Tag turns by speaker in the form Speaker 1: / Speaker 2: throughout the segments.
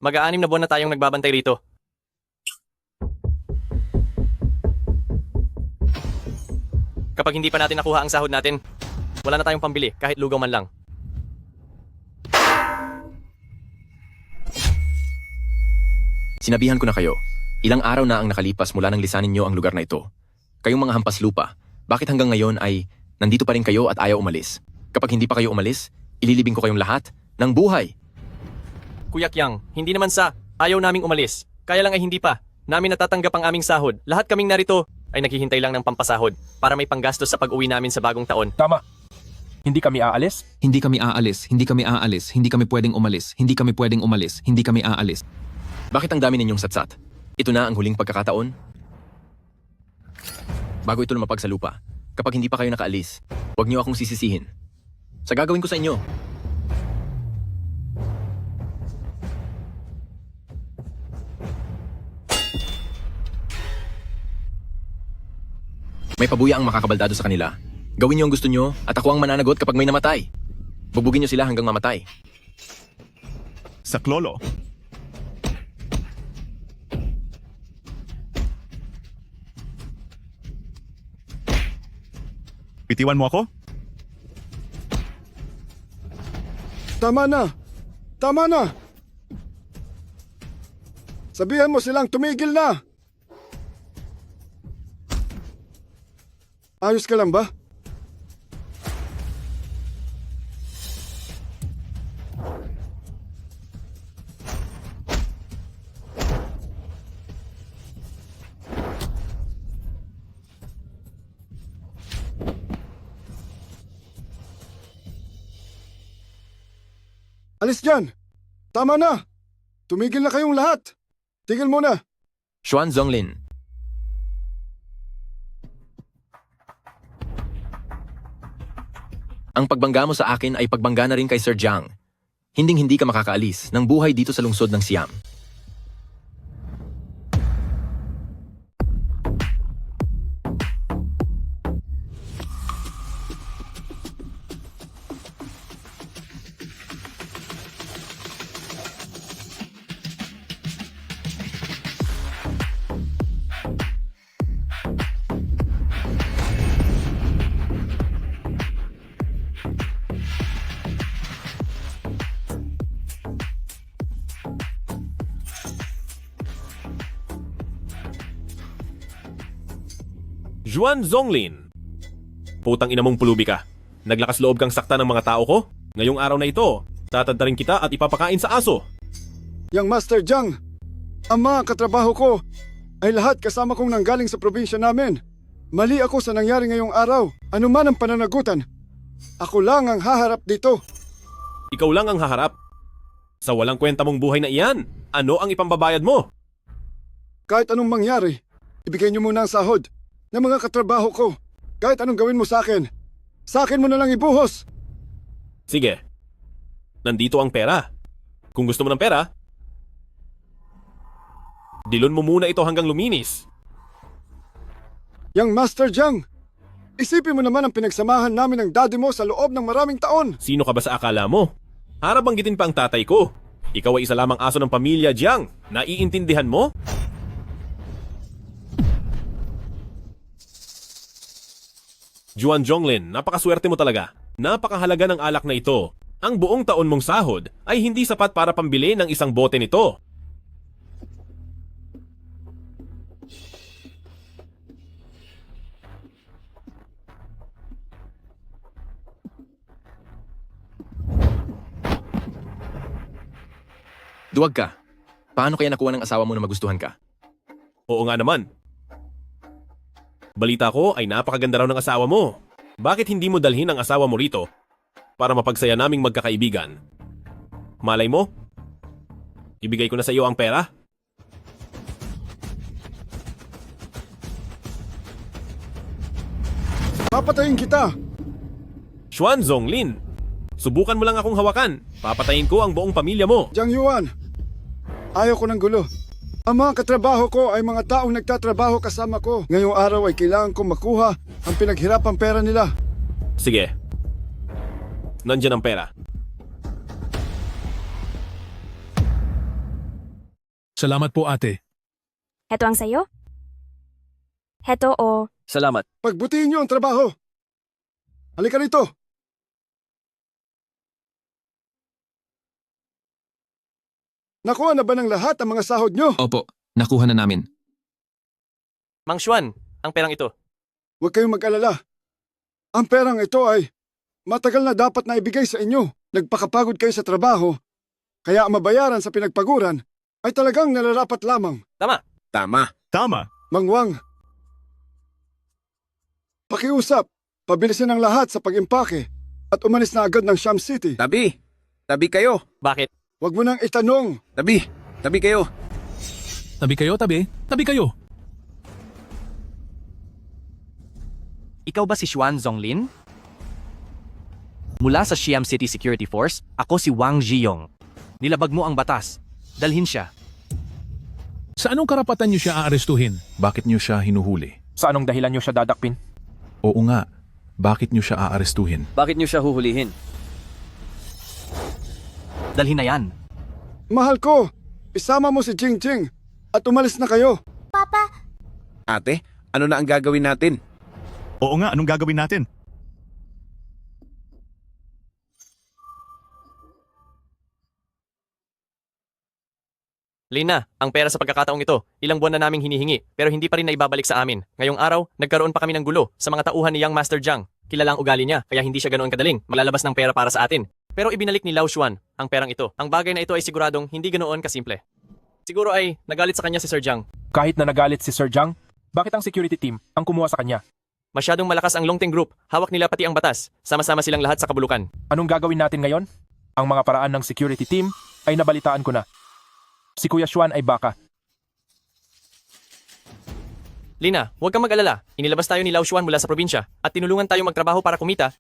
Speaker 1: Mag-aanim na buwan na tayong nagbabantay rito. Kapag hindi pa natin nakuha ang sahod natin, wala na tayong pambili kahit lugaw man lang.
Speaker 2: Sinabihan ko na kayo, ilang araw na ang nakalipas mula nang lisanin niyo ang lugar na ito. Kayong mga hampas lupa, bakit hanggang ngayon ay nandito pa rin kayo at ayaw umalis? Kapag hindi pa kayo umalis, ililibing ko kayong lahat ng buhay.
Speaker 1: Kuya Kyang, hindi naman sa ayaw naming umalis. Kaya lang ay hindi pa. Namin natatanggap ang aming sahod. Lahat kaming narito ay naghihintay lang ng pampasahod para may panggastos sa pag-uwi namin sa bagong taon.
Speaker 3: Tama. Hindi kami aalis?
Speaker 4: Hindi kami aalis, hindi kami aalis, hindi kami pwedeng umalis, hindi kami pwedeng umalis, hindi kami aalis.
Speaker 2: Bakit ang dami ninyong satsat? Ito na ang huling pagkakataon? Bago ito lumapag sa lupa, kapag hindi pa kayo nakaalis, huwag niyo akong sisisihin. Sa gagawin ko sa inyo. May pabuya ang makakabaldado sa kanila. Gawin niyo ang gusto niyo at ako ang mananagot kapag may namatay. Bubugin niyo sila hanggang mamatay.
Speaker 5: Sa Klolo. Pitiwan mo ako?
Speaker 6: Tama na! Tama na! Sabihan mo silang tumigil na! Ayos ka lang ba? Alis dyan! Tama na! Tumigil na kayong lahat! Tigil muna!
Speaker 2: Xuan Zonglin. Ang pagbangga mo sa akin ay pagbangga na rin kay Sir Jiang. Hinding-hindi ka makakaalis ng buhay dito sa lungsod ng Siam.
Speaker 3: Juan Zonglin. Putang ina mong pulubi ka. Naglakas loob kang sakta ng mga tao ko? Ngayong araw na ito, tatadtarin kita at ipapakain sa aso.
Speaker 6: Yang Master Jiang, ang mga katrabaho ko ay lahat kasama kong nanggaling sa probinsya namin. Mali ako sa nangyari ngayong araw. Ano man ang pananagutan, ako lang ang haharap dito.
Speaker 3: Ikaw lang ang haharap. Sa walang kwenta mong buhay na iyan, ano ang ipambabayad mo?
Speaker 6: Kahit anong mangyari, ibigay niyo muna ang sahod ng mga katrabaho ko. Kahit anong gawin mo sa akin mo na lang ibuhos.
Speaker 3: Sige. Nandito ang pera. Kung gusto mo ng pera, dilon mo muna ito hanggang luminis.
Speaker 6: Yang Master Jiang, isipin mo naman ang pinagsamahan namin ng daddy mo sa loob ng maraming taon.
Speaker 3: Sino ka ba sa akala mo? Harap banggitin pa ang tatay ko. Ikaw ay isa lamang aso ng pamilya, Jiang. Naiintindihan mo? Juan Zonglin, napakaswerte mo talaga. Napakahalaga ng alak na ito. Ang buong taon mong sahod ay hindi sapat para pambili ng isang bote nito.
Speaker 2: Duwag ka. Paano kaya nakuha ng asawa mo na magustuhan ka?
Speaker 3: Oo nga naman. Balita ko ay napakaganda raw ng asawa mo. Bakit hindi mo dalhin ang asawa mo rito para mapagsaya naming magkakaibigan? Malay mo? Ibigay ko na sa iyo ang pera?
Speaker 6: Papatayin kita!
Speaker 3: Xuan Zonglin, subukan mo lang akong hawakan. Papatayin ko ang buong pamilya mo.
Speaker 6: Jiang Yuan, ayaw ko ng gulo. Ang mga katrabaho ko ay mga taong nagtatrabaho kasama ko. Ngayong araw ay kailangan kong makuha ang pinaghirapang pera nila.
Speaker 3: Sige. Nandiyan ang pera.
Speaker 7: Salamat po ate.
Speaker 8: Heto ang sayo? Heto o
Speaker 1: Salamat.
Speaker 6: Pagbutihin niyo ang trabaho. Halika rito. Nakuha na ba ng lahat ang mga sahod niyo?
Speaker 4: Opo, nakuha na namin.
Speaker 1: Mang Xuan, ang perang ito.
Speaker 6: Huwag kayong mag-alala. Ang perang ito ay matagal na dapat na ibigay sa inyo. Nagpakapagod kayo sa trabaho, kaya ang mabayaran sa pinagpaguran ay talagang nararapat lamang.
Speaker 1: Tama.
Speaker 3: Tama.
Speaker 5: Tama.
Speaker 6: Mangwang, pakiusap, pabilisin ang lahat sa pag-impake at umalis na agad ng Siam City.
Speaker 3: Tabi. Tabi kayo.
Speaker 1: Bakit?
Speaker 6: Huwag mo nang itanong.
Speaker 3: Tabi. Tabi kayo.
Speaker 7: Tabi kayo, tabi. Tabi kayo.
Speaker 9: Ikaw ba si Xuan Zonglin? Mula sa Siam City Security Force, ako si Wang Zhiyong. Nilabag mo ang batas. Dalhin siya.
Speaker 7: Sa anong karapatan niyo siya aarestuhin?
Speaker 10: Bakit niyo siya hinuhuli?
Speaker 3: Sa anong dahilan nyo siya dadakpin?
Speaker 10: Oo nga, bakit niyo siya aarestuhin?
Speaker 1: Bakit niyo siya huhulihin?
Speaker 9: Dalhin na yan.
Speaker 6: Mahal ko, isama mo si Jing Jing at umalis na kayo.
Speaker 3: Ate, ano na ang gagawin natin?
Speaker 5: Oo nga, anong gagawin natin?
Speaker 1: Lina, ang pera sa pagkakataong ito, ilang buwan na naming hinihingi, pero hindi pa rin naibabalik sa amin. Ngayong araw, nagkaroon pa kami ng gulo sa mga tauhan ni Young Master Jiang. Kilala ang ugali niya, kaya hindi siya ganoon kadaling malalabas ng pera para sa atin. Pero ibinalik ni Lao Xuan ang perang ito. Ang bagay na ito ay siguradong hindi ganoon kasimple. Siguro ay nagalit sa kanya si Sir Jiang.
Speaker 3: Kahit na nagalit si Sir Jiang, bakit ang security team ang kumuha sa kanya?
Speaker 1: Masyadong malakas ang Longteng Group, hawak nila pati ang batas. Sama-sama silang lahat sa kabulukan.
Speaker 3: Anong gagawin natin ngayon? Ang mga paraan ng security team ay nabalitaan ko na. Si Kuya Xuan ay baka.
Speaker 1: Lina, huwag kang mag-alala. Inilabas tayo ni Lao Xuan mula sa probinsya at tinulungan tayo magtrabaho para kumita.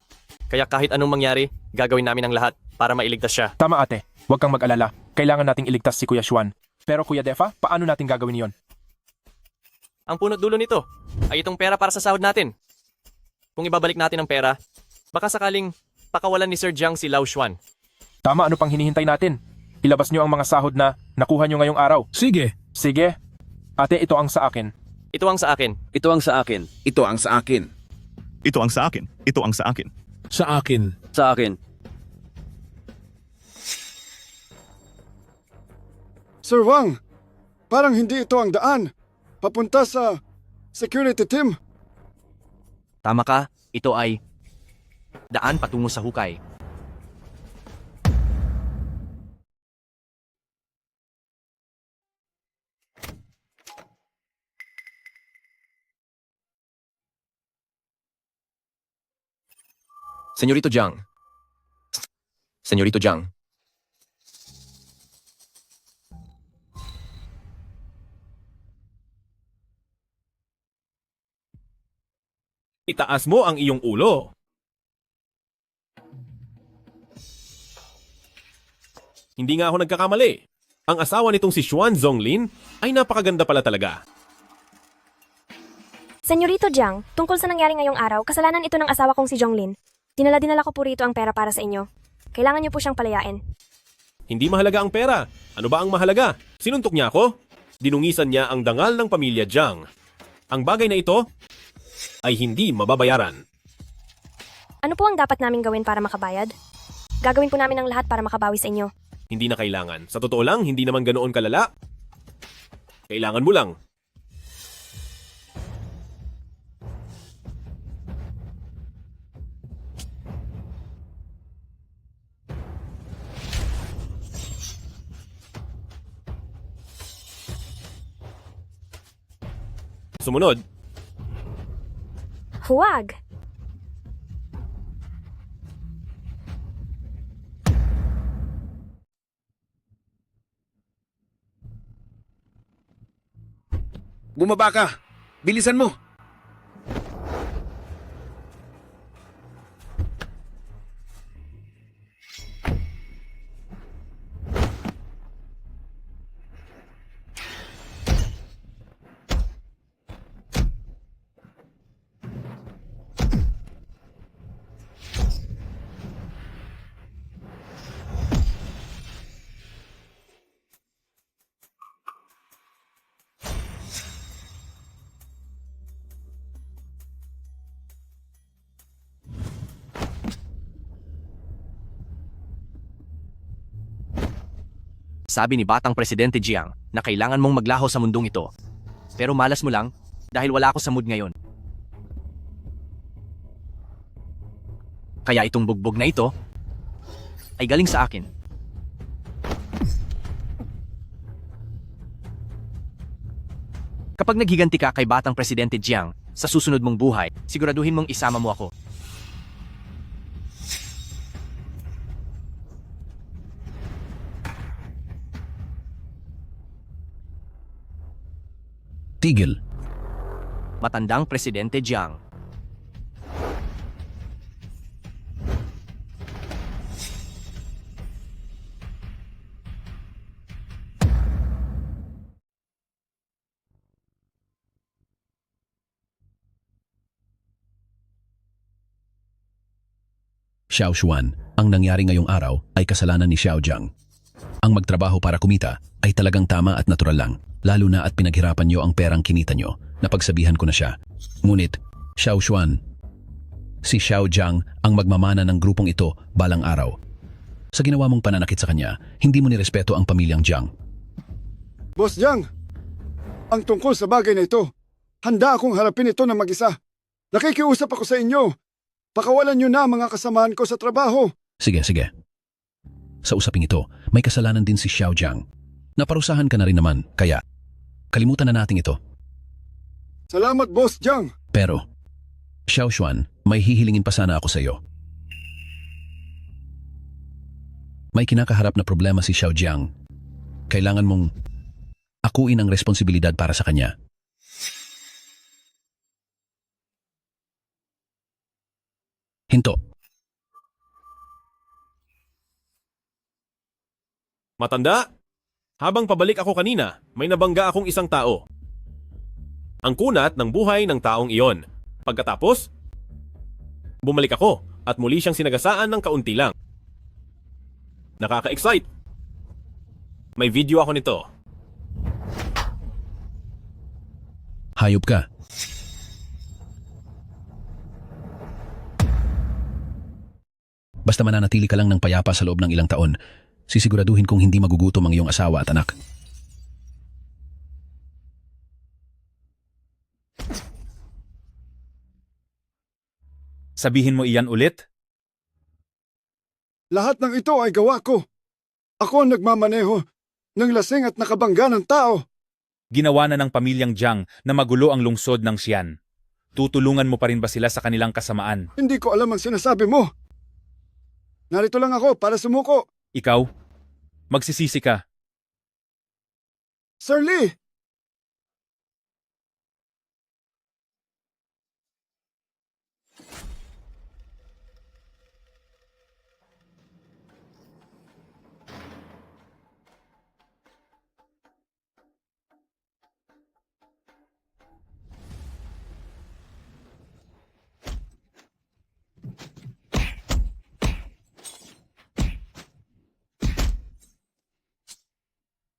Speaker 1: Kaya kahit anong mangyari, gagawin namin ang lahat para mailigtas siya.
Speaker 3: Tama ate, huwag kang mag-alala. Kailangan nating iligtas si Kuya Xuan. Pero Kuya Defa, paano natin gagawin yon?
Speaker 1: Ang punot dulo nito ay itong pera para sa sahod natin. Kung ibabalik natin ang pera, baka sakaling pakawalan ni Sir Jiang si Lao Xuan.
Speaker 3: Tama, ano pang hinihintay natin? Ilabas nyo ang mga sahod na nakuha nyo ngayong araw.
Speaker 7: Sige.
Speaker 3: Sige. Ate, ito ang sa akin.
Speaker 1: Ito ang sa akin.
Speaker 9: Ito ang sa akin.
Speaker 3: Ito ang sa akin.
Speaker 5: Ito ang sa akin. Ito ang sa akin.
Speaker 7: Sa akin.
Speaker 9: Sa akin.
Speaker 6: Sir Wang, parang hindi ito ang daan. Papunta sa security team.
Speaker 9: Tama ka, ito ay daan patungo sa hukay.
Speaker 2: Senyorito Jiang. Senyorito Jiang.
Speaker 3: Itaas mo ang iyong ulo. Hindi nga ako nagkakamali. Ang asawa nitong si Xuan Zonglin ay napakaganda pala talaga.
Speaker 8: Senyorito Jiang, tungkol sa nangyari ngayong araw, kasalanan ito ng asawa kong si Jonglin. Dinala ko po rito ang pera para sa inyo. Kailangan niyo po siyang palayain.
Speaker 3: Hindi mahalaga ang pera. Ano ba ang mahalaga? Sinuntok niya ako? Dinungisan niya ang dangal ng pamilya Jiang. Ang bagay na ito ay hindi mababayaran.
Speaker 8: Ano po ang dapat naming gawin para makabayad? Gagawin po namin ang lahat para makabawi sa inyo.
Speaker 3: Hindi na kailangan. Sa totoo lang, hindi naman ganoon kalala. Kailangan mo lang. Sumunod,
Speaker 8: Huwag!
Speaker 3: bumaba ka. Bilisan mo.
Speaker 9: Sabi ni Batang Presidente Jiang na kailangan mong maglaho sa mundong ito. Pero malas mo lang dahil wala ako sa mood ngayon. Kaya itong bugbog na ito ay galing sa akin. Kapag naghiganti ka kay Batang Presidente Jiang sa susunod mong buhay, siguraduhin mong isama mo ako.
Speaker 11: Tigil.
Speaker 9: Matandang Presidente Jiang.
Speaker 11: Xiao Xuan, ang nangyari ngayong araw ay kasalanan ni Xiao Jiang. Ang magtrabaho para kumita ay talagang tama at natural lang, lalo na at pinaghirapan niyo ang perang kinita niyo. Napagsabihan ko na siya. Ngunit, Xiao Xuan, si Xiao Jiang ang magmamana ng grupong ito balang araw. Sa ginawa mong pananakit sa kanya, hindi mo nirespeto ang pamilyang Jiang.
Speaker 6: Boss Jiang, ang tungkol sa bagay na ito, handa akong harapin ito ng mag-isa. Nakikiusap ako sa inyo. Pakawalan niyo na mga kasamahan ko sa trabaho.
Speaker 11: Sige. Sa usaping ito, may kasalanan din si Xiao Jiang. Naparusahan ka na rin naman, kaya kalimutan na natin ito.
Speaker 6: Salamat, Boss Jiang.
Speaker 11: Pero, Xiao Xuan, may hihilingin pa sana ako sa iyo. May kinakaharap na problema si Xiao Jiang. Kailangan mong akuin ang responsibilidad para sa kanya. Hinto.
Speaker 3: Matanda, habang pabalik ako kanina, may nabangga akong isang tao. Ang kunat ng buhay ng taong iyon. Pagkatapos, bumalik ako at muli siyang sinagasaan ng kaunti lang. Nakaka-excite. May video ako nito.
Speaker 11: Hayop ka. Basta mananatili ka lang ng payapa sa loob ng ilang taon, sisiguraduhin kong hindi magugutom ang iyong asawa at anak.
Speaker 12: Sabihin mo iyan ulit?
Speaker 6: Lahat ng ito ay gawa ko. Ako ang nagmamaneho ng lasing at nakabangga ng tao.
Speaker 12: Ginawa na ng pamilyang Jiang na magulo ang lungsod ng Xi'an. Tutulungan mo pa rin ba sila sa kanilang kasamaan?
Speaker 6: Hindi ko alam ang sinasabi mo. Narito lang ako para sumuko.
Speaker 12: Ikaw? Magsisisi ka.
Speaker 6: Sir Lee!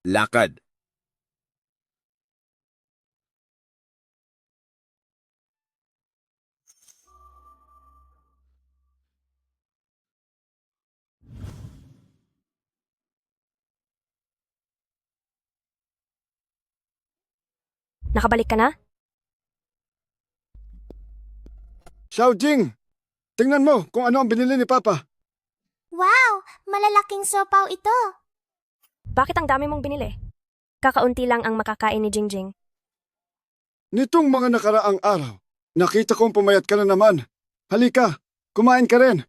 Speaker 2: Lakad.
Speaker 8: Nakabalik ka na?
Speaker 6: Xiao Jing, tingnan mo kung ano ang binili ni Papa.
Speaker 13: Wow! Malalaking sopaw ito.
Speaker 8: Bakit ang dami mong binili? Kakaunti lang ang makakain ni Jingjing.
Speaker 6: Nitong mga nakaraang araw, nakita kong pumayat ka na naman. Halika, kumain ka rin.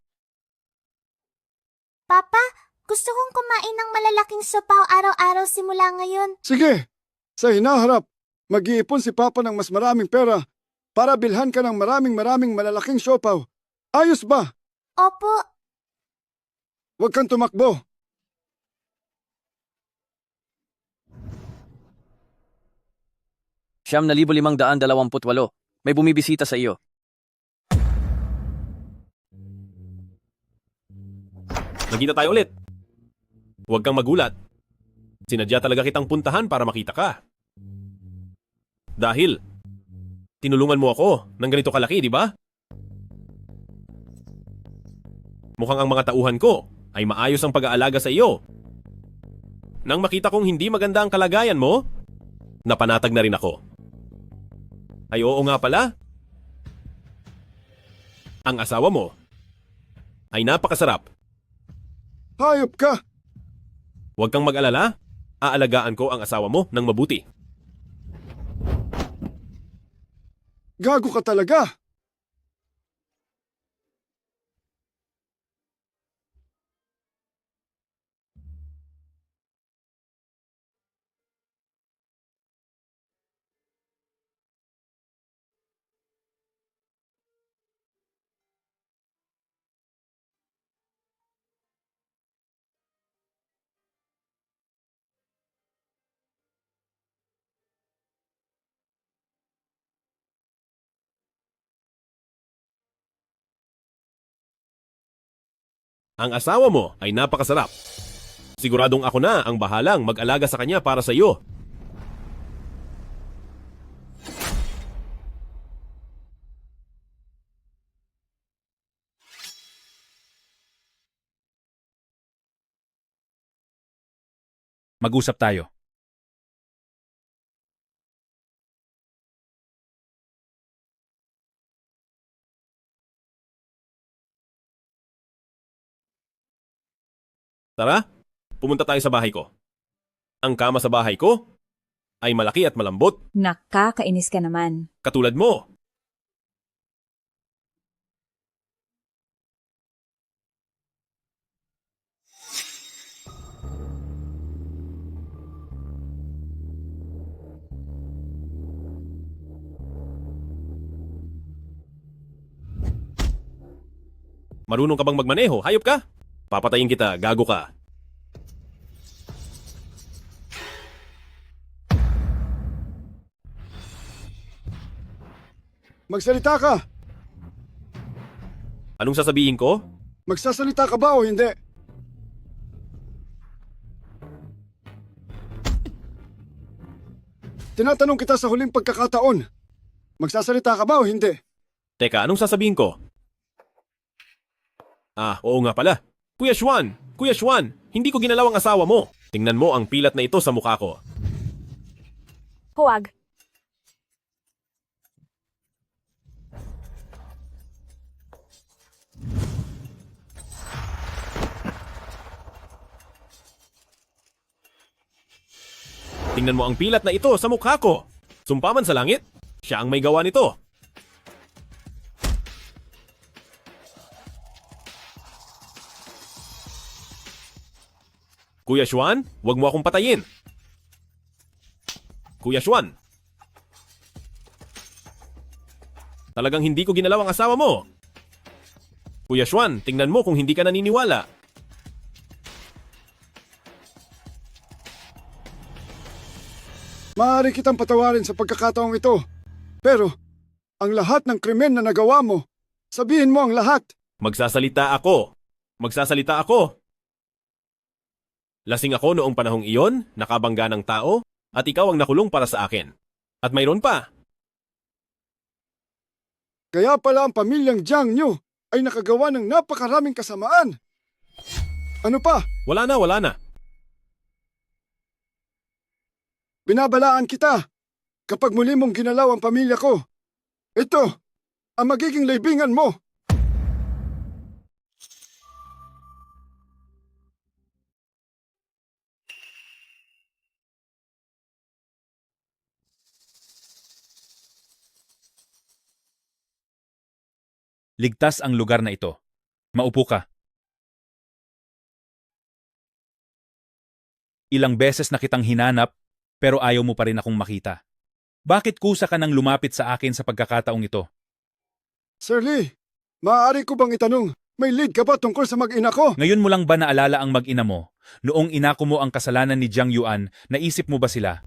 Speaker 13: Papa, gusto kong kumain ng malalaking sopaw araw-araw simula ngayon.
Speaker 6: Sige, sa hinaharap, mag-iipon si Papa ng mas maraming pera para bilhan ka ng maraming malalaking siopaw. Ayos ba?
Speaker 13: Opo.
Speaker 6: Huwag kang tumakbo.
Speaker 1: $9,528. May bumibisita sa iyo.
Speaker 3: Nagkita tayo ulit. Huwag kang magulat. Sinadya talaga kitang puntahan para makita ka. Dahil, tinulungan mo ako ng ganito kalaki, di ba? Mukhang ang mga tauhan ko ay maayos ang pag-aalaga sa iyo. Nang makita kong hindi maganda ang kalagayan mo, napanatag na rin ako. Ay oo nga pala. Ang asawa mo ay napakasarap.
Speaker 6: Hayop ka!
Speaker 3: Huwag kang mag-alala. Aalagaan ko ang asawa mo ng mabuti.
Speaker 6: Gago ka talaga!
Speaker 3: Ang asawa mo ay napakasarap. Siguradong ako na ang bahalang mag-alaga sa kanya para sa iyo.
Speaker 12: Mag-usap tayo.
Speaker 3: Tara, pumunta tayo sa bahay ko. Ang kama sa bahay ko ay malaki at malambot,
Speaker 14: Nakakainis ka naman.
Speaker 3: katulad mo. Marunong ka bang magmaneho? Hayop ka? Papatayin kita, gago ka.
Speaker 6: Magsalita ka!
Speaker 3: Anong sasabihin ko?
Speaker 6: Magsasalita ka ba o hindi? Tinatanong kita sa huling pagkakataon. Magsasalita ka ba o hindi?
Speaker 3: Teka, anong sasabihin ko? Oo nga pala. Kuya Xuan, hindi ko ginalawang asawa mo. Tingnan mo ang pilat na ito sa mukha ko.
Speaker 8: Huwag.
Speaker 3: Tingnan mo ang pilat na ito sa mukha ko. Sumpa man sa langit, siya ang may gawa nito. Kuya Xuan, huwag mo akong patayin. Kuya Xuan. Talagang hindi ko ginalaw ang asawa mo. Kuya Xuan, tingnan mo kung hindi ka naniniwala.
Speaker 6: Maaari kitang patawarin sa pagkakataong ito. Pero, ang lahat ng krimen na nagawa mo, sabihin mo ang lahat.
Speaker 3: Magsasalita ako. Magsasalita ako. Lasing ako noong panahong iyon, nakabangga ng tao, at ikaw ang nakulong para sa akin. At mayroon pa.
Speaker 6: Kaya pala ang pamilyang Jiang nyo ay nakagawa ng napakaraming kasamaan. Ano pa?
Speaker 3: Wala na.
Speaker 6: Binabalaan kita. Kapag muli mong ginalaw ang pamilya ko, ito ang magiging libingan mo.
Speaker 12: Ligtas ang lugar na ito. Maupo ka. Ilang beses na kitang hinanap, pero ayaw mo pa rin akong makita. Bakit kusa ka nang lumapit sa akin sa pagkakataong ito?
Speaker 6: Sir Lee, maaari ko bang itanong, may lead ka ba tungkol sa mag-ina ko?
Speaker 12: Ngayon mo lang ba naalala ang mag-ina mo? Noong inako mo ang kasalanan ni Jiang Yuan, naisip mo ba sila?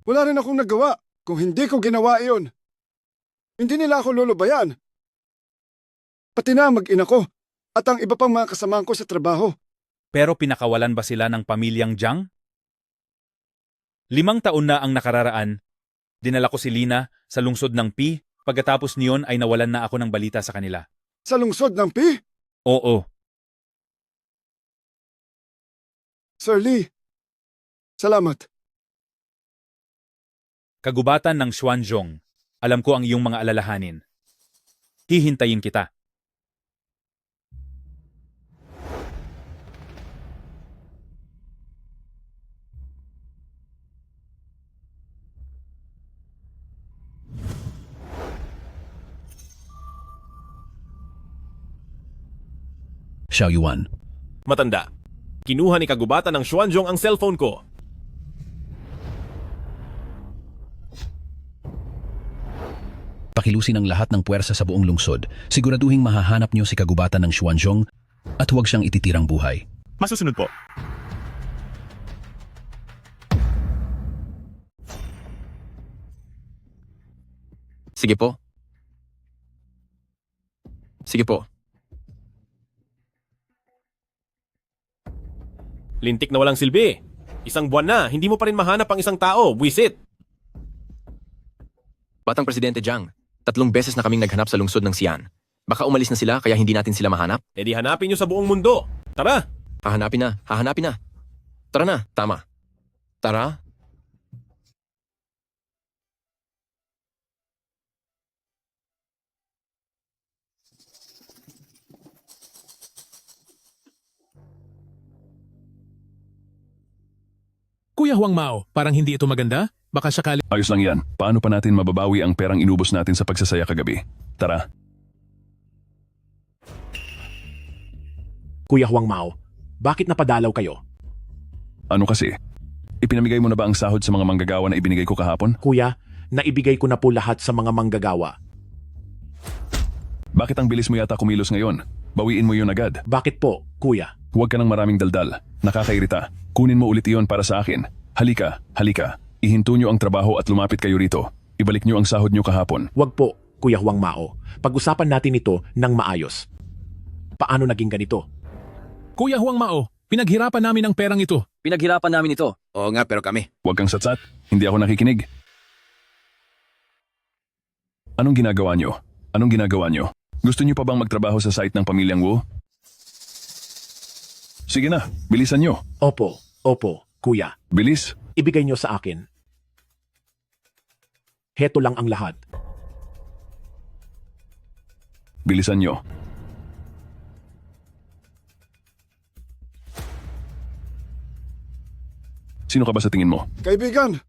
Speaker 6: Wala rin akong nagawa kung hindi ko ginawa iyon. Hindi nila ako lulubayan. Pati na ang mag-ina ko at ang iba pang mga kasamahan ko sa trabaho.
Speaker 12: Pero pinakawalan ba sila ng pamilyang Jiang? 5 taon na ang nakararaan. Dinala ko si Lina sa lungsod ng Pi. Pagkatapos niyon ay nawalan na ako ng balita sa kanila.
Speaker 6: Sa lungsod ng Pi?
Speaker 12: Oo.
Speaker 6: Sir Lee, Salamat.
Speaker 12: Kagubatan ng Xuanzong. Alam ko ang iyong mga alalahanin. Hihintayin kita.
Speaker 11: Xiao Yuan,
Speaker 3: Matanda. Kinuha ni kagubatan ng Xuanzong ang cellphone ko.
Speaker 11: pakilusin ang lahat ng puwersa sa buong lungsod. Siguraduhing mahahanap niyo si kagubatan ng Xuanzong at huwag siyang ititirang buhay.
Speaker 5: Masusunod po.
Speaker 2: Sige po. Sige po.
Speaker 3: Lintik na walang silbi. Isang buwan na, hindi mo pa rin mahanap ang isang tao. Buisit.
Speaker 2: Batang Presidente Jiang, 3 beses na kaming naghanap sa lungsod ng Xi'an. Baka umalis na sila kaya hindi natin sila mahanap?
Speaker 3: E di hanapin nyo sa buong mundo. Tara!
Speaker 2: Hahanapin na, hahanapin na. Tara na, tama. Tara.
Speaker 7: Kuya Huang Mao, parang hindi ito maganda? Baka sakali...
Speaker 15: Ayos lang yan. Paano pa natin mababawi ang perang inubos natin sa pagsasaya kagabi? Tara.
Speaker 16: Kuya Huang Mao, bakit napadalaw kayo?
Speaker 15: Ano kasi? Ipinamigay mo na ba ang sahod sa mga manggagawa na ibinigay ko kahapon?
Speaker 16: Kuya, naibigay ko na po lahat sa mga manggagawa.
Speaker 15: Bakit ang bilis mo yata kumilos ngayon? Bawiin mo yun agad.
Speaker 16: Bakit po, kuya?
Speaker 15: Huwag ka ng maraming daldal. Nakakairita. Kunin mo ulit iyon para sa akin. Halika, halika. Ihinto nyo ang trabaho at lumapit kayo rito. Ibalik nyo ang sahod nyo kahapon.
Speaker 16: Huwag po, Kuya Huang Mao. Pag-usapan natin ito ng maayos. Paano naging ganito?
Speaker 7: Kuya Huang Mao, pinaghirapan namin ang perang ito.
Speaker 9: Pinaghirapan namin ito.
Speaker 2: Oo nga, pero kami.
Speaker 15: Huwag kang satsat. Hindi ako nakikinig. Anong ginagawa nyo? Anong ginagawa nyo? Gusto nyo pa bang magtrabaho sa site ng pamilyang Wu? Sige na, bilisan nyo.
Speaker 16: Opo, kuya.
Speaker 15: Bilis.
Speaker 16: Ibigay nyo sa akin. Heto lang ang lahat.
Speaker 15: Bilisan nyo. Sino ka ba sa tingin mo?
Speaker 6: Kaibigan,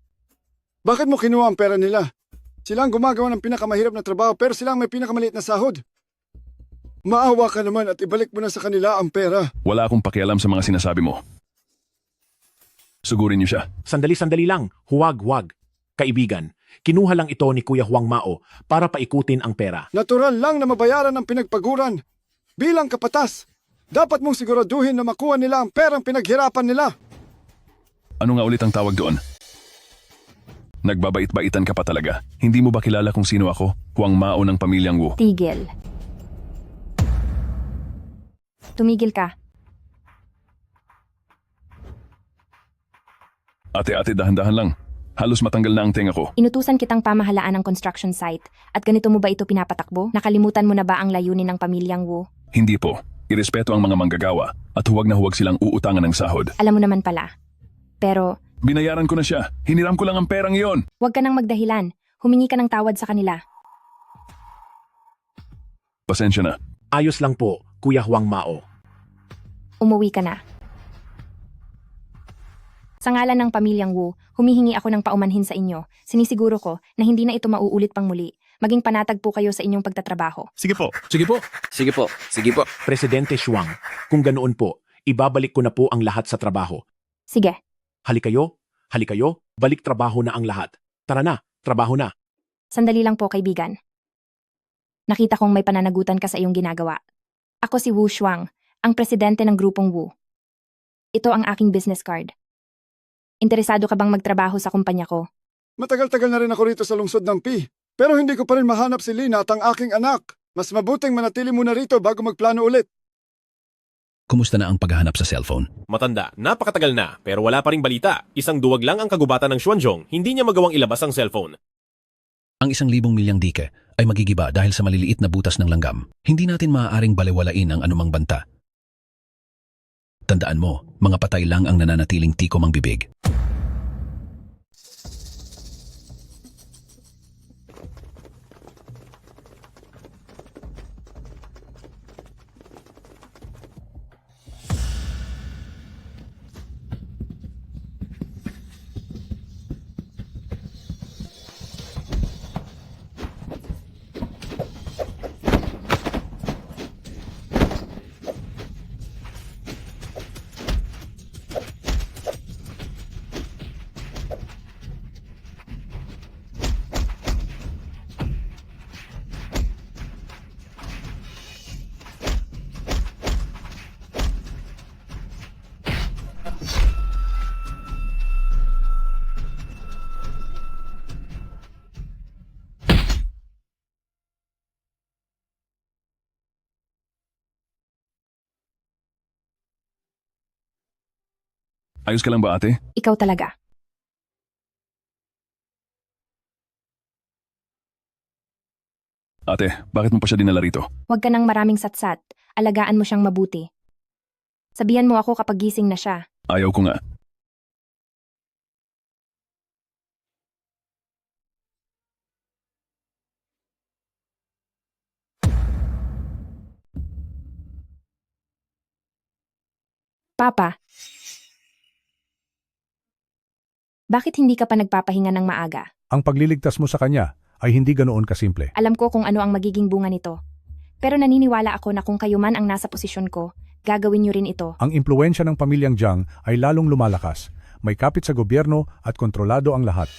Speaker 6: bakit mo kinuha ang pera nila? Sila ang gumagawa ng pinakamahirap na trabaho pero sila ang may pinakamaliit na sahod. Maawa ka naman at ibalik mo na sa kanila ang pera.
Speaker 15: Wala akong pakialam sa mga sinasabi mo. Sugurin niyo siya.
Speaker 16: Sandali lang. Huwag. Kaibigan, kinuha lang ito ni Kuya Huang Mao para paikutin ang pera.
Speaker 6: Natural lang na mabayaran ang pinagpaguran. Bilang kapatas, dapat mong siguraduhin na makuha nila ang perang pinaghirapan nila.
Speaker 15: Ano nga ulit ang tawag doon? Nagbabait-baitan ka pa talaga. Hindi mo ba kilala kung sino ako? Huang Mao ng pamilyang Wu.
Speaker 8: Tigil. Tumigil ka.
Speaker 15: Ate, dahan-dahan lang. Halos matanggal na ang tenga ko.
Speaker 8: Inutusan kitang pamahalaan ng construction site at ganito mo ba ito pinapatakbo? Nakalimutan mo na ba ang layunin ng pamilyang Wu?
Speaker 15: Hindi po. Irespeto ang mga manggagawa at huwag na huwag silang uutangan ng sahod.
Speaker 8: Alam mo naman pala. Pero...
Speaker 15: Binayaran ko na siya. Hiniram ko lang ang perang iyon.
Speaker 8: Huwag ka nang magdahilan. Humingi ka ng tawad sa kanila.
Speaker 15: Pasensya na.
Speaker 16: Ayos lang po, Kuya Huang Mao.
Speaker 8: Umuwi ka na. Sa ngalan ng pamilyang Wu, humihingi ako ng paumanhin sa inyo. Sinisiguro ko na hindi na ito mauulit pang muli. Maging panatag po kayo sa inyong pagtatrabaho.
Speaker 5: Sige po.
Speaker 7: Sige po.
Speaker 2: Sige po. Sige po.
Speaker 16: Presidente Shuang, kung ganoon po, ibabalik ko na po ang lahat sa trabaho.
Speaker 8: Sige.
Speaker 16: Halikayo, balik trabaho na ang lahat. Tara na, trabaho na.
Speaker 8: Sandali lang po, kaibigan. Nakita kong may pananagutan ka sa iyong ginagawa. Ako si Wu Shuang, ang presidente ng grupong Wu. Ito ang aking business card. Interesado ka bang magtrabaho sa kumpanya ko?
Speaker 6: Matagal-tagal na rin ako rito sa lungsod ng Pi. Pero hindi ko pa rin mahanap si Lina at ang aking anak. Mas mabuting manatili muna rito bago magplano ulit.
Speaker 11: Kumusta na ang paghahanap sa cellphone?
Speaker 3: Matanda, napakatagal na, pero wala pa ring balita. Isang duwag lang ang kagubatan ng Xuanzong, hindi niya magawang ilabas ang cellphone.
Speaker 11: Ang 1,000 milyang dike ay magigiba dahil sa maliliit na butas ng langgam. Hindi natin maaaring balewalain ang anumang banta. Tandaan mo, mga patay lang ang nananatiling tikom ang bibig.
Speaker 15: Ayos ka lang ba, ate?
Speaker 8: Ikaw talaga.
Speaker 15: Ate, bakit mo pa siya dinala rito?
Speaker 8: Huwag ka nang maraming satsat. Alagaan mo siyang mabuti. Sabihan mo ako kapag gising na siya.
Speaker 15: Ayaw ko nga.
Speaker 8: Papa, bakit hindi ka pa nagpapahinga ng maaga?
Speaker 7: Ang pagliligtas mo sa kanya ay hindi ganoon kasimple.
Speaker 8: Alam ko kung ano ang magiging bunga nito. Pero naniniwala ako na kung kayo man ang nasa posisyon ko, gagawin niyo rin ito.
Speaker 7: Ang impluensya ng pamilyang Jiang ay lalong lumalakas. May kapit sa gobyerno at kontrolado ang lahat.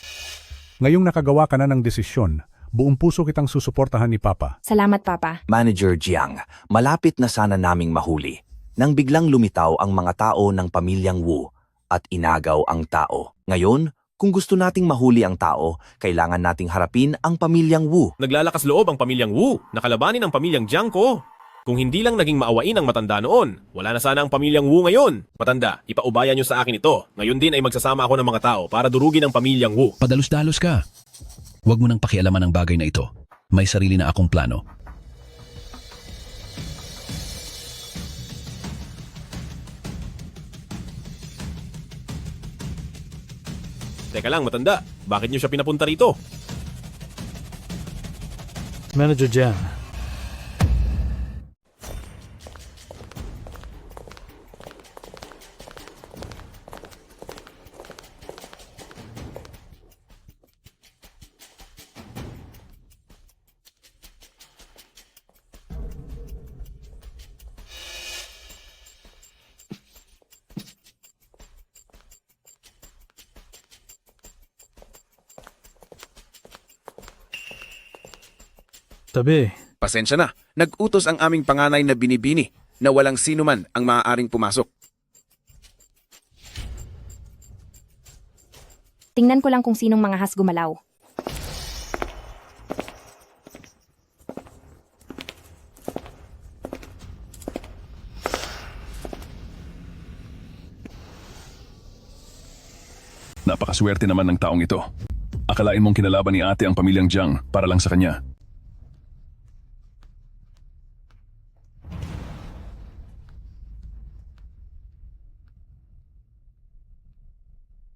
Speaker 7: Ngayong nakagawa ka na ng desisyon, buong puso kitang susuportahan ni Papa.
Speaker 8: Salamat, Papa.
Speaker 17: Manager Jiang, malapit na sana naming mahuli nang biglang lumitaw ang mga tao ng pamilyang Wu at inagaw ang tao. Ngayon, kung gusto nating mahuli ang tao, kailangan nating harapin ang pamilyang Wu.
Speaker 3: Naglalakas loob ang pamilyang Wu, nakalabanin ang pamilyang Jiang ko. Kung hindi lang naging maawain ang matanda noon, wala na sana ang pamilyang Wu ngayon. Matanda, ipaubaya niyo sa akin ito. Ngayon din ay magsasama ako ng mga tao para durugin ang pamilyang Wu.
Speaker 11: Padalos-dalos ka. Huwag mo nang pakialaman ang bagay na ito. May sarili na akong plano.
Speaker 3: Teka lang, matanda. Bakit niyo siya pinapunta rito?
Speaker 18: Manager Jiang, tabi.
Speaker 19: Pasensya na, nag-utos ang aming panganay na binibini na walang sino man ang maaaring pumasok.
Speaker 8: Tingnan ko lang kung sinong mga has gumalaw.
Speaker 15: Napakaswerte naman ng taong ito. Akalain mong kinalaban ni ate ang pamilyang Jiang para lang sa kanya.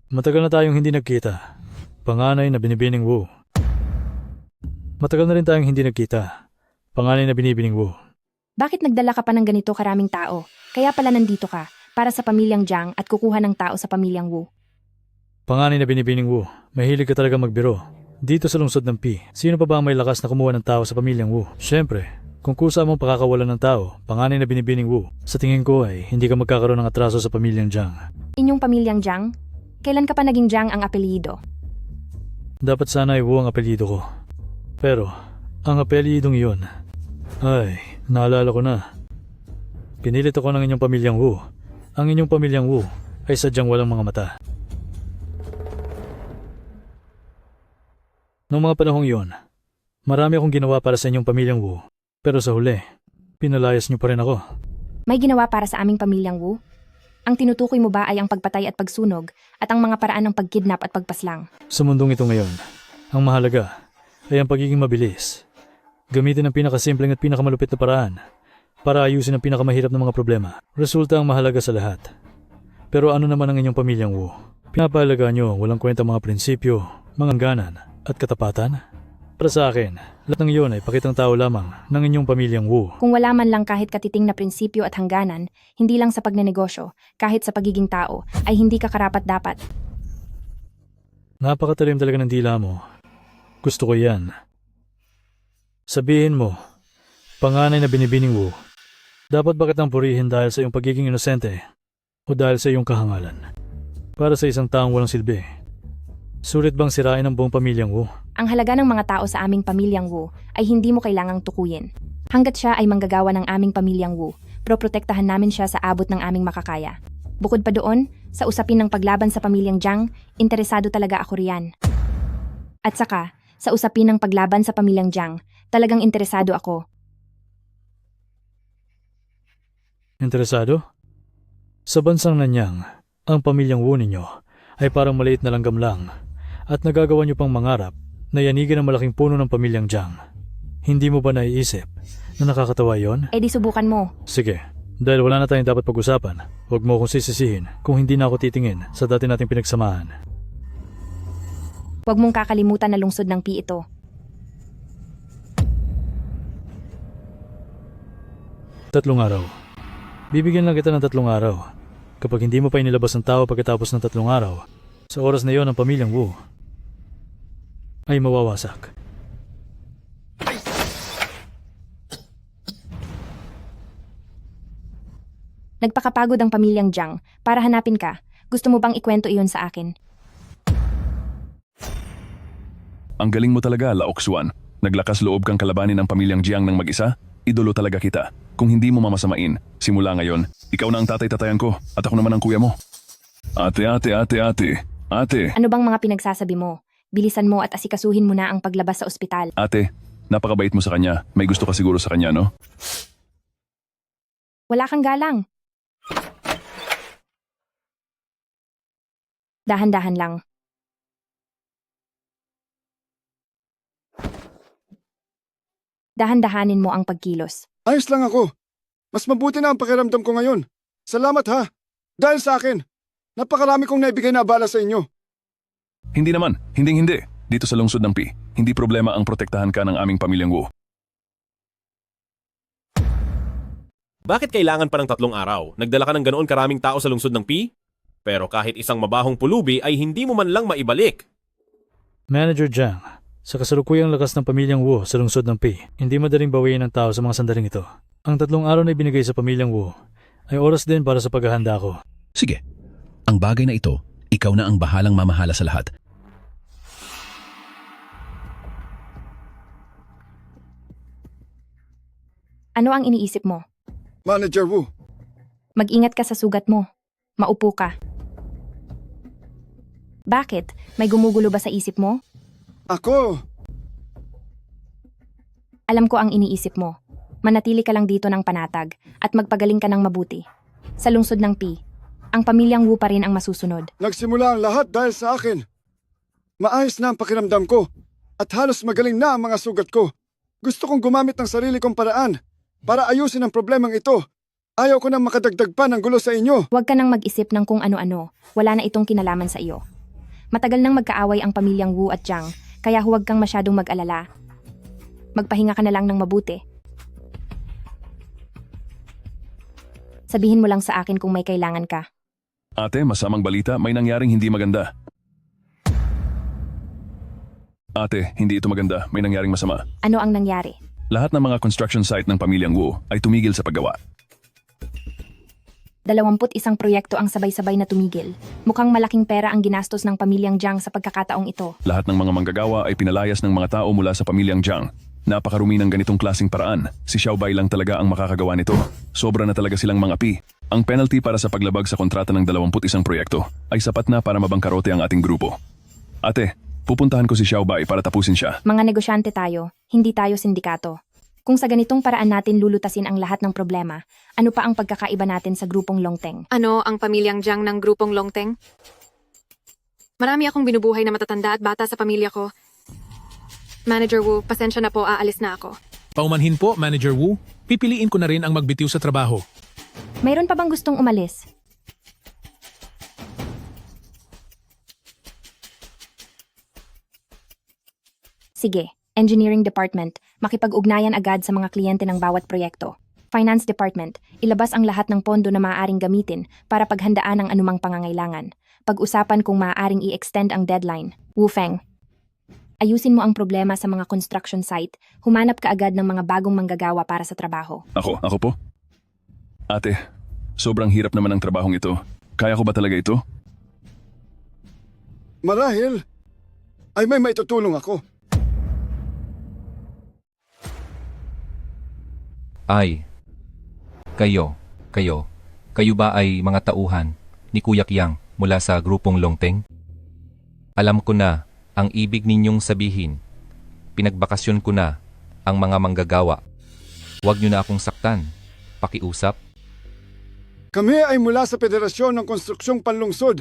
Speaker 18: Matagal na tayong hindi nagkita. Panganay na binibining Wu. Matagal na rin tayong hindi nagkita. Panganay na binibining Wu.
Speaker 8: Bakit nagdala ka pa ng ganito karaming tao? Kaya pala nandito ka, para sa pamilyang Jiang at kukuha ng tao sa pamilyang Wu.
Speaker 18: Panganay na binibining Wu. Mahilig ka talaga magbiro. Dito sa lungsod ng Pi, sino pa ba ang may lakas na kumuha ng tao sa pamilyang Wu? Siyempre, kung kusa mong pakakawalan ng tao, panganay na binibining Wu, sa tingin ko ay hindi ka magkakaroon ng atraso sa pamilyang Jiang.
Speaker 8: Inyong pamilyang Jiang? Kailan ka pa naging Jiang ang apelyido?
Speaker 18: Dapat sana ay Wu ang apelyido ko. Pero, ang apelyidong iyon, ay, naalala ko na. Pinilit ako ng inyong pamilyang Wu. Ang inyong pamilyang Wu ay sadyang walang mga mata. Noong mga panahong iyon, marami akong ginawa para sa inyong pamilyang Wu. Pero sa huli, pinalayas niyo pa rin ako.
Speaker 8: May ginawa para sa aming pamilyang Wu? Ang tinutukoy mo ba ay ang pagpatay at pagsunog at ang mga paraan ng pagkidnap at pagpaslang?
Speaker 18: Sa mundong ito ngayon, ang mahalaga ay ang pagiging mabilis. Gamitin ang pinakasimpleng at pinakamalupit na paraan para ayusin ang pinakamahirap na mga problema. Resulta ang mahalaga sa lahat. Pero ano naman ang inyong pamilyang Wu? Pinapahalaga nyo walang kwenta mga prinsipyo, mga hangganan at katapatan? Para sa akin, lahat ng iyon ay pakitang tao lamang ng inyong pamilyang Wu.
Speaker 8: Kung wala man lang kahit katiting na prinsipyo at hangganan, hindi lang sa pagnenegosyo, kahit sa pagiging tao, ay hindi ka karapat-dapat.
Speaker 18: Napakatalim talaga ng dila mo. Gusto ko yan. Sabihin mo, panganay na binibining Wu, dapat ba kitang purihin dahil sa iyong pagiging inosente o dahil sa iyong kahangalan? Para sa isang taong walang silbi, sulit bang sirain ang buong pamilyang Wu?
Speaker 8: Ang halaga ng mga tao sa aming pamilyang Wu ay hindi mo kailangang tukuyin. Hanggat siya ay manggagawa ng aming pamilyang Wu, proprotektahan namin siya sa abot ng aming makakaya. Bukod pa doon, sa usapin ng paglaban sa pamilyang Jiang, interesado talaga ako riyan. At saka, sa usapin ng paglaban sa pamilyang Jiang, talagang interesado ako.
Speaker 18: Interesado? Sa bansang Nanyang, Ang pamilyang Wu ninyo ay parang maliit na langgam lang at nagagawa niyo pang mangarap na yanigin ang malaking puno ng pamilyang Jiang. Hindi mo ba naiisip na nakakatawa yon?
Speaker 8: Eh di subukan mo.
Speaker 18: Sige, dahil wala na tayong dapat pag-usapan, huwag mo akong sisisihin kung hindi na ako titingin sa dati nating pinagsamahan.
Speaker 8: Huwag mong kakalimutan na lungsod ng Pi ito.
Speaker 18: Tatlong araw. Bibigyan lang kita ng 3 araw. Kapag hindi mo pa inilabas ang tao pagkatapos ng 3 araw, sa oras na iyon ang pamilyang Wu ay mawawasak.
Speaker 8: Nagpakapagod ang pamilyang Jiang para hanapin ka. Gusto mo bang ikwento iyon sa akin?
Speaker 15: Ang galing mo talaga, Laoxuan. Naglakas loob kang kalabanin ang pamilyang Jiang ng mag-isa? Idolo talaga kita. Kung hindi mo mamasamain, simula ngayon, ikaw na ang tatay-tatayan ko at ako naman ang kuya mo. Ate.
Speaker 8: Ano bang mga pinagsasabi mo? Bilisan mo at asikasuhin mo na ang paglabas sa ospital.
Speaker 15: Ate, napakabait mo sa kanya. May gusto ka siguro sa kanya, no?
Speaker 8: Wala kang galang. Dahan-dahan lang. Dahan-dahanin mo ang pagkilos.
Speaker 6: Ayos lang ako. Mas mabuti na ang pakiramdam ko ngayon. Salamat ha. Dahil sa akin, napakarami kong naibigay na abala sa inyo.
Speaker 15: Hindi naman. Hindi. Dito sa lungsod ng Pi, hindi problema ang protektahan ka ng aming pamilyang Wu.
Speaker 3: Bakit kailangan pa ng 3 araw? Nagdala ka ng ganoon karaming tao sa lungsod ng Pi? Pero kahit isang mabahong pulubi ay hindi mo man lang maibalik.
Speaker 18: Manager Jiang, sa kasalukuyang lakas ng pamilyang Wu sa lungsod ng Pi, hindi madaling bawiin ng tao sa mga sandaling ito. Ang 3 araw na ibinigay sa pamilyang Wu ay oras din para sa paghahanda ko.
Speaker 11: Sige, ang bagay na ito, ikaw na ang bahalang mamahala sa lahat.
Speaker 8: Ano ang iniisip mo?
Speaker 6: Manager Wu,
Speaker 8: Mag-ingat ka sa sugat mo. Maupo ka. Bakit? May gumugulo ba sa isip mo?
Speaker 6: ako.
Speaker 8: Alam ko ang iniisip mo. Manatili ka lang dito ng panatag at magpagaling ka ng mabuti. Sa lungsod ng Pi, ang pamilyang Wu pa rin ang masusunod.
Speaker 6: Nagsimula ang lahat dahil sa akin. Maayos na ang pakiramdam ko at halos magaling na ang mga sugat ko. Gusto kong gumamit ng sarili kong paraan para ayusin ang problemang ito. Ayaw ko nang makadagdag pa ng gulo sa inyo.
Speaker 8: Huwag ka nang mag-isip ng kung ano-ano. Wala na itong kinalaman sa iyo. Matagal nang magkaaway ang pamilyang Wu at Jiang, kaya huwag kang masyadong mag-alala. Magpahinga ka na lang ng mabuti. Sabihin mo lang sa akin kung may kailangan ka.
Speaker 15: Ate, masamang balita, may nangyaring hindi maganda. Ate, hindi ito maganda. May nangyaring masama.
Speaker 8: Ano ang nangyari?
Speaker 15: Lahat ng mga construction site ng pamilyang Wu ay tumigil sa paggawa.
Speaker 8: 21 proyekto ang sabay-sabay na tumigil. Mukhang malaking pera ang ginastos ng pamilyang Jiang sa pagkakataong ito.
Speaker 15: Lahat ng mga manggagawa ay pinalayas ng mga tao mula sa pamilyang Jiang. Napakarumi ng ganitong klaseng paraan. Si Xiaobei lang talaga ang makakagawa nito. Sobra na talaga silang mga pi. Ang penalty para sa paglabag sa kontrata ng 21 proyekto ay sapat na para mabangkarote ang ating grupo. Ate, pupuntahan ko si Xiaobei para tapusin siya.
Speaker 8: Mga negosyante tayo, hindi tayo sindikato. Kung sa ganitong paraan natin lulutasin ang lahat ng problema, ano pa ang pagkakaiba natin sa grupong Longteng?
Speaker 20: Ano ang pamilyang Jiang ng grupong Longteng? Marami akong binubuhay na matatanda at bata sa pamilya ko. Manager Wu, pasensya na po, aalis na ako.
Speaker 21: Paumanhin po, Manager Wu. Pipiliin ko na rin ang magbitiw sa trabaho.
Speaker 8: Mayroon pa bang gustong umalis? Sige, Engineering Department, makipag-ugnayan agad sa mga kliyente ng bawat proyekto. Finance Department, ilabas ang lahat ng pondo na maaaring gamitin para paghandaan ang anumang pangangailangan. Pag-usapan kung maaaring i-extend ang deadline. Wu Feng, ayusin mo ang problema sa mga construction site. Humanap ka agad ng mga bagong manggagawa para sa trabaho.
Speaker 15: Ako po? Ate, sobrang hirap naman ang trabahong ito. Kaya ko ba talaga ito?
Speaker 6: Marahil ay may maitutulong ako.
Speaker 22: Ay, kayo ba ay mga tauhan ni Kuya Qiang mula sa grupong Longteng? Alam ko na ang ibig ninyong sabihin. Pinagbakasyon ko na ang mga manggagawa. Huwag niyo na akong saktan. Pakiusap.
Speaker 6: Kami ay mula sa Federasyon ng Konstruksyong Panlungsod.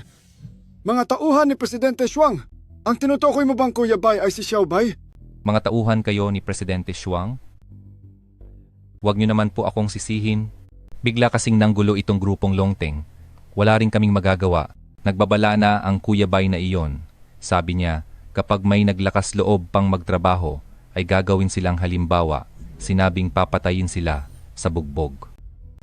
Speaker 6: Mga tauhan ni Presidente Shuang. Ang tinutukoy mo bang Kuya Bai ay si Xiao Bai?
Speaker 22: Mga tauhan kayo ni Presidente Shuang? Huwag niyo naman po akong sisihin. Bigla kasing nanggulo itong grupong Longteng. Wala rin kaming magagawa. Nagbabala na ang Kuya Bai na iyon. Sabi niya, kapag may naglakas loob pang magtrabaho, ay gagawin silang halimbawa. Sinabing papatayin sila sa bugbog.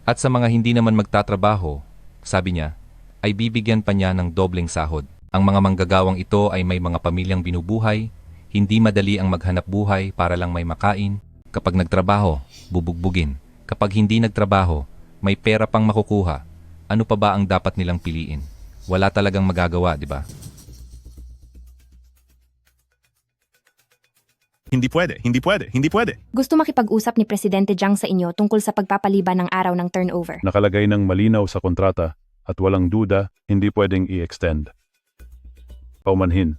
Speaker 22: At sa mga hindi naman magtatrabaho, sabi niya, ay bibigyan pa niya ng dobleng sahod. Ang mga manggagawang ito ay may mga pamilyang binubuhay, hindi madali ang maghanap buhay para lang may makain. Kapag nagtrabaho, bubugbugin. Kapag hindi nagtrabaho, may pera pang makukuha. Ano pa ba ang dapat nilang piliin? Wala talagang magagawa, di ba?
Speaker 5: Hindi pwede, hindi pwede, hindi pwede.
Speaker 8: Gusto makipag-usap ni Presidente Jiang sa inyo tungkol sa pagpapaliban ng araw ng turnover.
Speaker 4: Nakalagay ng malinaw sa kontrata at walang duda, hindi pwedeng i-extend. Paumanhin.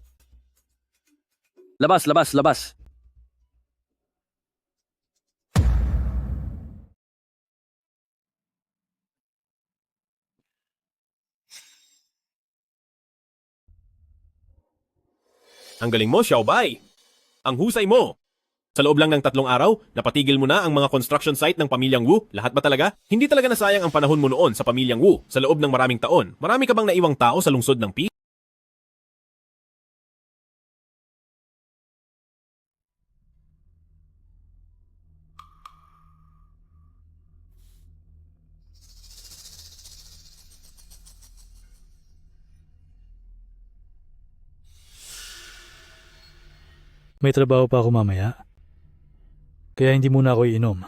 Speaker 10: Labas, labas, labas.
Speaker 3: Ang galing mo, Xiao Bai! Ang husay mo! Sa loob lang ng 3 araw, napatigil mo na ang mga construction site ng pamilyang Wu? Lahat ba talaga? Hindi talaga nasayang ang panahon mo noon sa pamilyang Wu sa loob ng maraming taon. Marami ka bang naiwang tao sa lungsod ng Pi?
Speaker 18: May trabaho pa ako mamaya. Kaya hindi muna ako iinom.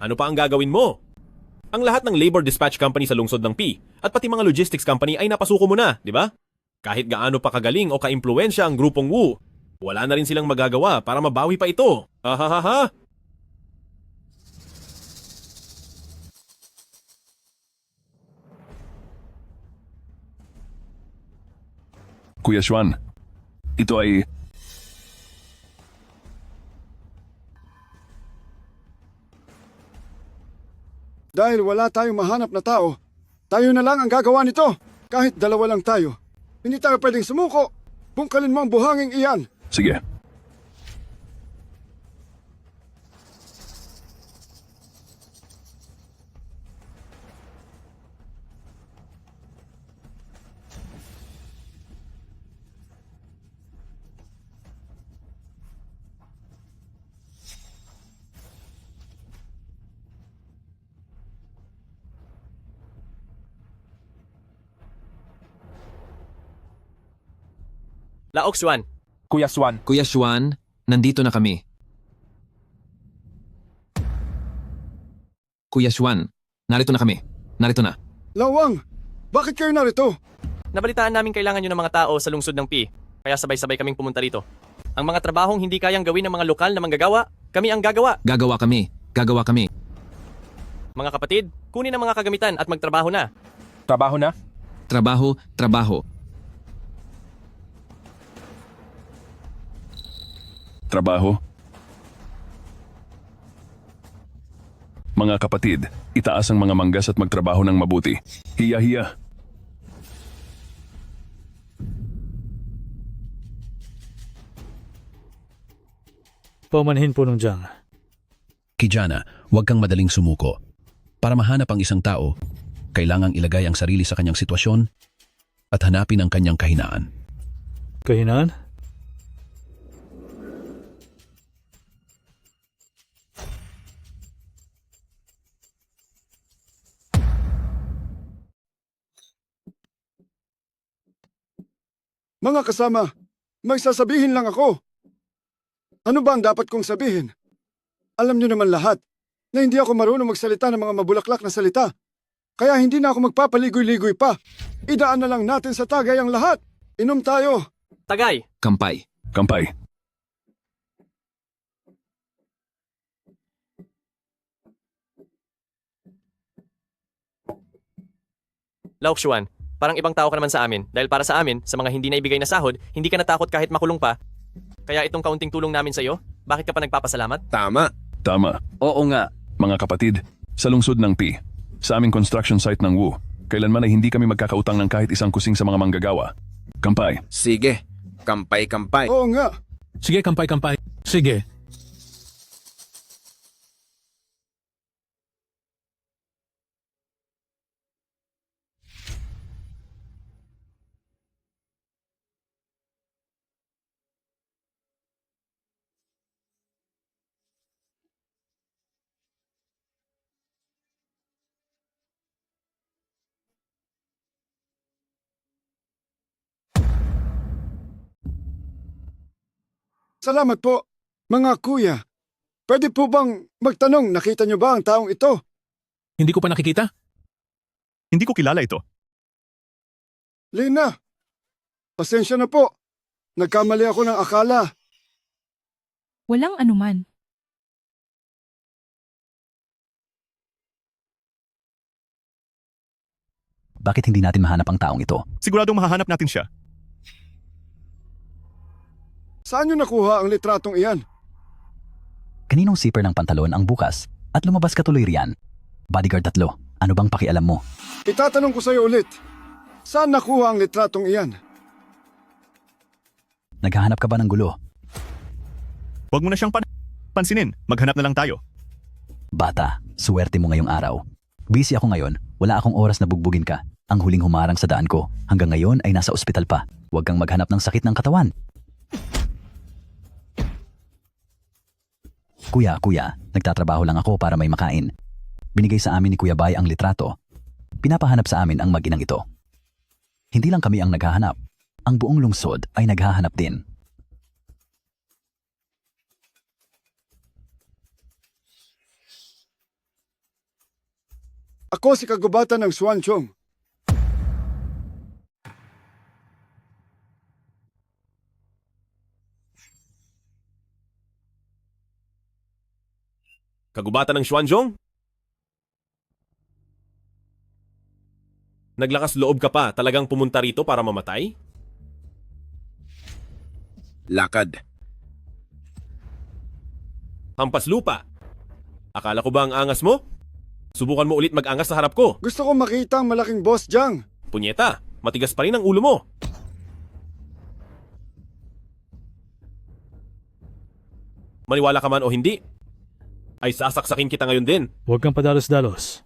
Speaker 3: Ano pa ang gagawin mo? Ang lahat ng labor dispatch company sa lungsod ng Pi at pati mga logistics company ay napasuko mo na, di ba? Kahit gaano pa kagaling o kaimpluwensya ang grupong Wu, wala na rin silang magagawa para mabawi pa ito. Ahahaha!
Speaker 15: Kuya Xuan, ito ay...
Speaker 6: Dahil wala tayong mahanap na tao, tayo na lang ang gagawa nito. Kahit 2 lang tayo. Hindi tayo pwedeng sumuko. Bungkalin mo ang buhangin iyan.
Speaker 15: Sige.
Speaker 1: Laok Xuan.
Speaker 2: Kuya Xuan. Kuya Xuan, nandito na kami. Kuya Xuan, narito na kami. Narito na.
Speaker 6: Lawang, bakit kayo narito?
Speaker 1: Nabalitaan namin kailangan nyo ng mga tao sa lungsod ng Pi, kaya sabay-sabay kaming pumunta rito. Ang mga trabahong hindi kayang gawin ng mga lokal na manggagawa, kami ang gagawa.
Speaker 2: Gagawa kami. Gagawa kami.
Speaker 1: Mga kapatid, kunin ang mga kagamitan at magtrabaho na.
Speaker 2: Trabaho na? Trabaho, trabaho.
Speaker 15: Trabaho. Mga kapatid, itaas ang mga manggas at magtrabaho ng mabuti. Hiya-hiya.
Speaker 18: Paumanhin po nung Jiang.
Speaker 11: Kijana, huwag kang madaling sumuko. Para mahanap ang isang tao, kailangang ilagay ang sarili sa kanyang sitwasyon at hanapin ang kanyang kahinaan.
Speaker 18: Kahinaan?
Speaker 6: Mga kasama, may sasabihin lang ako. Ano ba ang dapat kong sabihin? Alam niyo naman lahat na hindi ako marunong magsalita ng mga mabulaklak na salita. Kaya hindi na ako magpapaligoy-ligoy pa. Idaan na lang natin sa tagay ang lahat. Inom tayo.
Speaker 1: Tagay.
Speaker 2: Kampay.
Speaker 15: Kampay.
Speaker 1: Laok Xuan, parang ibang tao ka naman sa amin dahil para sa amin, sa mga hindi na ibigay na sahod, hindi ka natakot kahit makulong pa. Kaya itong kaunting tulong namin sa iyo, bakit ka pa nagpapasalamat?
Speaker 19: Tama.
Speaker 15: Tama.
Speaker 10: Oo nga.
Speaker 15: Mga kapatid, sa lungsod ng Pi, sa aming construction site ng Wu. Kailanman ay hindi kami magkakautang ng kahit isang kusing sa mga manggagawa. Kampay.
Speaker 19: Sige, kampay-kampay.
Speaker 6: Oo nga.
Speaker 21: Sige, kampay-kampay. Sige.
Speaker 6: Salamat po, mga kuya. Pwede po bang magtanong, nakita niyo ba ang taong ito?
Speaker 21: Hindi ko pa nakikita.
Speaker 5: Hindi ko kilala ito.
Speaker 6: Lina, pasensya na po. Nagkamali ako ng akala.
Speaker 10: Walang anuman.
Speaker 11: Bakit hindi natin mahanap ang taong ito?
Speaker 5: Siguradong mahahanap natin siya.
Speaker 6: Saan niyo nakuha ang litratong iyan?
Speaker 11: Kaninong zipper ng pantalon ang bukas at lumabas ka tuloy riyan? Bodyguard 3, ano bang pakialam mo?
Speaker 6: Itatanong ko sa iyo ulit. Saan nakuha ang litratong iyan?
Speaker 11: Naghahanap ka ba ng gulo?
Speaker 5: Huwag mo na siyang pansinin. Maghanap na lang tayo.
Speaker 11: Bata, suwerte mo ngayong araw. Busy ako ngayon, wala akong oras na bugbugin ka. Ang huling humarang sa daan ko, hanggang ngayon ay nasa ospital pa. Huwag kang maghanap ng sakit ng katawan. Kuya, nagtatrabaho lang ako para may makain. Binigay sa amin ni Kuya Bay ang litrato. Pinapahanap sa amin ang mag-inang ito. Hindi lang kami ang naghahanap. Ang buong lungsod ay naghahanap din.
Speaker 6: Ako si kagubatan ng Xuanchong.
Speaker 3: Kagubatan ng Xuanzhong? Naglakas loob ka pa talagang pumunta rito para mamatay?
Speaker 19: Lakad.
Speaker 3: Hampas lupa. Akala ko ba ang angas mo? Subukan mo ulit mag-angas sa harap ko.
Speaker 6: Gusto ko makita ang malaking boss, Jiang.
Speaker 3: Punyeta, matigas pa rin ang ulo mo. Maniwala ka man o hindi, ay sasaksakin kita ngayon din.
Speaker 18: Huwag kang padalos-dalos.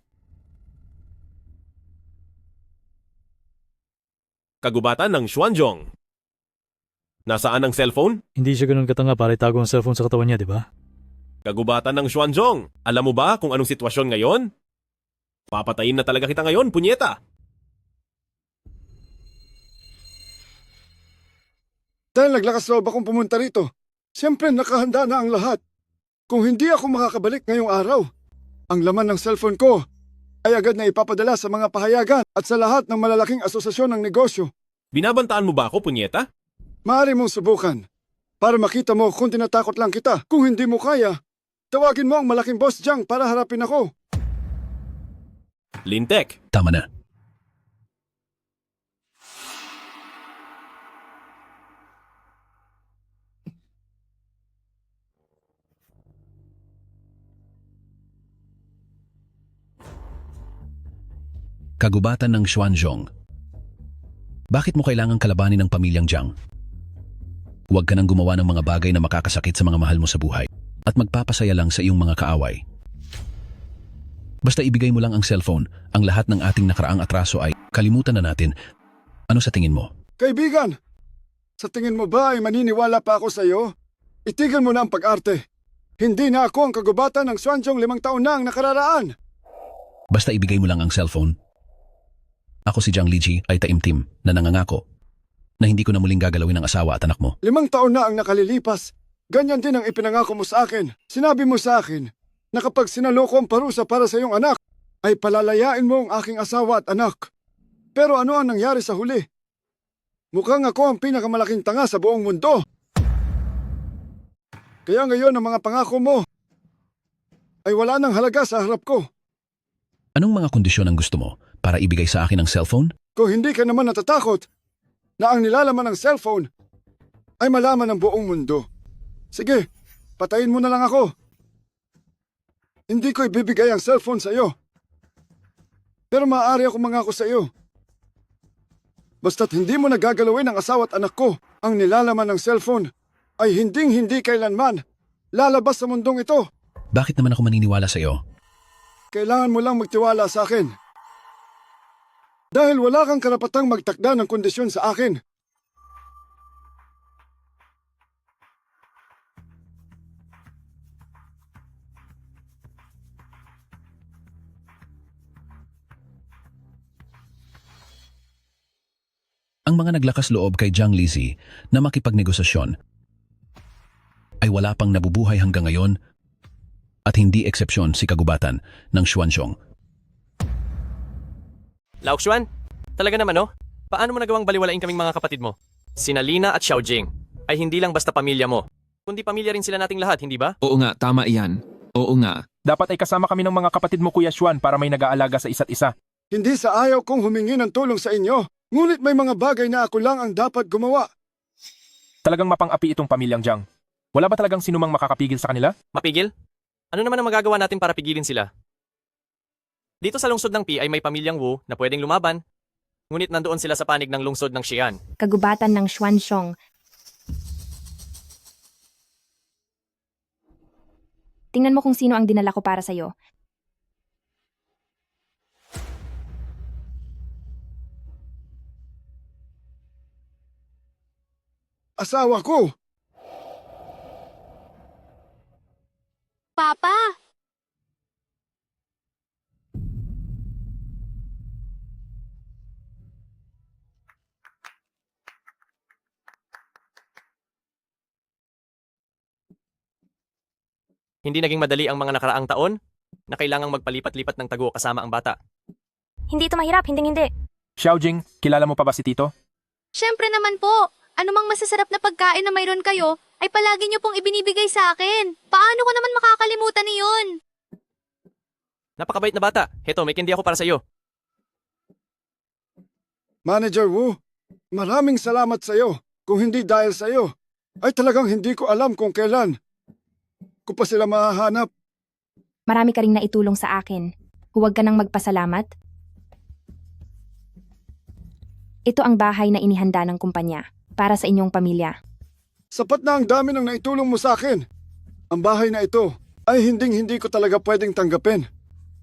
Speaker 3: Kagubatan ng Xuanzhong. Nasaan ang cellphone?
Speaker 18: Hindi siya ganun katanga para itago ang cellphone sa katawan niya, di ba?
Speaker 3: Kagubatan ng Xuanzhong. Alam mo ba kung anong sitwasyon ngayon? Papatayin na talaga kita ngayon, punyeta.
Speaker 6: Dahil naglakas loob akong pumunta rito, siyempre nakahanda na ang lahat. Kung hindi ako makakabalik ngayong araw, ang laman ng cellphone ko ay agad na ipapadala sa mga pahayagan at sa lahat ng malalaking asosasyon ng negosyo.
Speaker 3: Binabantaan mo ba ako, punyeta?
Speaker 6: Maaari mong subukan para makita mo kung tinatakot lang kita. Kung hindi mo kaya, tawagin mo ang malaking boss Jiang para harapin ako.
Speaker 3: Lintek.
Speaker 11: Tama na. Kagubatan ng Xuanzhong. Bakit mo kailangang kalabanin ng pamilyang Jiang? Huwag ka nang gumawa ng mga bagay na makakasakit sa mga mahal mo sa buhay at magpapasaya lang sa iyong mga kaaway. Basta ibigay mo lang ang cellphone, ang lahat ng ating nakaraang atraso ay kalimutan na natin. Ano sa tingin mo?
Speaker 6: Kaibigan, sa tingin mo ba ay maniniwala pa ako sa iyo? Itigil mo na ang pag-arte. Hindi na ako ang kagubatan ng Xuanzhong 5 taon na ang nakararaan.
Speaker 11: Basta ibigay mo lang ang cellphone. Ako si Jiang Liji ay taimtim na nangangako na hindi ko na muling gagalawin ang asawa at anak mo.
Speaker 6: 5 taon na ang nakalilipas. Ganyan din ang ipinangako mo sa akin. Sinabi mo sa akin na kapag sinaloko ang parusa para sa iyong anak, ay palalayain mo ang aking asawa at anak. Pero ano ang nangyari sa huli? Mukhang ako ang pinakamalaking tanga sa buong mundo. Kaya ngayon ang mga pangako mo ay wala nang halaga sa harap ko.
Speaker 11: Anong mga kondisyon ang gusto mo para ibigay sa akin ang cellphone?
Speaker 6: Kung hindi ka naman natatakot na ang nilalaman ng cellphone ay malaman ng buong mundo. Sige, patayin mo na lang ako. Hindi ko ibibigay ang cellphone sa iyo. Pero maaari ako mangako sa iyo. Basta't hindi mo nagagalawin ang asawa at anak ko, ang nilalaman ng cellphone ay hinding-hindi kailanman lalabas sa mundong ito.
Speaker 11: Bakit naman ako maniniwala sa iyo?
Speaker 6: Kailangan mo lang magtiwala sa akin. Dahil wala kang karapatang magtakda ng kondisyon sa akin.
Speaker 11: Ang mga naglakas loob kay Jiang Lizzy na makipagnegosasyon ay wala pang nabubuhay hanggang ngayon at hindi eksepsyon si kagubatan ng Xuanzong.
Speaker 1: Laoxuan, talaga naman no? Paano mo nagawang baliwalain kaming mga kapatid mo? Sina Lina at Xiaojing ay hindi lang basta pamilya mo, kundi pamilya rin sila nating lahat, hindi ba?
Speaker 2: Oo nga, tama iyan. Oo nga.
Speaker 3: Dapat ay kasama kami ng mga kapatid mo, Kuya Xuan, para may nag-aalaga sa isa't isa.
Speaker 6: Hindi sa ayaw kong humingi ng tulong sa inyo, ngunit may mga bagay na ako lang ang dapat gumawa.
Speaker 3: Talagang mapang-api itong pamilyang Jiang. Wala ba talagang sinumang makakapigil sa kanila?
Speaker 1: Mapigil? Ano naman ang magagawa natin para pigilin sila? Dito sa lungsod ng Pi ay may pamilyang Wu na pwedeng lumaban, ngunit nandoon sila sa panig ng lungsod ng Xi'an.
Speaker 8: Kagubatan ng Xuanzong. Tingnan mo kung sino ang dinala ko para sa'yo.
Speaker 6: Asawa ko!
Speaker 13: Papa!
Speaker 1: Hindi naging madali ang mga nakaraang taon na kailangang magpalipat-lipat ng tago kasama ang bata.
Speaker 13: Hindi ito mahirap, hindi.
Speaker 3: Xiaojing, kilala mo pa ba si Tito?
Speaker 13: Siyempre naman po, anumang masasarap na pagkain na mayroon kayo, ay palagi niyo pong ibinibigay sa akin. Paano ko naman makakalimutan iyon?
Speaker 1: Napakabait na bata. Heto, may candy ako para sa iyo.
Speaker 6: Manager Wu, maraming salamat sa iyo. Kung hindi dahil sa iyo, ay talagang hindi ko alam kung kailan ko pa sila mahahanap.
Speaker 8: Marami ka ring naitulong sa akin. Huwag ka nang magpasalamat. Ito ang bahay na inihanda ng kumpanya para sa inyong pamilya.
Speaker 6: Sapat na ang dami ng naitulong mo sa akin. Ang bahay na ito ay hinding-hindi ko talaga pwedeng tanggapin.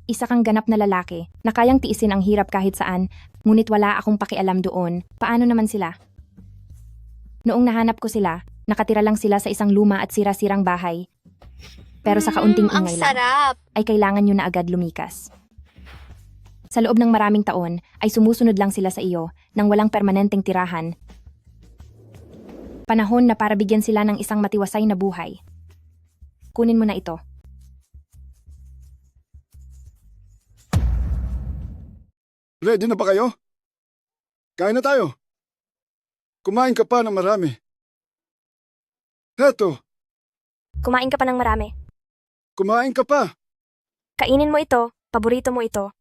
Speaker 8: Isa kang ganap na lalaki na kayang tiisin ang hirap kahit saan, ngunit wala akong pakialam doon. Paano naman sila? Noong nahanap ko sila, nakatira lang sila sa isang luma at sira-sirang bahay. Pero sa kaunting
Speaker 13: ang
Speaker 8: ingay lang,
Speaker 13: sarap!
Speaker 8: ay kailangan nyo na agad lumikas. Sa loob ng maraming taon, ay sumusunod lang sila sa iyo nang walang permanenteng tirahan. Panahon na para bigyan sila ng isang matiwasay na buhay. Kunin mo na ito.
Speaker 6: Ready na ba kayo? Kain na tayo. Kumain ka pa ng marami. Heto,
Speaker 13: Kumain ka pa ng marami.
Speaker 6: kumain ka pa.
Speaker 13: Kainin mo ito, paborito mo ito.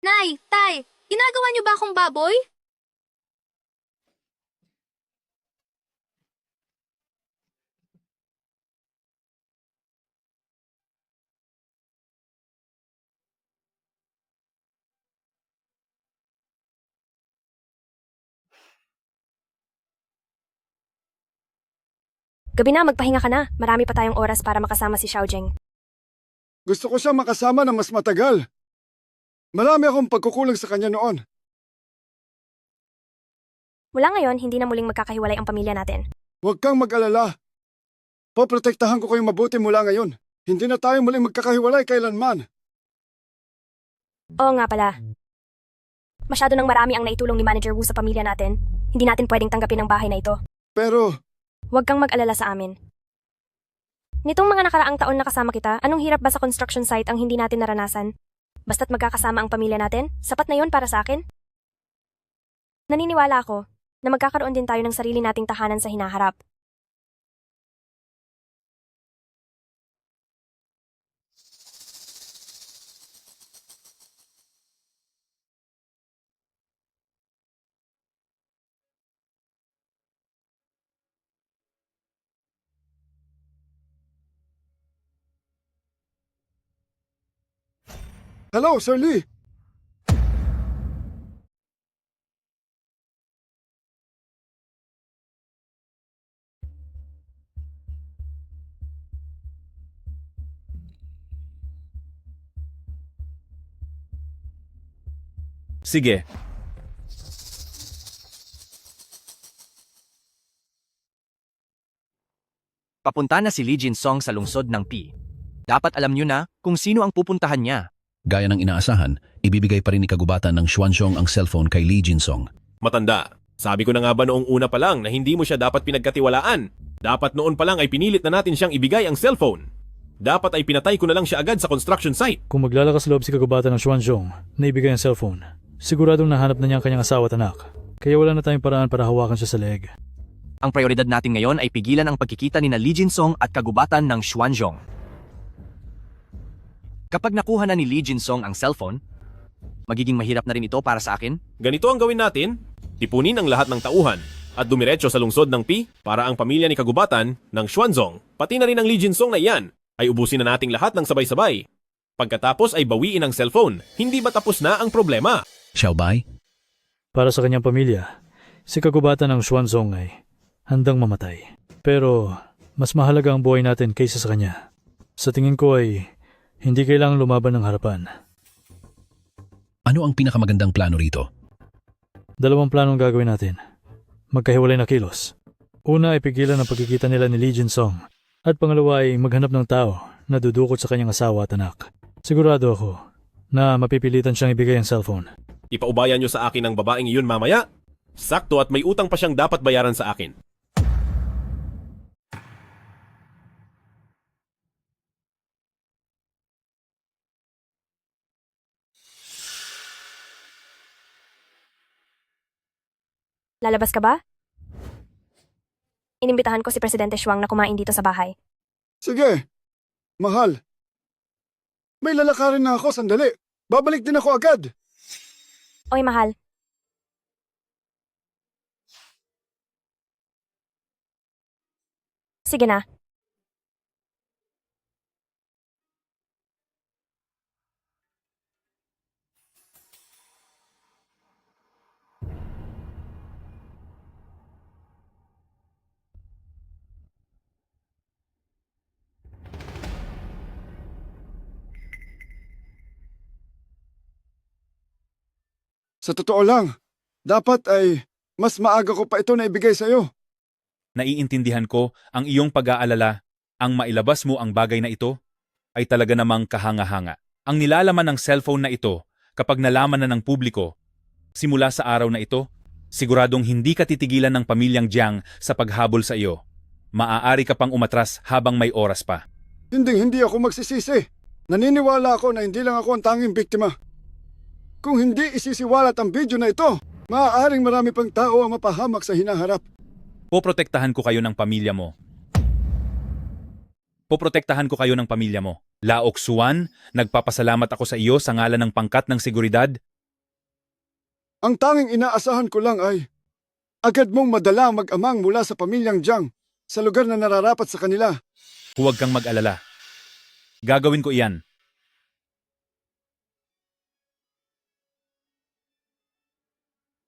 Speaker 13: Nay, Tay, ginagawa niyo ba akong baboy? Gabi na, magpahinga ka na. Marami pa tayong oras para makasama si Xiaojing.
Speaker 6: Gusto ko siya makasama na mas matagal. Marami akong pagkukulang sa kanya noon.
Speaker 13: Mula ngayon, hindi na muling magkakahiwalay ang pamilya natin.
Speaker 6: Huwag kang mag-alala. Poprotektahan ko kayong mabuti mula ngayon. Hindi na tayo muling magkakahiwalay kailanman.
Speaker 13: Oo nga pala. Masyado nang marami ang naitulong ni Manager Wu sa pamilya natin. Hindi natin pwedeng tanggapin ang bahay na ito.
Speaker 6: Pero,
Speaker 13: Huwag kang mag-alala sa amin. Nitong mga nakaraang taon na kasama kita, anong hirap ba sa construction site ang hindi natin naranasan? Basta't magkakasama ang pamilya natin, sapat na yon para sa akin. Naniniwala ako na magkakaroon din tayo ng sarili nating tahanan sa hinaharap.
Speaker 6: Hello, Sir Lee.
Speaker 5: Sige.
Speaker 9: Papunta na si Lee Jin-song sa lungsod ng P. Dapat alam niyo na kung sino ang pupuntahan niya.
Speaker 11: Gaya ng inaasahan, ibibigay pa rin ni kagubatan ng Xuanzong ang cellphone kay Lee Jin-song.
Speaker 3: Matanda, sabi ko na nga ba noong una pa lang na hindi mo siya dapat pinagkatiwalaan? Dapat noon pa lang ay pinilit na natin siyang ibigay ang cellphone. Dapat ay pinatay ko na lang siya agad sa construction site.
Speaker 18: Kung maglalakas loob si kagubatan ng Xuanzong na ibigay ang cellphone, siguradong nahanap na niya ang kanyang asawa at anak. Kaya wala na tayong paraan para hawakan siya sa leeg.
Speaker 9: Ang prioridad natin ngayon ay pigilan ang pagkikita ni na Lee Jin-song at kagubatan ng Xuanzong. Kapag nakuha na ni Lee Jin-song ang cellphone, magiging mahirap na rin ito para sa akin.
Speaker 3: Ganito ang gawin natin, tipunin ang lahat ng tauhan at dumiretso sa lungsod ng P para ang pamilya ni kagubatan ng Xuanzong, pati na rin ang Lee Jin-song na iyan, ay ubusin na nating lahat ng sabay-sabay. Pagkatapos ay bawiin ang cellphone, hindi ba tapos na ang problema?
Speaker 11: Xiaobai?
Speaker 18: Para sa kanyang pamilya, si kagubatan ng Xuanzong ay handang mamatay. Pero mas mahalaga ang buhay natin kaysa sa kanya. Sa tingin ko ay hindi kailangang lumaban ng harapan.
Speaker 11: Ano ang pinakamagandang plano rito?
Speaker 18: Dalawang planong gagawin natin. Magkahiwalay na kilos. Una ay pigilan ang pagkikita nila ni Lee Jin-song. At pangalawa ay maghanap ng tao na dudukot sa kanyang asawa at anak. Sigurado ako na mapipilitan siyang ibigay ang cellphone.
Speaker 3: Ipaubayan niyo sa akin ang babaeng iyon mamaya. Sakto at may utang pa siyang dapat bayaran sa akin.
Speaker 13: Lalabas ka ba? Inimbitahan ko si Presidente Shuang na kumain dito sa bahay.
Speaker 6: Sige. Mahal. May lalakarin na ako, sandali. Babalik din ako agad.
Speaker 13: Oy, mahal. Sige na.
Speaker 6: Sa totoo lang, dapat ay mas maaga ko pa ito na ibigay sa'yo.
Speaker 5: Naiintindihan ko ang iyong pag-aalala. Ang mailabas mo ang bagay na ito ay talaga namang kahanga-hanga. Ang nilalaman ng cellphone na ito kapag nalaman na ng publiko, simula sa araw na ito, siguradong hindi ka titigilan ng pamilyang Jiang sa paghabol sa iyo. Maaari ka pang umatras habang may oras pa.
Speaker 6: Hindi ako magsisisi. Naniniwala ako na hindi lang ako ang tanging biktima. Kung hindi isisiwalat ang video na ito, maaaring marami pang tao ang mapahamak sa hinaharap.
Speaker 5: Poprotektahan ko kayo ng pamilya mo. Poprotektahan ko kayo ng pamilya mo. Laok Suan, nagpapasalamat ako sa iyo sa ngalan ng pangkat ng seguridad.
Speaker 6: Ang tanging inaasahan ko lang ay agad mong madala ang mag-amang mula sa pamilyang Jiang sa lugar na nararapat sa kanila.
Speaker 5: Huwag kang mag-alala. Gagawin ko iyan.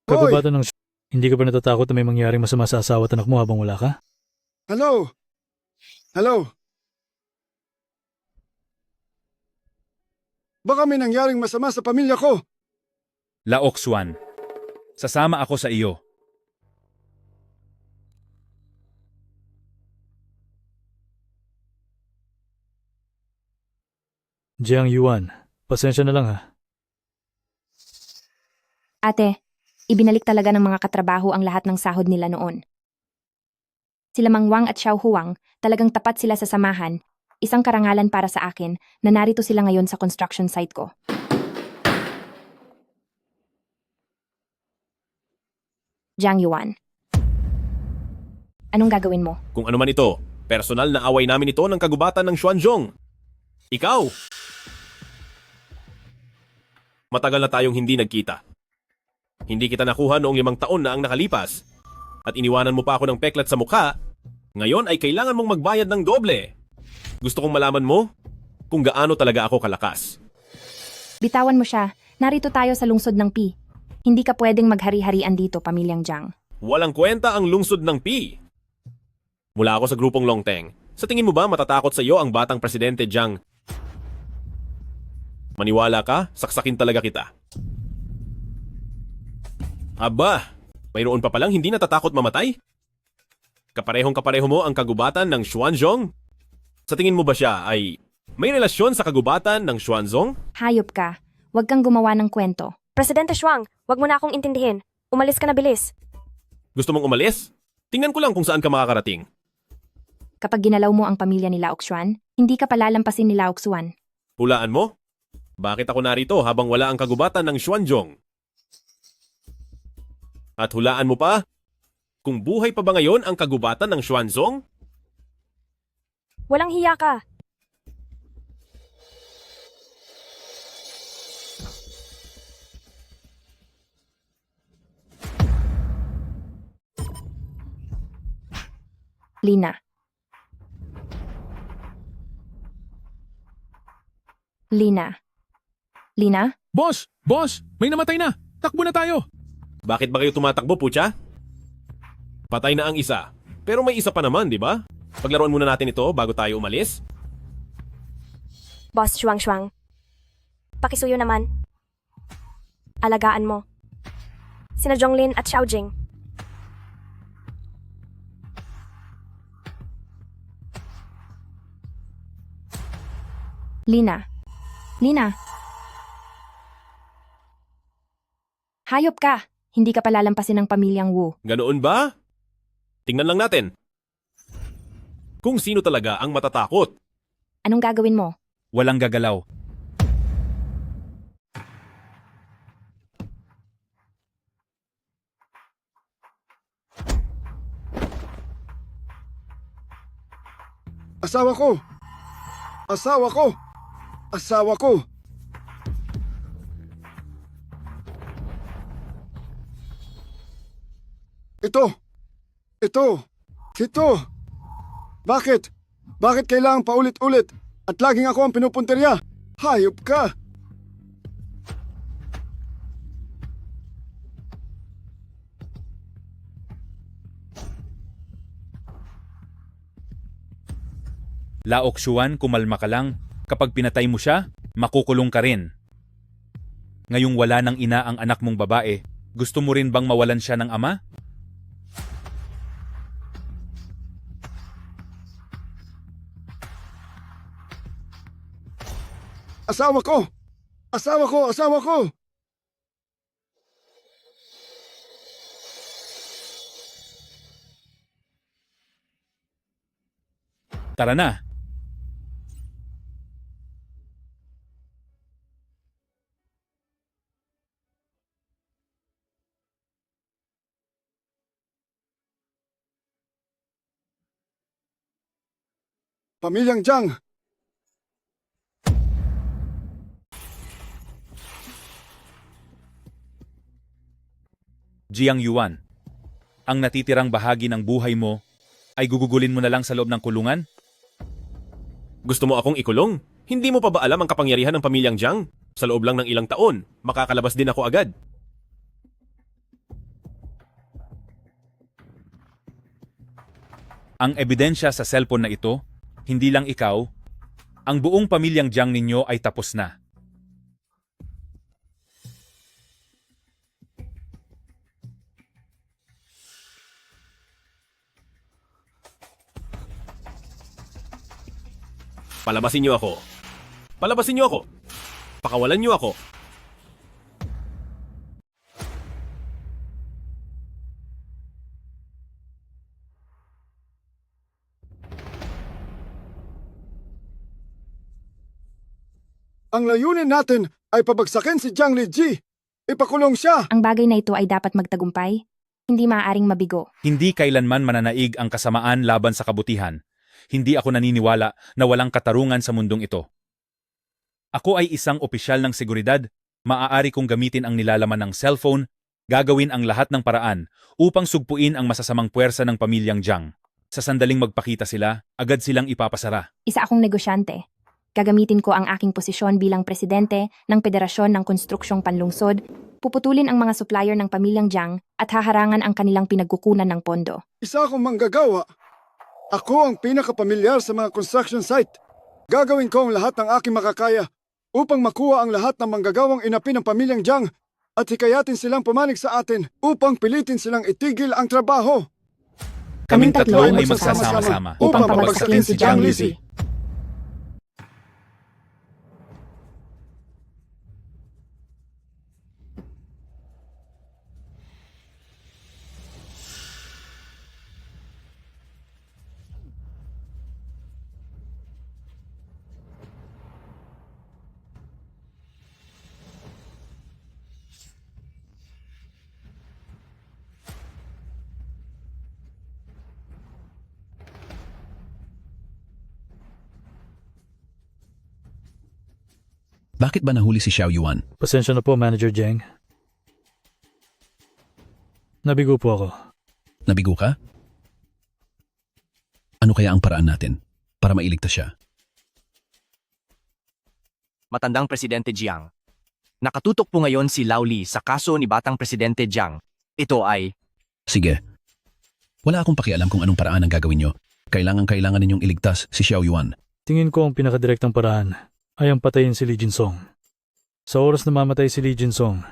Speaker 18: Kagubatan ng hindi ka ba natatakot na may mangyaring masama sa asawa at anak mo habang wala ka?
Speaker 6: Hello? Hello? Baka may nangyaring masama sa pamilya ko.
Speaker 5: Laok Suan, sasama ako sa iyo.
Speaker 18: Jiang Yuan, pasensya na lang ha.
Speaker 8: Ate, ibinalik talaga ng mga katrabaho ang lahat ng sahod nila noon. Sila Mang Wang at Xiao Huang, talagang tapat sila sa samahan. Isang karangalan para sa akin na narito sila ngayon sa construction site ko. Jiang Yuan. Anong gagawin mo?
Speaker 3: Kung ano man ito, personal na away namin ito ng kagubatan ng Xuanzong. Ikaw! Matagal na tayong hindi nagkita. Hindi kita nakuha noong 5 taon na ang nakalipas. At iniwanan mo pa ako ng peklat sa mukha. Ngayon ay kailangan mong magbayad ng doble. Gusto kong malaman mo kung gaano talaga ako kalakas.
Speaker 8: Bitawan mo siya. Narito tayo sa lungsod ng P. Hindi ka pwedeng maghari-harian dito, pamilyang Jiang.
Speaker 3: Walang kwenta ang lungsod ng P. Mula ako sa grupong Longteng. Sa tingin mo ba matatakot sa iyo ang batang presidente Jiang? Maniwala ka, saksakin talaga kita. Aba, mayroon pa palang hindi natatakot mamatay? Kaparehong-kapareho mo ang kagubatan ng Xuanzong? Sa tingin mo ba siya ay may relasyon sa kagubatan ng Xuanzong?
Speaker 8: Hayop ka. Huwag kang gumawa ng kwento.
Speaker 13: Presidente Shuang, wag mo na akong intindihin. Umalis ka na bilis.
Speaker 3: Gusto mong umalis? Tingnan ko lang kung saan ka makakarating.
Speaker 8: Kapag ginalaw mo ang pamilya ni Laok Xuan, hindi ka palalampasin ni Laok Xuan.
Speaker 3: Hulaan mo? Bakit ako narito habang wala ang kagubatan ng Xuanzong? At hulaan mo pa? Kung buhay pa ba ngayon ang kagubatan ng Xuanzong?
Speaker 13: Walang hiya ka.
Speaker 8: Lina. Lina. Lina?
Speaker 21: Boss! Boss! May namatay na! Takbo na tayo!
Speaker 3: Bakit ba kayo tumatakbo, Pucha? Patay na ang isa. Pero may isa pa naman, di ba? Paglaruan muna natin ito bago tayo umalis.
Speaker 13: Boss Shuang. Pakisuyo naman. Alagaan mo. Sina Zhonglin at Xiaojing.
Speaker 8: Lina. Lina. Hayop ka. Hindi ka palalampasin ng pamilyang Wu.
Speaker 3: Ganoon ba? Tingnan lang natin. Kung sino talaga ang matatakot.
Speaker 8: Anong gagawin mo?
Speaker 5: Walang gagalaw.
Speaker 6: Asawa ko! Asawa ko! Asawa ko! Ito! Ito! Bakit? Bakit kailangang paulit-ulit at laging ako ang pinupunterya? Hayop ka!
Speaker 5: Laok Xuan, kumalma ka lang. Kapag pinatay mo siya, makukulong ka rin. Ngayong wala ng ina ang anak mong babae, gusto mo rin bang mawalan siya ng ama?
Speaker 6: Asawa ko! Asawa ko! Asawa ko!
Speaker 5: Tara na!
Speaker 6: Pamilyang Jiang!
Speaker 5: Jiang Yuan, ang natitirang bahagi ng buhay mo ay gugugulin mo na lang sa loob ng kulungan?
Speaker 3: Gusto mo akong ikulong? Hindi mo pa ba alam ang kapangyarihan ng pamilyang Jiang? Sa loob lang ng ilang taon, makakalabas din ako agad.
Speaker 5: Ang ebidensya sa cellphone na ito, hindi lang ikaw, ang buong pamilyang Jiang ninyo ay tapos na.
Speaker 3: Palabasin niyo ako. Palabasin niyo ako. Pakawalan niyo ako.
Speaker 6: Ang layunin natin ay pabagsakin si Jiang Liji. Ipakulong siya.
Speaker 8: Ang bagay na ito ay dapat magtagumpay. Hindi maaaring mabigo.
Speaker 5: Hindi kailanman mananaig ang kasamaan laban sa kabutihan. Hindi ako naniniwala na walang katarungan sa mundong ito. Ako ay isang opisyal ng seguridad, maaari kong gamitin ang nilalaman ng cellphone, gagawin ang lahat ng paraan upang sugpuin ang masasamang puwersa ng pamilyang Jiang. Sa sandaling magpakita sila, agad silang ipapasara.
Speaker 8: Isa akong negosyante. Gagamitin ko ang aking posisyon bilang presidente ng Federasyon ng Konstruksyong Panlungsod, puputulin ang mga supplier ng pamilyang Jiang at haharangan ang kanilang pinagkukunan ng pondo.
Speaker 6: Isa akong manggagawa. Ako ang pinakapamilyar sa mga construction site. Gagawin ko ang lahat ng aking makakaya upang makuha ang lahat ng manggagawang inapi ng pamilyang Jiang at hikayatin silang pumanig sa atin upang pilitin silang itigil ang trabaho.
Speaker 5: Kaming tatlo ay magsasama-sama
Speaker 6: upang pabagsakin si Jiang Lizzy.
Speaker 11: Bakit ba nahuli si Xiao Yuan?
Speaker 18: Pasensya na po, Manager Jiang. Nabigo po ako.
Speaker 11: Nabigo ka? Ano kaya ang paraan natin para mailigtas siya?
Speaker 9: Matandang Presidente Jiang. Nakatutok po ngayon si Lao Li sa kaso ni Batang Presidente Jiang. Ito ay...
Speaker 11: Sige. Wala akong pakialam kung anong paraan ang gagawin nyo. Kailangan ninyong iligtas si Xiao Yuan.
Speaker 18: Tingin ko ang pinakadirektang paraan ay ang patayin si Li Jinsong. Sa oras na mamatay si Li Jinsong,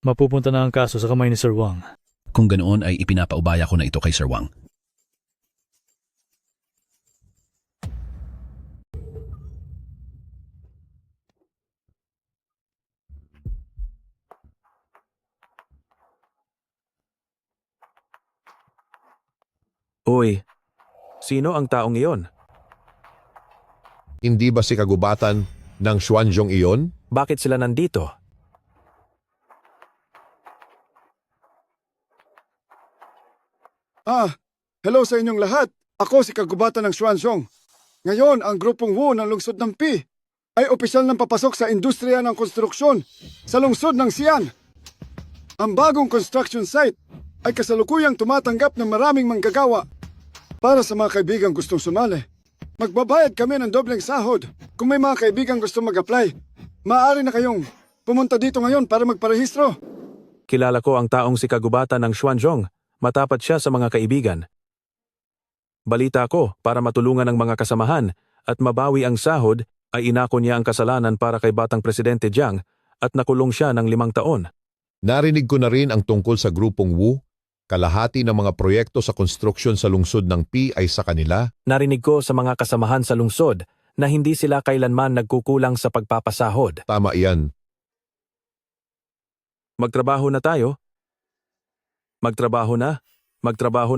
Speaker 18: mapupunta na ang kaso sa kamay ni Sir Wang.
Speaker 11: Kung ganoon ay ipinapaubaya ko na ito kay Sir Wang.
Speaker 16: Uy, sino ang taong iyon?
Speaker 12: Hindi ba si kagubatan ng Xuanzong iyon?
Speaker 16: Bakit sila nandito?
Speaker 6: Hello sa inyong lahat. Ako si kagubatan ng Xuanzong. Ngayon, ang grupong Wu ng lungsod ng Pi ay opisyal ng papasok sa industriya ng konstruksyon sa lungsod ng Xi'an. Ang bagong construction site ay kasalukuyang tumatanggap ng maraming manggagawa. Para sa mga kaibigang gustong sumali, magbabayad kami ng dobleng sahod. Kung may mga kaibigang gustong mag-apply, maaari na kayong pumunta dito ngayon para magparehistro.
Speaker 16: Kilala ko ang taong si kagubatan ng Xuanzong. Matapat siya sa mga kaibigan. Balita ko para matulungan ang mga kasamahan at mabawi ang sahod ay inako niya ang kasalanan para kay Batang Presidente Jiang at nakulong siya ng 5 taon.
Speaker 12: Narinig ko na rin ang tungkol sa grupong Wu. Kalahati ng mga proyekto sa konstruksyon sa lungsod ng Pi ay sa kanila.
Speaker 16: Narinig ko sa mga kasamahan sa lungsod na hindi sila kailanman nagkukulang sa pagpapasahod.
Speaker 12: Tama iyan.
Speaker 16: Magtrabaho na tayo. Magtrabaho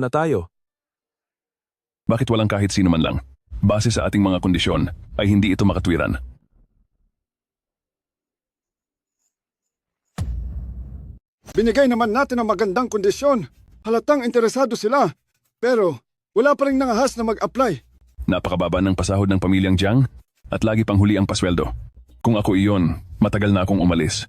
Speaker 16: na tayo.
Speaker 15: Bakit walang kahit sino man lang? Base sa ating mga kondisyon, ay hindi ito makatwiran.
Speaker 6: Binigay naman natin ang magandang kondisyon. Halatang interesado sila. Pero wala pa rin nangahas na mag-apply.
Speaker 15: Napakababa ng pasahod ng pamilyang Jiang at lagi pang huli ang pasweldo. Kung ako iyon, matagal na akong umalis.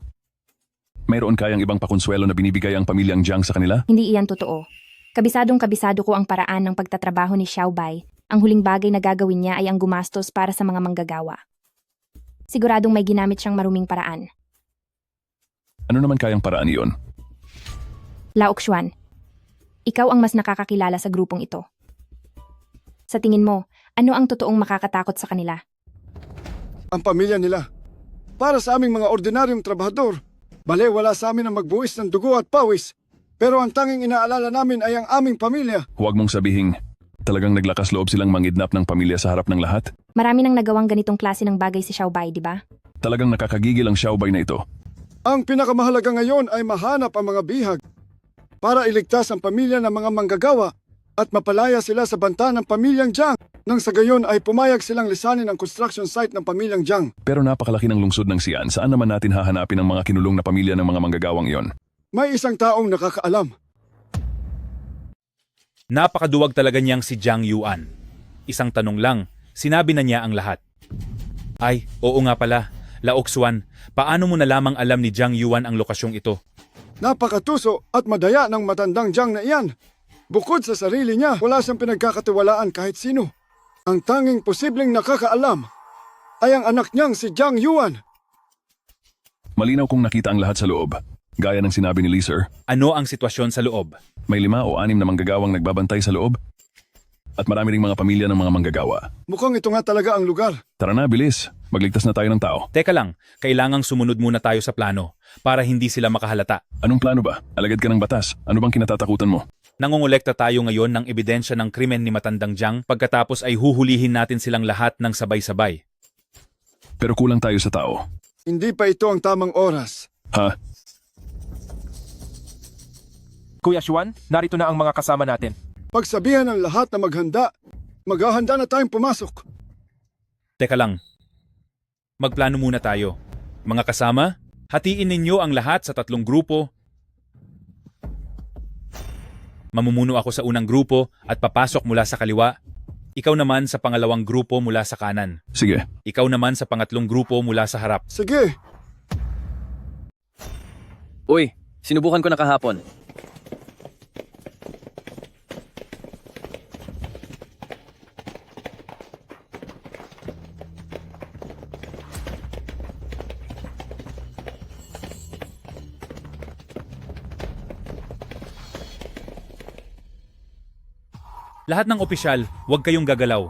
Speaker 15: Mayroon kayang ibang pakonsuelo na binibigay ang pamilyang Jiang sa kanila?
Speaker 8: Hindi iyan totoo. Kabisado ko ang paraan ng pagtatrabaho ni Xiaobai. Ang huling bagay na gagawin niya ay ang gumastos para sa mga manggagawa. Siguradong may ginamit siyang maruming paraan.
Speaker 15: Ano naman kayang paraan iyon?
Speaker 8: Lao Xuan, ikaw ang mas nakakakilala sa grupong ito. Sa tingin mo, ano ang totoong makakatakot sa kanila?
Speaker 6: Ang pamilya nila. Para sa aming mga ordinaryong trabahador, bale wala sa amin ang magbuwis ng dugo at pawis. Pero ang tanging inaalala namin ay ang aming pamilya.
Speaker 15: Huwag mong sabihing, talagang naglakas loob silang mangidnap ng pamilya sa harap ng lahat?
Speaker 8: Marami nang nagawang ganitong klase ng bagay si Xiaobai, di ba?
Speaker 15: Talagang nakakagigil ang Xiaobai na ito.
Speaker 6: Ang pinakamahalaga ngayon ay mahanap ang mga bihag para iligtas ang pamilya ng mga manggagawa at mapalaya sila sa banta ng pamilyang Jiang. Nang sa gayon ay pumayag silang lisanin ang construction site ng pamilyang Jiang.
Speaker 15: Pero napakalaki ng lungsod ng Xi'an. Saan naman natin hahanapin ang mga kinulong na pamilya ng mga manggagawang iyon?
Speaker 6: May isang taong nakakaalam.
Speaker 5: Napakaduwag talaga niyang si Jiang Yuan. Isang tanong lang, sinabi na niya ang lahat. Ay, oo nga pala. Laoxuan, paano mo na lamang alam ni Jiang Yuan ang lokasyong ito?
Speaker 6: Napakatuso at madaya ng matandang Jiang na iyan. Bukod sa sarili niya, wala siyang pinagkakatiwalaan kahit sino. Ang tanging posibleng nakakaalam ay ang anak niyang si Jiang Yuan.
Speaker 15: Malinaw kong nakita ang lahat sa loob. Gaya ng sinabi ni Lee, sir.
Speaker 5: Ano ang sitwasyon sa loob?
Speaker 15: May 5 o 6 na manggagawang nagbabantay sa loob. At marami ring mga pamilya ng mga manggagawa.
Speaker 6: Mukhang ito nga talaga ang lugar.
Speaker 15: Tara na, bilis. Magligtas na tayo ng tao.
Speaker 5: Teka lang, kailangang sumunod muna tayo sa plano para hindi sila makahalata.
Speaker 15: Anong plano ba? Alagad ka ng batas. Ano bang kinatatakutan mo?
Speaker 5: Nangongolekta tayo ngayon ng ebidensya ng krimen ni Matandang Jiang, pagkatapos ay huhulihin natin silang lahat ng sabay-sabay.
Speaker 15: Pero kulang tayo sa tao.
Speaker 6: Hindi pa ito ang tamang oras.
Speaker 15: Ha?
Speaker 7: Kuya Xuan, narito na ang mga kasama natin.
Speaker 6: Pagsabihan ng lahat na maghahanda na tayong pumasok.
Speaker 5: Teka lang. Magplano muna tayo. Mga kasama, hatiin ninyo ang lahat sa 3 grupo. Mamumuno ako sa unang grupo at papasok mula sa kaliwa. Ikaw naman sa pangalawang grupo mula sa kanan.
Speaker 15: Sige.
Speaker 5: Ikaw naman sa pangatlong grupo mula sa harap.
Speaker 6: Sige.
Speaker 1: Uy, sinubukan ko na kahapon.
Speaker 5: Lahat ng opisyal, huwag kayong gagalaw.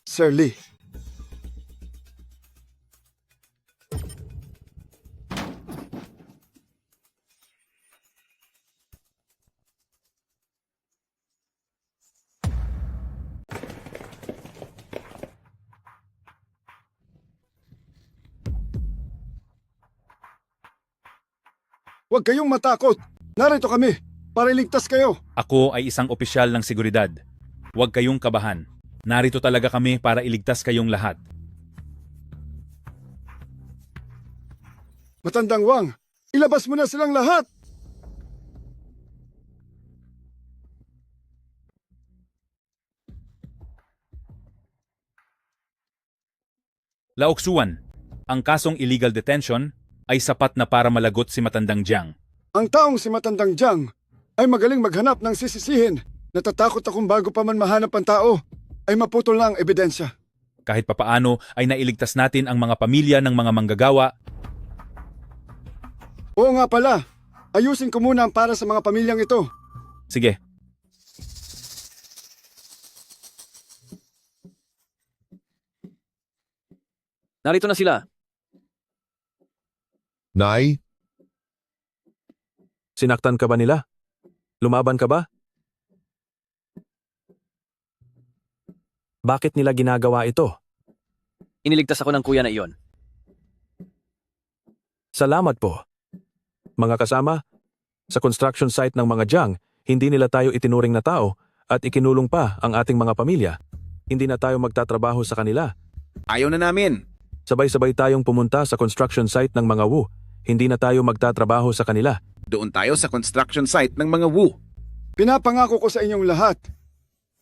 Speaker 6: Sir Lee. Huwag kayong matakot. Narito kami para iligtas kayo.
Speaker 5: Ako ay isang opisyal ng seguridad. Huwag kayong kabahan. Narito talaga kami para iligtas kayong lahat.
Speaker 6: Matandang Wang, ilabas mo na silang lahat.
Speaker 5: Laoksuan, ang kasong illegal detention ay sapat na para malagot si Matandang Jiang.
Speaker 6: Ang taong si Matandang Jiang ay magaling maghanap ng sisisihin. Natatakot akong bago pa man mahanap ang tao, ay maputol na ang ebidensya.
Speaker 5: Kahit papaano ay nailigtas natin ang mga pamilya ng mga manggagawa.
Speaker 6: Oo nga pala, ayusin ko muna ang para sa mga pamilyang ito.
Speaker 5: Sige.
Speaker 1: Narito na sila.
Speaker 12: Nay,
Speaker 16: Sinaktan ka ba nila? Lumaban ka ba? Bakit nila ginagawa ito?
Speaker 1: Iniligtas ako ng kuya na iyon.
Speaker 16: Salamat po. Mga kasama, sa construction site ng mga Jiang, hindi nila tayo itinuring na tao at ikinulong pa ang ating mga pamilya. Hindi na tayo magtatrabaho sa kanila.
Speaker 19: Ayaw na namin.
Speaker 16: Sabay-sabay tayong pumunta sa construction site ng mga Wu. Hindi na tayo magtatrabaho sa kanila.
Speaker 19: Doon tayo sa construction site ng mga Wu.
Speaker 6: Pinapangako ko sa inyong lahat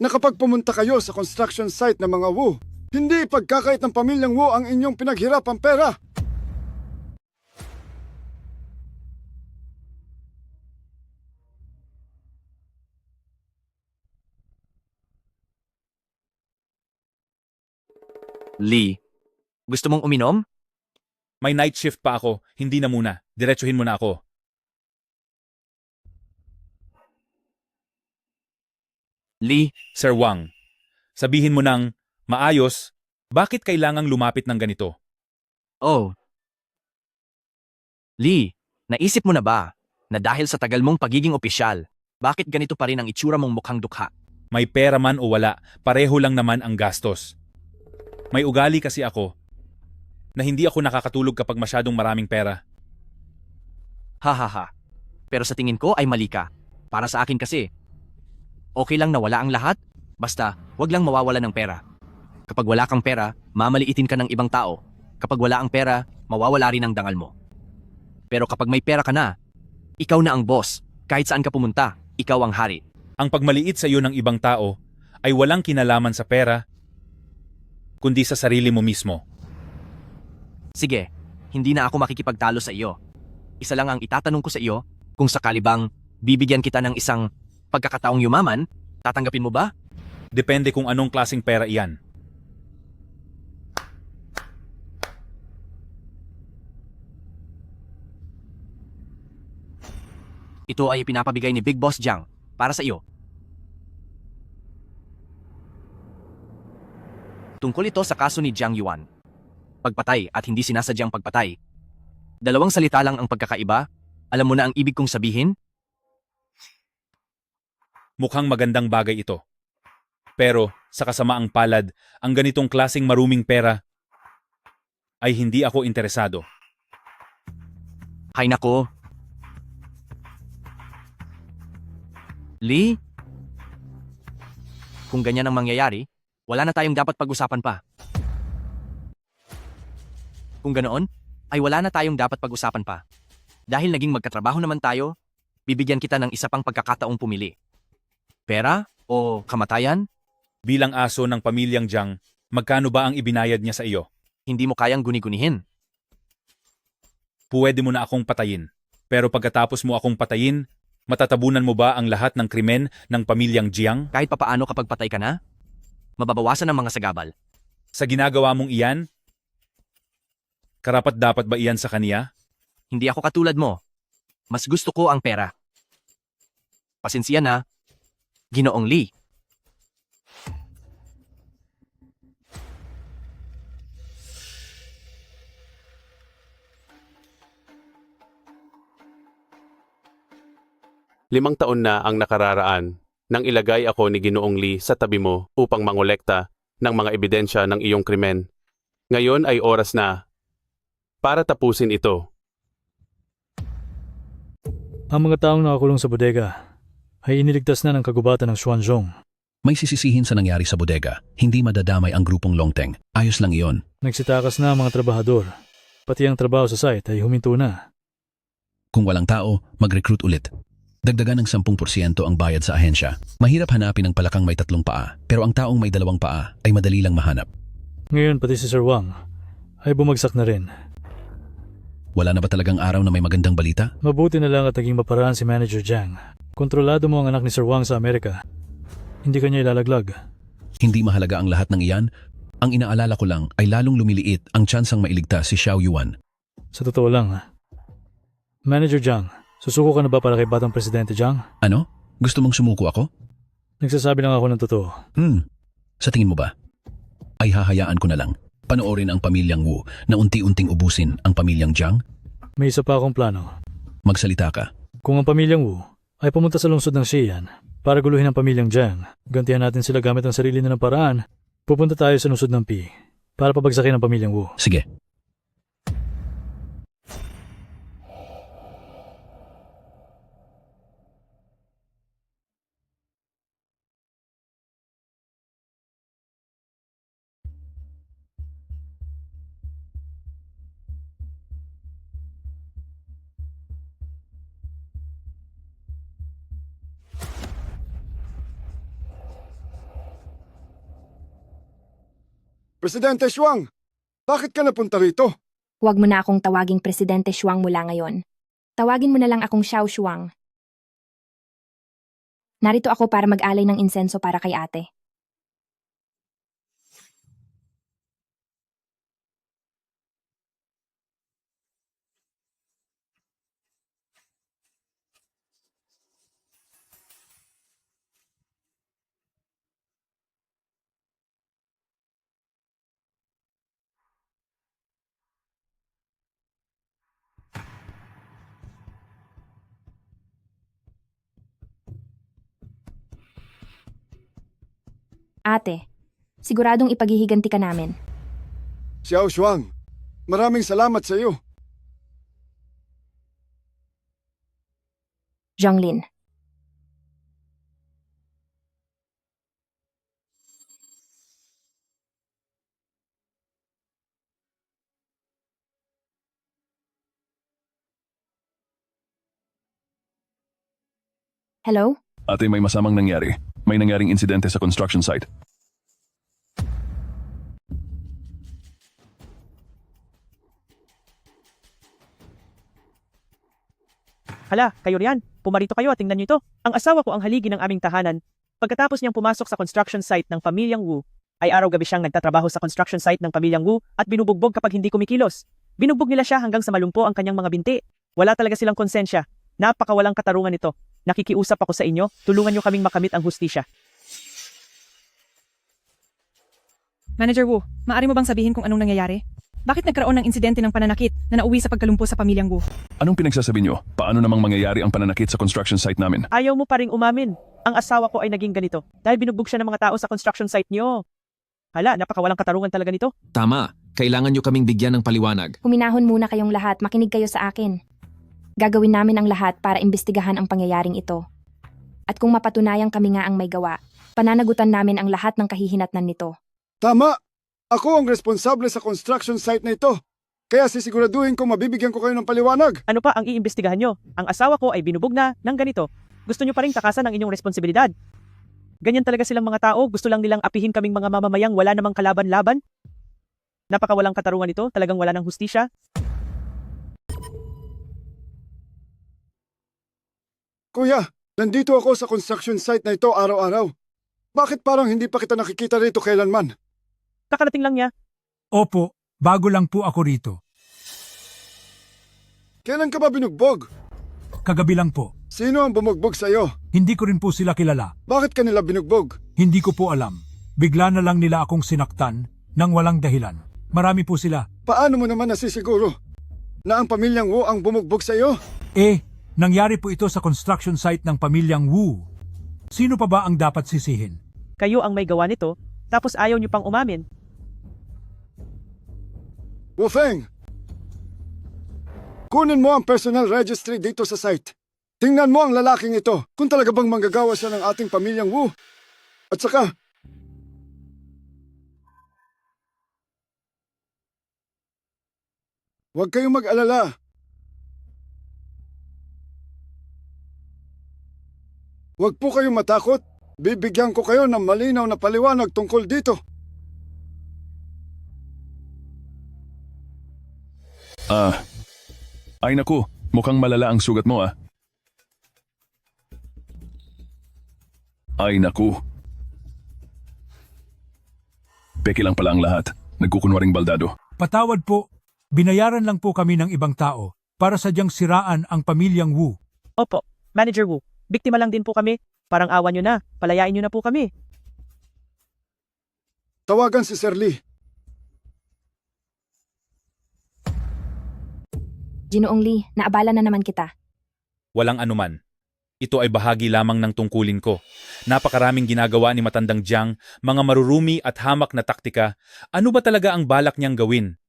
Speaker 6: na kapag pumunta kayo sa construction site ng mga Wu, hindi ipagkakait ng pamilyang Wu ang inyong pinaghirapang pera.
Speaker 9: Lee, gusto mong uminom?
Speaker 5: May night shift pa ako, hindi na muna. Diretsuhin mo na ako.
Speaker 9: Lee,
Speaker 5: Sir Wang, sabihin mo nang maayos, bakit kailangang lumapit ng ganito?
Speaker 9: Oh. Lee, naisip mo na ba na dahil sa tagal mong pagiging opisyal, bakit ganito pa rin ang itsura mong mukhang dukha?
Speaker 5: May pera man o wala, pareho lang naman ang gastos. May ugali kasi ako na hindi ako nakakatulog kapag masyadong maraming pera.
Speaker 9: Hahaha. Pero sa tingin ko ay mali ka. Para sa akin kasi, okay lang na wala ang lahat, basta wag lang mawawala ng pera. Kapag wala kang pera, mamaliitin ka ng ibang tao. Kapag wala ang pera, mawawala rin ang dangal mo. Pero kapag may pera ka na, ikaw na ang boss. Kahit saan ka pumunta, ikaw ang hari.
Speaker 5: Ang pagmaliit sa iyo ng ibang tao ay walang kinalaman sa pera, kundi sa sarili mo mismo.
Speaker 9: Sige, hindi na ako makikipagtalo sa iyo. Isa lang ang itatanong ko sa iyo, kung sakali bang bibigyan kita ng isang pagkakataong yumaman, tatanggapin mo ba?
Speaker 5: Depende kung anong klaseng pera iyan.
Speaker 9: Ito ay pinapabigay ni Big Boss Jiang para sa iyo. Tungkol ito sa kaso ni Jiang Yuan. Pagpatay at hindi sinasadyang pagpatay. Dalawang salita lang ang pagkakaiba. Alam mo na ang ibig kong sabihin?
Speaker 5: Mukhang magandang bagay ito. Pero sa kasamaang palad, ang ganitong klaseng maruming pera ay hindi ako interesado.
Speaker 9: Hay nako. Lee? Kung ganyan ang mangyayari, wala na tayong dapat pag-usapan pa. Kung ganoon, ay wala na tayong dapat pag-usapan pa. Dahil naging magkatrabaho naman tayo, bibigyan kita ng isa pang pagkakataong pumili. Pera o kamatayan?
Speaker 5: Bilang aso ng pamilyang Jiang, magkano ba ang ibinayad niya sa iyo?
Speaker 9: Hindi mo kayang guni-gunihin.
Speaker 5: Pwede mo na akong patayin. Pero pagkatapos mo akong patayin, matatabunan mo ba ang lahat ng krimen ng pamilyang Jiang?
Speaker 9: Kahit papaano kapag patay ka na, mababawasan ang mga sagabal.
Speaker 5: Sa ginagawa mong iyan, karapat-dapat ba iyan sa kaniya?
Speaker 9: Hindi ako katulad mo. Mas gusto ko ang pera. Pasensya na, Ginoong Lee.
Speaker 14: Limang taon na ang nakararaan nang ilagay ako ni Ginoong Lee sa tabi mo upang mangolekta ng mga ebidensya ng iyong krimen. Ngayon ay oras na para tapusin ito.
Speaker 18: Ang mga taong nakakulong sa bodega ay iniligtas na ng kagubatan ng Xuanzong.
Speaker 11: May sisisihin sa nangyari sa bodega. Hindi madadamay ang grupong Longteng. Ayos lang iyon.
Speaker 18: Nagsitakas na ang mga trabahador. Pati ang trabaho sa site ay huminto na.
Speaker 11: Kung walang tao, mag-recruit ulit. Dagdagan ng 10% ang bayad sa ahensya. Mahirap hanapin ang palakang may 3 paa, pero ang taong may 2 paa ay madali lang mahanap.
Speaker 18: Ngayon pati si Sir Wang ay bumagsak na rin.
Speaker 11: Wala na ba talagang araw na may magandang balita?
Speaker 18: Mabuti na lang at naging maparaan si Manager Jiang. Kontrolado mo ang anak ni Sir Wang sa Amerika. Hindi kanya ilalaglag.
Speaker 11: Hindi mahalaga ang lahat ng iyan. Ang inaalala ko lang ay lalong lumiliit ang tsansang mailigtas si Xiao Yuan.
Speaker 18: Sa totoo lang, Manager Jiang, susuko ka na ba para kay Batang Presidente Jiang?
Speaker 11: Ano? Gusto mong sumuko ako?
Speaker 18: Nagsasabi lang ako ng totoo.
Speaker 11: Sa tingin mo ba? Ay hahayaan ko na lang. Panoorin ang pamilyang Wu na unti-unting ubusin ang pamilyang Jiang?
Speaker 18: May isa pa akong plano.
Speaker 11: Magsalita ka.
Speaker 18: Kung ang pamilyang Wu ay pumunta sa lungsod ng Xi'an para guluhin ang pamilyang Jiang, gantihan natin sila gamit ang sarili nilang paraan. Pupunta tayo sa lungsod ng Pi para pabagsakin ang pamilyang Wu.
Speaker 11: Sige.
Speaker 6: Presidente Xuang, bakit ka napunta rito?
Speaker 8: Huwag mo na akong tawaging Presidente Xuang mula ngayon. Tawagin mo na lang akong Xiao Xuang. Narito ako para mag-alay ng insenso para kay ate. Ate, siguradong ipaghihiganti ka namin.
Speaker 6: Xiao Xuang, maraming salamat sa iyo.
Speaker 8: Zhonglin. Hello?
Speaker 15: Ate, may masamang nangyari. May nangyaring insidente sa construction site.
Speaker 17: Hala, kayo riyan. Pumarito kayo at tingnan niyo ito. Ang asawa ko ang haligi ng aming tahanan. Pagkatapos niyang pumasok sa construction site ng pamilyang Wu, ay araw-gabi siyang nagtatrabaho sa construction site ng pamilyang Wu at binubugbog kapag hindi kumikilos. Binugbog nila siya hanggang sa malumpo ang kanyang mga binti. Wala talaga silang konsensya. Napakawalang katarungan ito. Nakikiusap ako sa inyo, tulungan niyo kaming makamit ang hustisya.
Speaker 10: Manager Wu, maaari mo bang sabihin kung anong nangyayari? Bakit nagkaroon ng insidente ng pananakit na nauwi sa pagkalumpo sa pamilyang Wu?
Speaker 15: Anong pinagsasabi nyo? Paano namang mangyayari ang pananakit sa construction site namin?
Speaker 17: Ayaw mo pa ring umamin. Ang asawa ko ay naging ganito dahil binugbog siya ng mga tao sa construction site niyo. Hala, napakawalang katarungan talaga nito.
Speaker 2: Tama. Kailangan nyo kaming bigyan ng paliwanag.
Speaker 8: Huminahon muna kayong lahat, makinig kayo sa akin. Gagawin namin ang lahat para imbestigahan ang pangyayaring ito. At kung mapatunayang kami nga ang may gawa, pananagutan namin ang lahat ng kahihinatnan nito.
Speaker 6: Tama! Ako ang responsable sa construction site na ito. Kaya sisiguraduhin kong mabibigyan ko kayo ng paliwanag.
Speaker 17: Ano pa ang iimbestigahan nyo? Ang asawa ko ay binubog na ng ganito. Gusto nyo pa rin takasan ang inyong responsibilidad. Ganyan talaga silang mga tao, gusto lang nilang apihin kaming mga mamamayang wala namang kalaban-laban. Napakawalang katarungan ito, talagang wala ng hustisya.
Speaker 6: Kuya, nandito ako sa construction site na ito araw-araw. Bakit parang hindi pa kita nakikita rito kailanman?
Speaker 17: Kakarating lang niya.
Speaker 20: Opo, bago lang po ako rito.
Speaker 6: Kailan ka ba binugbog?
Speaker 20: Kagabi lang po.
Speaker 6: Sino ang bumugbog sa'yo?
Speaker 20: Hindi ko rin po sila kilala.
Speaker 6: Bakit ka nila binugbog?
Speaker 20: Hindi ko po alam. Bigla na lang nila akong sinaktan nang walang dahilan. Marami po sila.
Speaker 6: Paano mo naman nasisiguro na ang pamilyang Wu ang bumugbog sa'yo?
Speaker 20: Nangyari po ito sa construction site ng pamilyang Wu. Sino pa ba ang dapat sisihin?
Speaker 17: Kayo ang may gawa nito, tapos ayaw nyo pang umamin.
Speaker 6: Wu Feng! Kunin mo ang personal registry dito sa site. Tingnan mo ang lalaking ito kung talaga bang manggagawa siya ng ating pamilyang Wu. At saka, huwag kayong mag-alala. Huwag po kayong matakot. Bibigyan ko kayo ng malinaw na paliwanag tungkol dito.
Speaker 15: Ay naku, mukhang malala ang sugat mo ah. Ay naku. Peke lang pala ang lahat. Nagkukunwaring baldado.
Speaker 20: Patawad po, binayaran lang po kami ng ibang tao para sadyang siraan ang pamilyang Wu.
Speaker 17: Opo, Manager Wu, biktima lang din po kami. Parang awa nyo na, palayain nyo na po kami.
Speaker 6: Tawagan si Sir Lee.
Speaker 8: Ginoong Lee, naabala na naman kita.
Speaker 5: Walang anuman. Ito ay bahagi lamang ng tungkulin ko. Napakaraming ginagawa ni Matandang Jiang, mga marurumi at hamak na taktika. Ano ba talaga ang balak niyang gawin?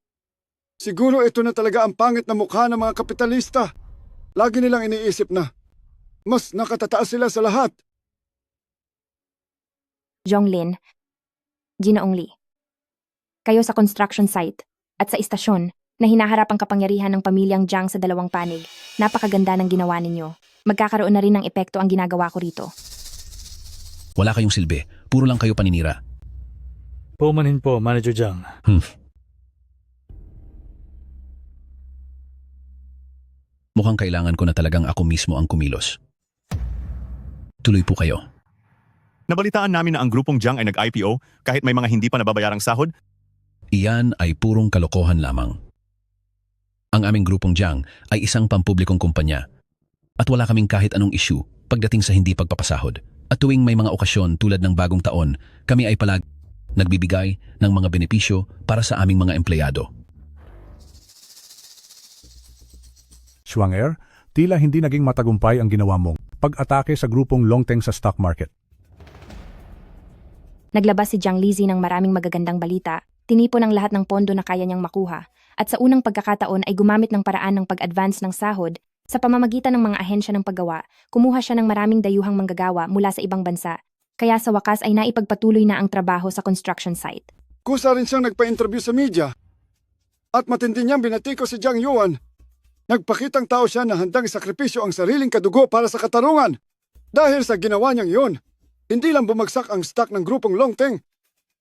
Speaker 6: Siguro ito na talaga ang pangit na mukha ng mga kapitalista. Lagi nilang iniisip na mas nakatataas sila sa lahat.
Speaker 8: Jonglin, Ginoong Lee. Kayo sa construction site at sa istasyon na hinaharap ang kapangyarihan ng pamilyang Jiang sa dalawang panig. Napakaganda ng ginawa ninyo. Magkakaroon na rin ng epekto ang ginagawa ko rito.
Speaker 11: Wala kayong silbi. Puro lang kayo paninira.
Speaker 18: Paumanhin po, Manager Jiang.
Speaker 11: Mukhang kailangan ko na talagang ako mismo ang kumilos. Tuloy po kayo.
Speaker 23: Nabalitaan namin na ang grupong Jiang ay nag-IPO kahit may mga hindi pa nababayarang sahod.
Speaker 11: Iyan ay purong kalokohan lamang. Ang aming grupong Jiang ay isang pampublikong kumpanya at wala kaming kahit anong issue pagdating sa hindi pagpapasahod. At tuwing may mga okasyon tulad ng bagong taon, kami ay palag nagbibigay ng mga benepisyo para sa aming mga empleyado.
Speaker 24: Schwanger, tila hindi naging matagumpay ang ginawa mong pag-atake sa grupong Longteng sa stock market.
Speaker 8: Naglabas si Jiang Lizi ng maraming magagandang balita, tinipon ang lahat ng pondo na kaya niyang makuha, at sa unang pagkakataon ay gumamit ng paraan ng pag-advance ng sahod. Sa pamamagitan ng mga ahensya ng paggawa, kumuha siya ng maraming dayuhang manggagawa mula sa ibang bansa, kaya sa wakas ay naipagpatuloy na ang trabaho sa construction site.
Speaker 6: Kusa rin siyang nagpa-interview sa media. At matindi niyang binatiko si Jiang Yuan. Nagpakitang tao siya na handang sakripisyo ang sariling kadugo para sa katarungan. Dahil sa ginawa niyang yun, hindi lang bumagsak ang stock ng grupong Longteng,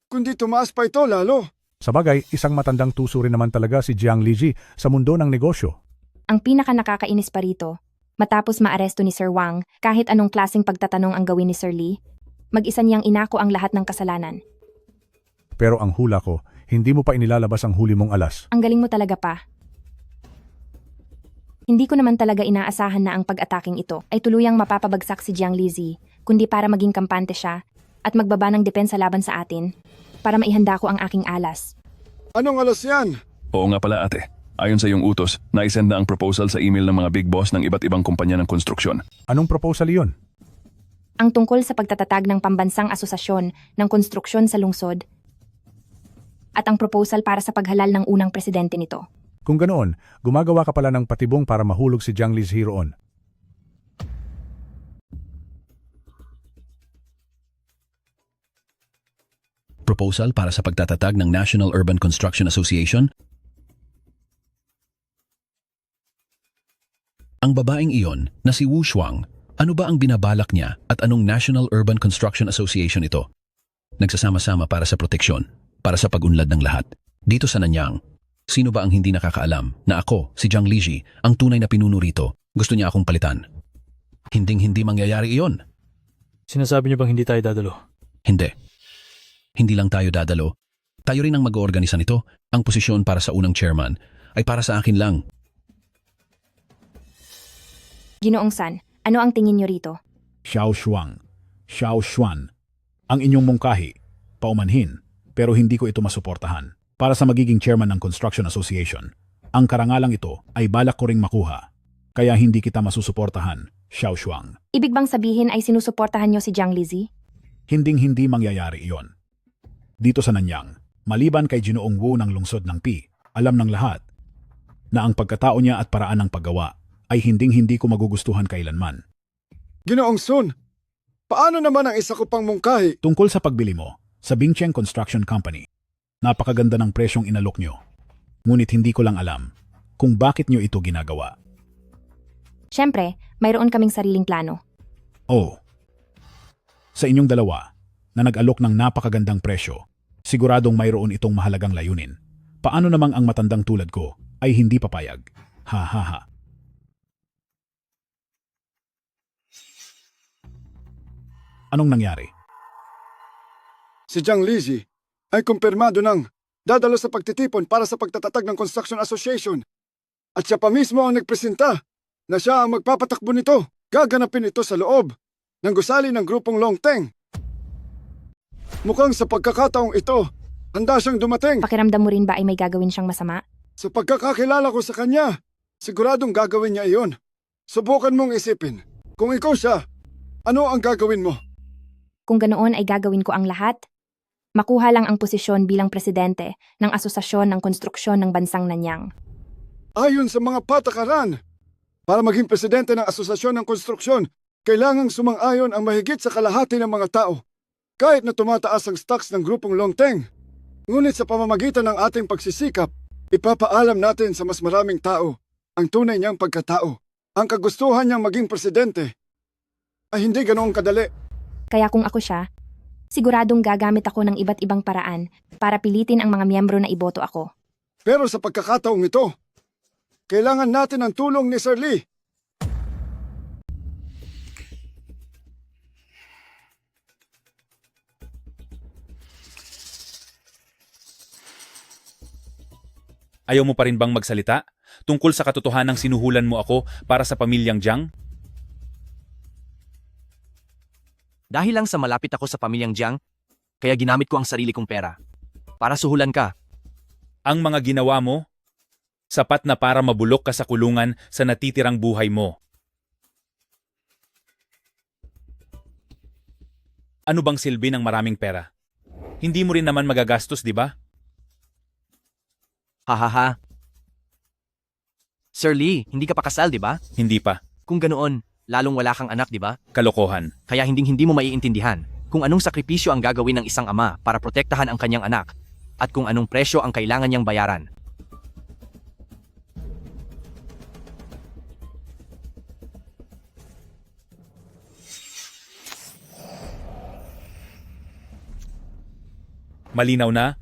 Speaker 6: kundi tumaas pa ito lalo.
Speaker 24: Sabagay, isang matandang tuso rin naman talaga si Jiang Lizi sa mundo ng negosyo.
Speaker 8: Ang pinaka nakakainis pa rito, Matapos maaresto ni Sir Wang, kahit anong klaseng pagtatanong ang gawin ni Sir Lee, mag-isa niyang inako ang lahat ng kasalanan.
Speaker 24: Pero ang hula ko, hindi mo pa inilalabas ang huli mong alas.
Speaker 8: Ang galing mo talaga pa. Hindi ko naman talaga inaasahan na ang pag-ataking ito ay tuluyang mapapabagsak si Jiang Lizi, kundi para maging kampante siya at magbaba ng depensa laban sa atin, para maihanda ko ang aking alas.
Speaker 6: Anong alas yan?
Speaker 15: Oo nga pala ate. Ayon sa iyong utos, naisend na ang proposal sa email ng mga big boss ng iba't ibang kumpanya ng konstruksyon.
Speaker 24: Anong proposal iyon?
Speaker 8: Ang tungkol sa pagtatatag ng pambansang asosasyon ng konstruksyon sa lungsod at ang proposal para sa paghalal ng unang presidente nito.
Speaker 24: Kung ganoon, gumagawa ka pala ng patibong para mahulog si Jiang Lizi roon.
Speaker 11: Proposal para sa pagtatatag ng National Urban Construction Association? Ang babaeng iyon na si Wu Shuang, ano ba ang binabalak niya at anong National Urban Construction Association ito? Nagsasama-sama para sa proteksyon, para sa pag-unlad ng lahat. Dito sa Nanyang, sino ba ang hindi nakakaalam na ako, si Jiang Lizi, ang tunay na pinuno rito, gusto niya akong palitan? Hinding-hindi mangyayari iyon.
Speaker 18: Sinasabi niyo bang hindi tayo dadalo?
Speaker 11: Hindi. Hindi lang tayo dadalo. Tayo rin ang mag-oorganisa nito. Ang posisyon para sa unang chairman ay para sa akin lang.
Speaker 8: Ginoong San, ano ang tingin niyo rito?
Speaker 24: Xiao Shuang, Xiao Xuan, ang inyong mungkahi, paumanhin, pero hindi ko ito masuportahan. Para sa magiging chairman ng Construction Association, ang karangalang ito ay balak ko ring makuha. Kaya hindi kita masusuportahan, Xiao Shuang.
Speaker 8: Ibig bang sabihin ay sinusuportahan niyo si Jiang Lizi?
Speaker 24: Hinding-hindi mangyayari iyon. Dito sa Nanyang, maliban kay Ginoong Wu ng lungsod ng Pi, alam ng lahat na ang pagkatao niya at paraan ng paggawa ay hinding-hindi ko magugustuhan kailanman.
Speaker 6: Ginoong Sun, paano naman ang isa ko pang mungkahi?
Speaker 24: Tungkol sa pagbili mo sa Bingcheng Construction Company, napakaganda ng presyong inalok nyo. Ngunit hindi ko lang alam kung bakit nyo ito ginagawa.
Speaker 8: Siyempre, mayroon kaming sariling plano.
Speaker 24: Oh, sa inyong dalawa na nag-alok ng napakagandang presyo, siguradong mayroon itong mahalagang layunin. Paano namang ang matandang tulad ko ay hindi papayag? Ha ha ha. Anong nangyari?
Speaker 6: Si Jiang Lizi ay kumpirmado ng dadalo sa pagtitipon para sa pagtatatag ng Construction Association. At siya pa mismo ang nagpresenta na siya ang magpapatakbo nito. Gaganapin ito sa loob ng gusali ng grupong Longteng. Mukhang sa pagkakataong ito, handa siyang dumating.
Speaker 8: Pakiramdam mo rin ba ay may gagawin siyang masama?
Speaker 6: Sa pagkakakilala ko sa kanya, siguradong gagawin niya iyon. Subukan mong isipin, kung ikaw siya, ano ang gagawin mo?
Speaker 8: Kung ganoon ay gagawin ko ang lahat. Makuha lang ang posisyon bilang presidente ng Asosasyon ng Konstruksyon ng Bansang Nanyang.
Speaker 6: Ayon sa mga patakaran, para maging presidente ng Asosasyon ng Konstruksyon, kailangang sumang-ayon ang mahigit sa kalahati ng mga tao. Kahit na tumataas ang stocks ng grupong Longteng. Ngunit sa pamamagitan ng ating pagsisikap, ipapaalam natin sa mas maraming tao ang tunay niyang pagkatao. Ang kagustuhan niyang maging presidente ay hindi ganoong kadali.
Speaker 8: Kaya kung ako siya, siguradong gagamit ako ng iba't ibang paraan para pilitin ang mga miyembro na iboto ako.
Speaker 6: Pero sa pagkakataong ito, kailangan natin ang tulong ni Sir Lee.
Speaker 5: Ayaw mo pa rin bang magsalita tungkol sa katotohanang sinuhulan mo ako para sa pamilyang Jiang?
Speaker 9: Dahil lang sa malapit ako sa pamilyang Jiang, kaya ginamit ko ang sarili kong pera. Para suhulan ka.
Speaker 5: Ang mga ginawa mo, sapat na para mabulok ka sa kulungan sa natitirang buhay mo. Ano bang silbi ng maraming pera? Hindi mo rin naman magagastos, di ba?
Speaker 9: Hahaha. Sir Lee, hindi ka pa kasal, di ba?
Speaker 5: Hindi pa.
Speaker 9: Kung ganoon, lalong wala kang anak, di ba?
Speaker 5: Kalokohan.
Speaker 9: Kaya hindi mo maiintindihan kung anong sakripisyo ang gagawin ng isang ama para protektahan ang kanyang anak at kung anong presyo ang kailangan niyang bayaran.
Speaker 5: Malinaw na,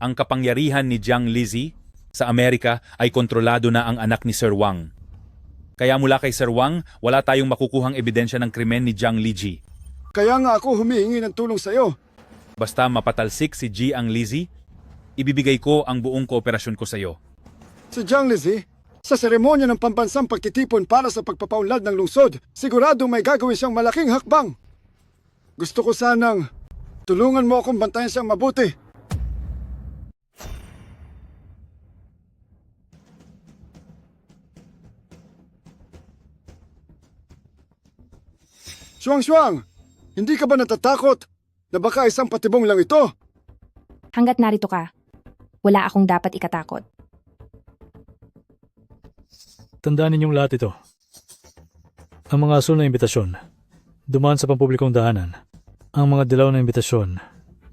Speaker 5: ang kapangyarihan ni Jiang Lizi sa Amerika ay kontrolado na ang anak ni Sir Wang. Kaya mula kay Sir Wang, wala tayong makukuhang ebidensya ng krimen ni Jiang Liji.
Speaker 6: Kaya nga ako humihingi ng tulong sa'yo.
Speaker 5: Basta mapatalsik si Jiang Liji, ibibigay ko ang buong kooperasyon ko sa iyo.
Speaker 6: Si Jiang Lizzy, sa seremonya ng pambansang pagtitipon para sa pagpapaunlad ng lungsod, sigurado may gagawin siyang malaking hakbang. Gusto ko sanang tulungan mo akong bantayan siyang mabuti. Shuang, hindi ka ba natatakot na baka isang patibong lang ito?
Speaker 8: Hanggat narito ka, wala akong dapat ikatakot.
Speaker 18: Tandaan ninyong lahat ito. Ang mga asul na imbitasyon, dumaan sa pampublikong daanan. Ang mga dilaw na imbitasyon,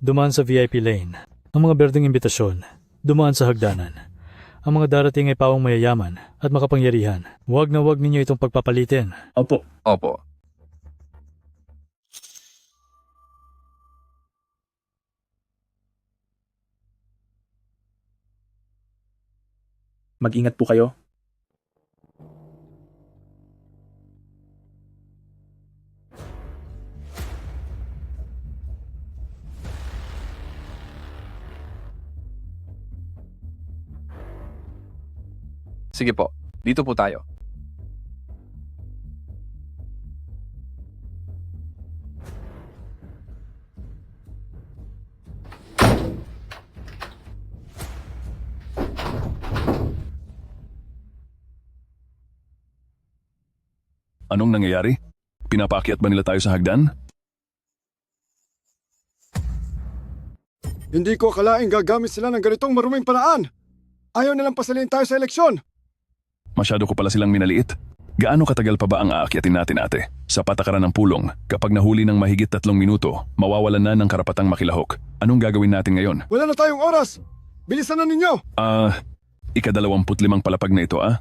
Speaker 18: dumaan sa VIP lane. Ang mga berdeng imbitasyon, dumaan sa hagdanan. Ang mga darating ay pawang mayayaman at makapangyarihan. Huwag na huwag ninyo itong pagpapalitin.
Speaker 7: Opo.
Speaker 2: Opo.
Speaker 7: Mag-ingat po kayo.
Speaker 2: Sige po, dito po tayo.
Speaker 15: Anong nangyayari? Pinapaakyat ba nila tayo sa hagdan?
Speaker 6: Hindi ko akalaing gagamit sila ng ganitong maruming paraan. Ayaw nilang pasalin tayo sa eleksyon.
Speaker 15: Masyado ko pala silang minaliit. Gaano katagal pa ba ang aakyatin natin, ate? Sa patakaran ng pulong, kapag nahuli ng mahigit 3 minuto, mawawalan na ng karapatang makilahok. Anong gagawin natin ngayon?
Speaker 6: Wala na tayong oras. Bilisan na ninyo.
Speaker 15: Ika-25 palapag na ito, ah?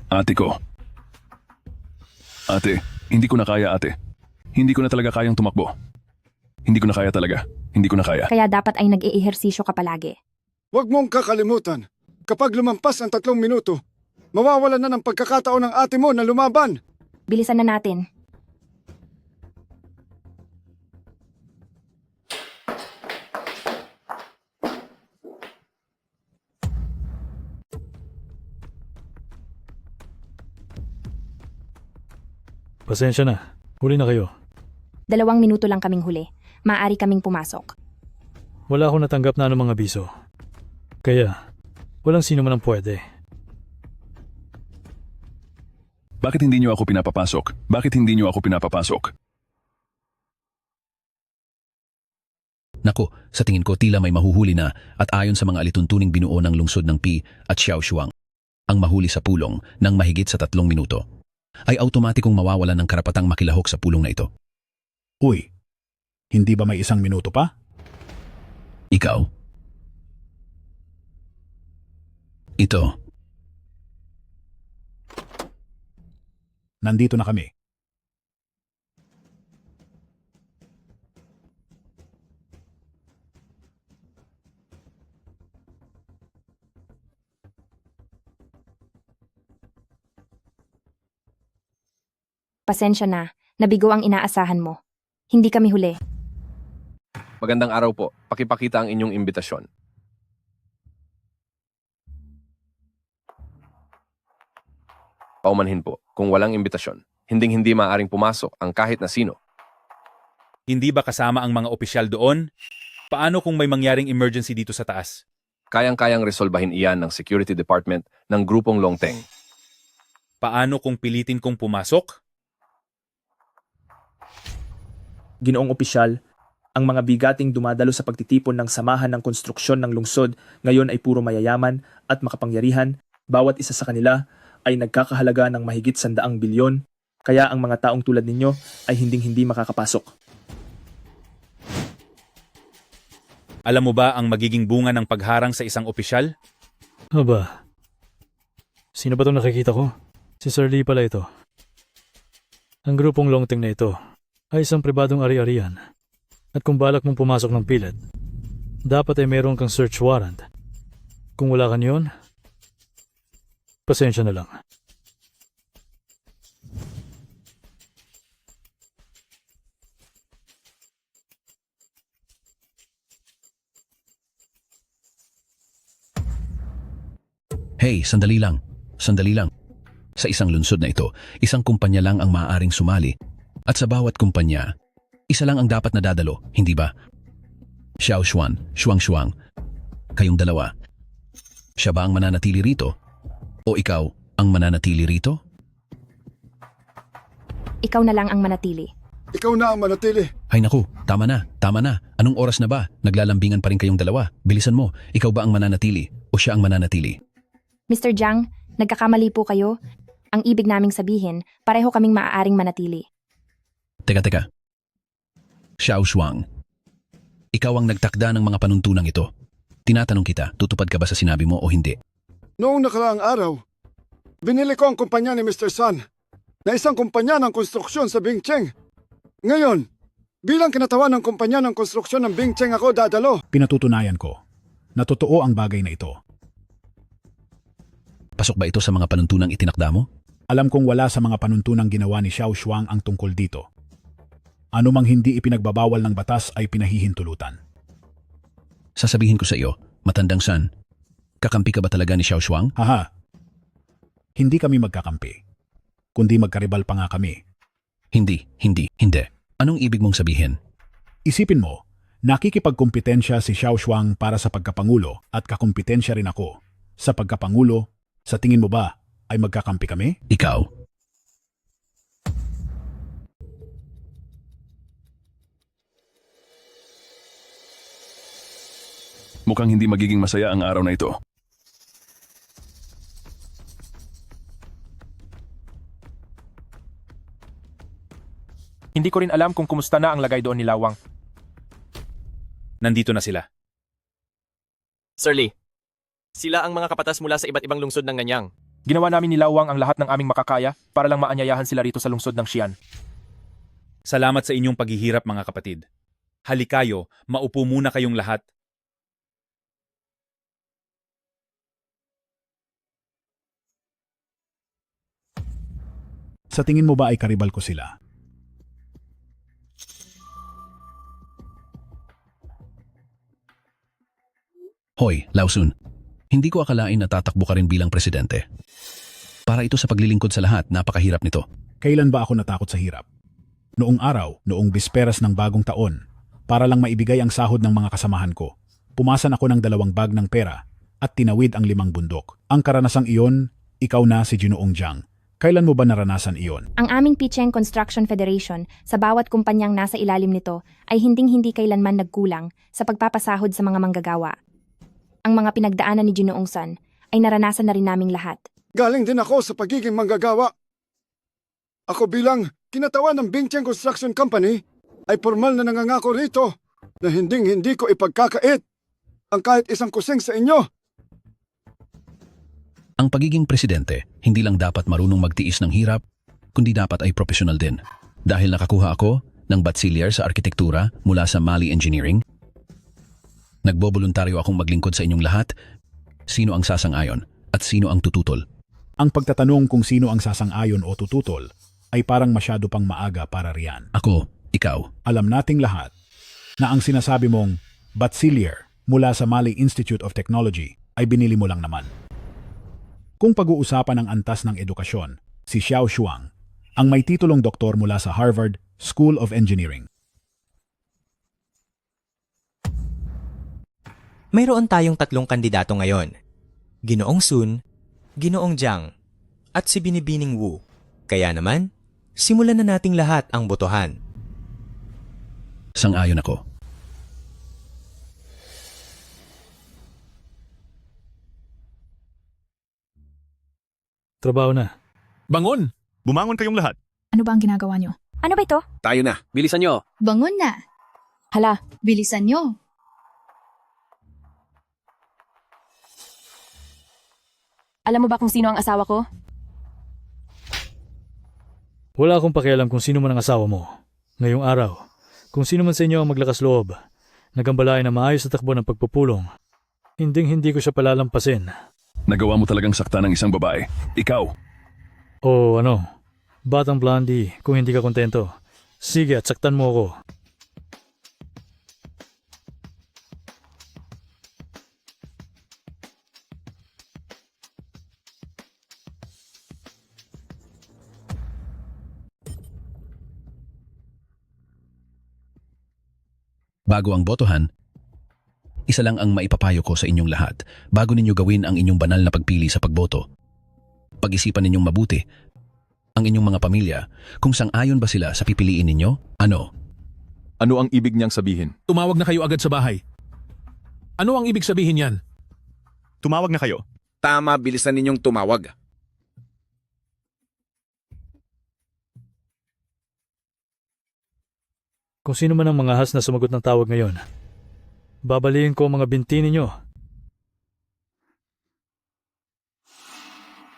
Speaker 15: Ate ko. Ate, hindi ko na kaya, ate. Hindi ko na talaga kayang tumakbo. Hindi ko na kaya talaga. Hindi ko na kaya.
Speaker 8: Kaya dapat ay nag-iihersisyo ka palagi.
Speaker 6: Huwag mong kakalimutan. Kapag lumampas ang 3 minuto, mawawalan na ng pagkakataon ng ate mo na lumaban.
Speaker 8: Bilisan na natin.
Speaker 18: Pasensya na. Huli na kayo.
Speaker 8: 2 minuto lang kaming huli. Maaari kaming pumasok.
Speaker 18: Wala akong natanggap na anumang abiso. Kaya, walang sino man ang pwede.
Speaker 15: Bakit hindi niyo ako pinapapasok? Bakit hindi niyo ako pinapapasok?
Speaker 11: Naku, sa tingin ko tila may mahuhuli na at ayon sa mga alituntuning binuo ng lungsod ng Pi at Xiaoshuang, ang mahuli sa pulong ng mahigit sa 3 minuto ay automatikong mawawalan ng karapatang makilahok sa pulong na ito.
Speaker 24: Uy, hindi ba may 1 minuto pa?
Speaker 11: Ikaw? Ito.
Speaker 24: Nandito na kami.
Speaker 8: Pasensya na, nabigo ang inaasahan mo. Hindi kami huli.
Speaker 2: Magandang araw po. Pakipakita ang inyong imbitasyon. Paumanhin po. Kung walang imbitasyon, hinding-hindi maaaring pumasok ang kahit na sino.
Speaker 5: Hindi ba kasama ang mga opisyal doon? Paano kung may mangyaring emergency dito sa taas?
Speaker 2: Kayang-kayang resolbahin iyan ng Security Department ng grupong Longteng.
Speaker 5: Paano kung pilitin kong pumasok?
Speaker 7: Ginoong opisyal, ang mga bigating dumadalo sa pagtitipon ng samahan ng konstruksyon ng lungsod ngayon ay puro mayayaman at makapangyarihan. Bawat isa sa kanila ay nagkakahalaga ng mahigit 100 bilyon, kaya ang mga taong tulad ninyo ay hinding-hindi makakapasok.
Speaker 5: Alam mo ba ang magiging bunga ng pagharang sa isang opisyal?
Speaker 18: Aba, sino ba itong nakikita ko? Si Sir Lee pala ito. Ang grupong Longteng na ito ay isang pribadong ari-arian At kung balak mong pumasok ng pilit, dapat ay meron kang search warrant. Kung wala ka niyon, pasensya na lang.
Speaker 11: Hey, sandali lang. Sandali lang. Sa isang lungsod na ito, isang kumpanya lang ang maaaring sumali. At sa bawat kumpanya, isa lang ang dapat na dadalo, hindi ba? Xiao Xuan, Shuang, kayong dalawa. Siya ba ang mananatili rito? O ikaw ang mananatili rito?
Speaker 8: Ikaw na lang ang manatili.
Speaker 6: Ikaw na ang manatili.
Speaker 11: Ay naku, tama na. Anong oras na ba? Naglalambingan pa rin kayong dalawa. Bilisan mo, ikaw ba ang mananatili o siya ang mananatili?
Speaker 8: Mr. Jiang, nagkakamali po kayo. Ang ibig naming sabihin, pareho kaming maaaring manatili.
Speaker 11: Teka. Xiao Shuang, ikaw ang nagtakda ng mga panuntunang ito. Tinatanong kita, tutupad ka ba sa sinabi mo o hindi?
Speaker 6: Noong nakaraang araw, binili ko ang kumpanya ni Mr. Sun na isang kumpanya ng konstruksyon sa Bingcheng. Ngayon, bilang kinatawan ng kumpanya ng konstruksyon ng Bingcheng ako dadalo.
Speaker 24: Pinatutunayan ko na totoo ang bagay na ito.
Speaker 11: Pasok ba ito sa mga panuntunang itinakda mo?
Speaker 24: Alam kong wala sa mga panuntunang ginawa ni Xiao Shuang ang tungkol dito. Ano mang hindi ipinagbabawal ng batas ay pinahihintulutan.
Speaker 11: Sasabihin ko sa iyo, matandang San, kakampi ka ba talaga ni Xiao Shuang?
Speaker 24: Haha. Hindi kami magkakampi. Kundi magkaribal pa nga kami.
Speaker 11: Hindi. Anong ibig mong sabihin?
Speaker 24: Isipin mo, nakikipagkumpetensya si Xiao Shuang para sa pagkapangulo at kakumpetensya rin ako sa pagkapangulo. Sa tingin mo ba ay magkakampi kami?
Speaker 11: Ikaw?
Speaker 15: Mukhang hindi magiging masaya ang araw na ito.
Speaker 4: Hindi ko rin alam kung kumusta na ang lagay doon ni Lawang.
Speaker 5: Nandito na sila.
Speaker 1: Sir Lee, sila ang mga kapatas mula sa iba't ibang lungsod ng Nanyang.
Speaker 4: Ginawa namin ni Lawang ang lahat ng aming makakaya para lang maanyayahan sila rito sa lungsod ng Xi'an.
Speaker 5: Salamat sa inyong paghihirap mga kapatid. Halikayo, maupo muna kayong lahat.
Speaker 24: Sa tingin mo ba ay karibal ko sila?
Speaker 11: Hoy, Lausun, hindi ko akalain na tatakbo ka rin bilang presidente. Para ito sa paglilingkod sa lahat, napakahirap nito.
Speaker 24: Kailan ba ako natakot sa hirap? Noong araw, noong bisperas ng bagong taon, para lang maibigay ang sahod ng mga kasamahan ko, pumasan ako ng 2 bag ng pera at tinawid ang 5 bundok. Ang karanasang iyon, ikaw na si Ginoong Jiang. Kailan mo ba naranasan iyon?
Speaker 8: Ang aming Picheng Construction Federation sa bawat kumpanyang nasa ilalim nito ay hinding-hindi kailanman nagkulang sa pagpapasahod sa mga manggagawa. Ang mga pinagdaanan ni Ginoong Sun ay naranasan na rin naming lahat.
Speaker 6: Galing din ako sa pagiging manggagawa. Ako bilang kinatawan ng Bingcheng Construction Company ay formal na nangangako rito na hinding-hindi ko ipagkakait ang kahit isang kusing sa inyo.
Speaker 11: Ang pagiging presidente, hindi lang dapat marunong magtiis ng hirap, kundi dapat ay profesional din. Dahil nakakuha ako ng bachelor sa arkitektura mula sa Mali Engineering, nagboboluntaryo akong maglingkod sa inyong lahat. Sino ang sasang-ayon at sino ang tututol?
Speaker 24: Ang pagtatanong kung sino ang sasang-ayon o tututol ay parang masyado pang maaga para riyan.
Speaker 11: Ako, ikaw.
Speaker 24: Alam nating lahat na ang sinasabi mong bachelor mula sa Mali Institute of Technology ay binili mo lang naman. Kung pag-uusapan ang antas ng edukasyon, si Xiao Shuang, ang may titulong doktor mula sa Harvard School of Engineering.
Speaker 13: Mayroon tayong 3 kandidato ngayon. Ginoong Sun, Ginoong Jiang, at si Binibining Wu. Kaya naman, simulan na nating lahat ang botohan.
Speaker 11: Sang-ayon ako.
Speaker 18: Trabaho na.
Speaker 23: Bangon! Bumangon kayong lahat.
Speaker 21: Ano ba ang ginagawa nyo?
Speaker 8: Ano ba ito?
Speaker 19: Tayo na.
Speaker 1: Bilisan nyo.
Speaker 21: Bangon na.
Speaker 8: Hala,
Speaker 21: Bilisan nyo.
Speaker 8: alam mo ba kung sino ang asawa ko?
Speaker 18: Wala akong pakialam kung sino man ang asawa mo. Ngayong araw, Kung sino man sa inyo ang maglakas loob, nagambalayan na maayos na takbo ng pagpupulong, hindi ko siya palalampasin.
Speaker 15: Nagawa mo talagang sakta ng isang babae. Ikaw.
Speaker 18: O ano, Batang Blondie, kung hindi ka kontento, sige at saktan mo ako.
Speaker 11: Bago ang botohan, isa lang ang maipapayo ko sa inyong lahat bago ninyo gawin ang inyong banal na pagpili sa pagboto. Pag-isipan ninyong mabuti ang inyong mga pamilya kung sang-ayon ba sila sa pipiliin ninyo. Ano?
Speaker 15: Ano ang ibig niyang sabihin?
Speaker 24: Tumawag na kayo agad sa bahay. Ano ang ibig sabihin yan?
Speaker 23: Tumawag na kayo.
Speaker 19: Tama, bilisan ninyong tumawag.
Speaker 18: Kung sino man ang mga has na sumagot ng tawag ngayon, babaliin ko ang mga binti ninyo.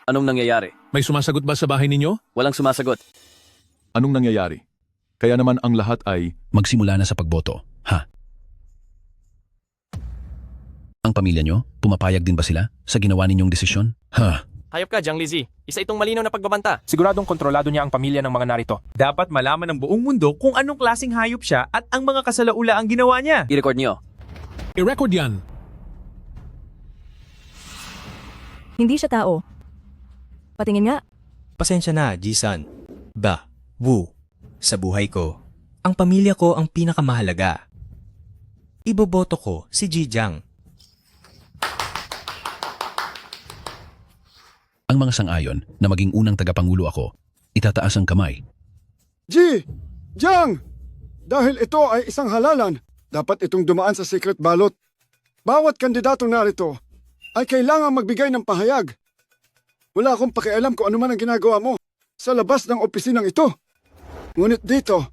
Speaker 1: Anong nangyayari?
Speaker 24: May sumasagot ba sa bahay ninyo?
Speaker 1: Walang sumasagot.
Speaker 15: Anong nangyayari? Kaya naman ang lahat ay...
Speaker 11: Magsimula na sa pagboto, ha? Ang pamilya nyo, pumapayag din ba sila sa ginawa ninyong desisyon? Ha?
Speaker 1: Hayop ka, Jiang Lizzie. Isa itong malinaw na pagbabanta.
Speaker 4: Siguradong kontrolado niya ang pamilya ng mga narito.
Speaker 3: Dapat malaman ng buong mundo kung anong klaseng hayop siya at ang mga kasalaula ang ginawa niya.
Speaker 1: I-record niyo.
Speaker 24: I-record yan.
Speaker 10: Hindi siya tao. Patingin nga.
Speaker 13: Pasensya na, Jisan. Wu. Sa buhay ko, ang pamilya ko ang pinakamahalaga. Iboboto ko si Ji Jiang.
Speaker 11: Ang mga sang-ayon na maging unang tagapangulo ako, itataas ang kamay.
Speaker 6: Ji! Jiang! Dahil ito ay isang halalan, dapat itong dumaan sa secret ballot. Bawat kandidatong narito ay kailangang magbigay ng pahayag. Wala akong pakialam kung ano man ang ginagawa mo sa labas ng opisinang ito. Ngunit dito,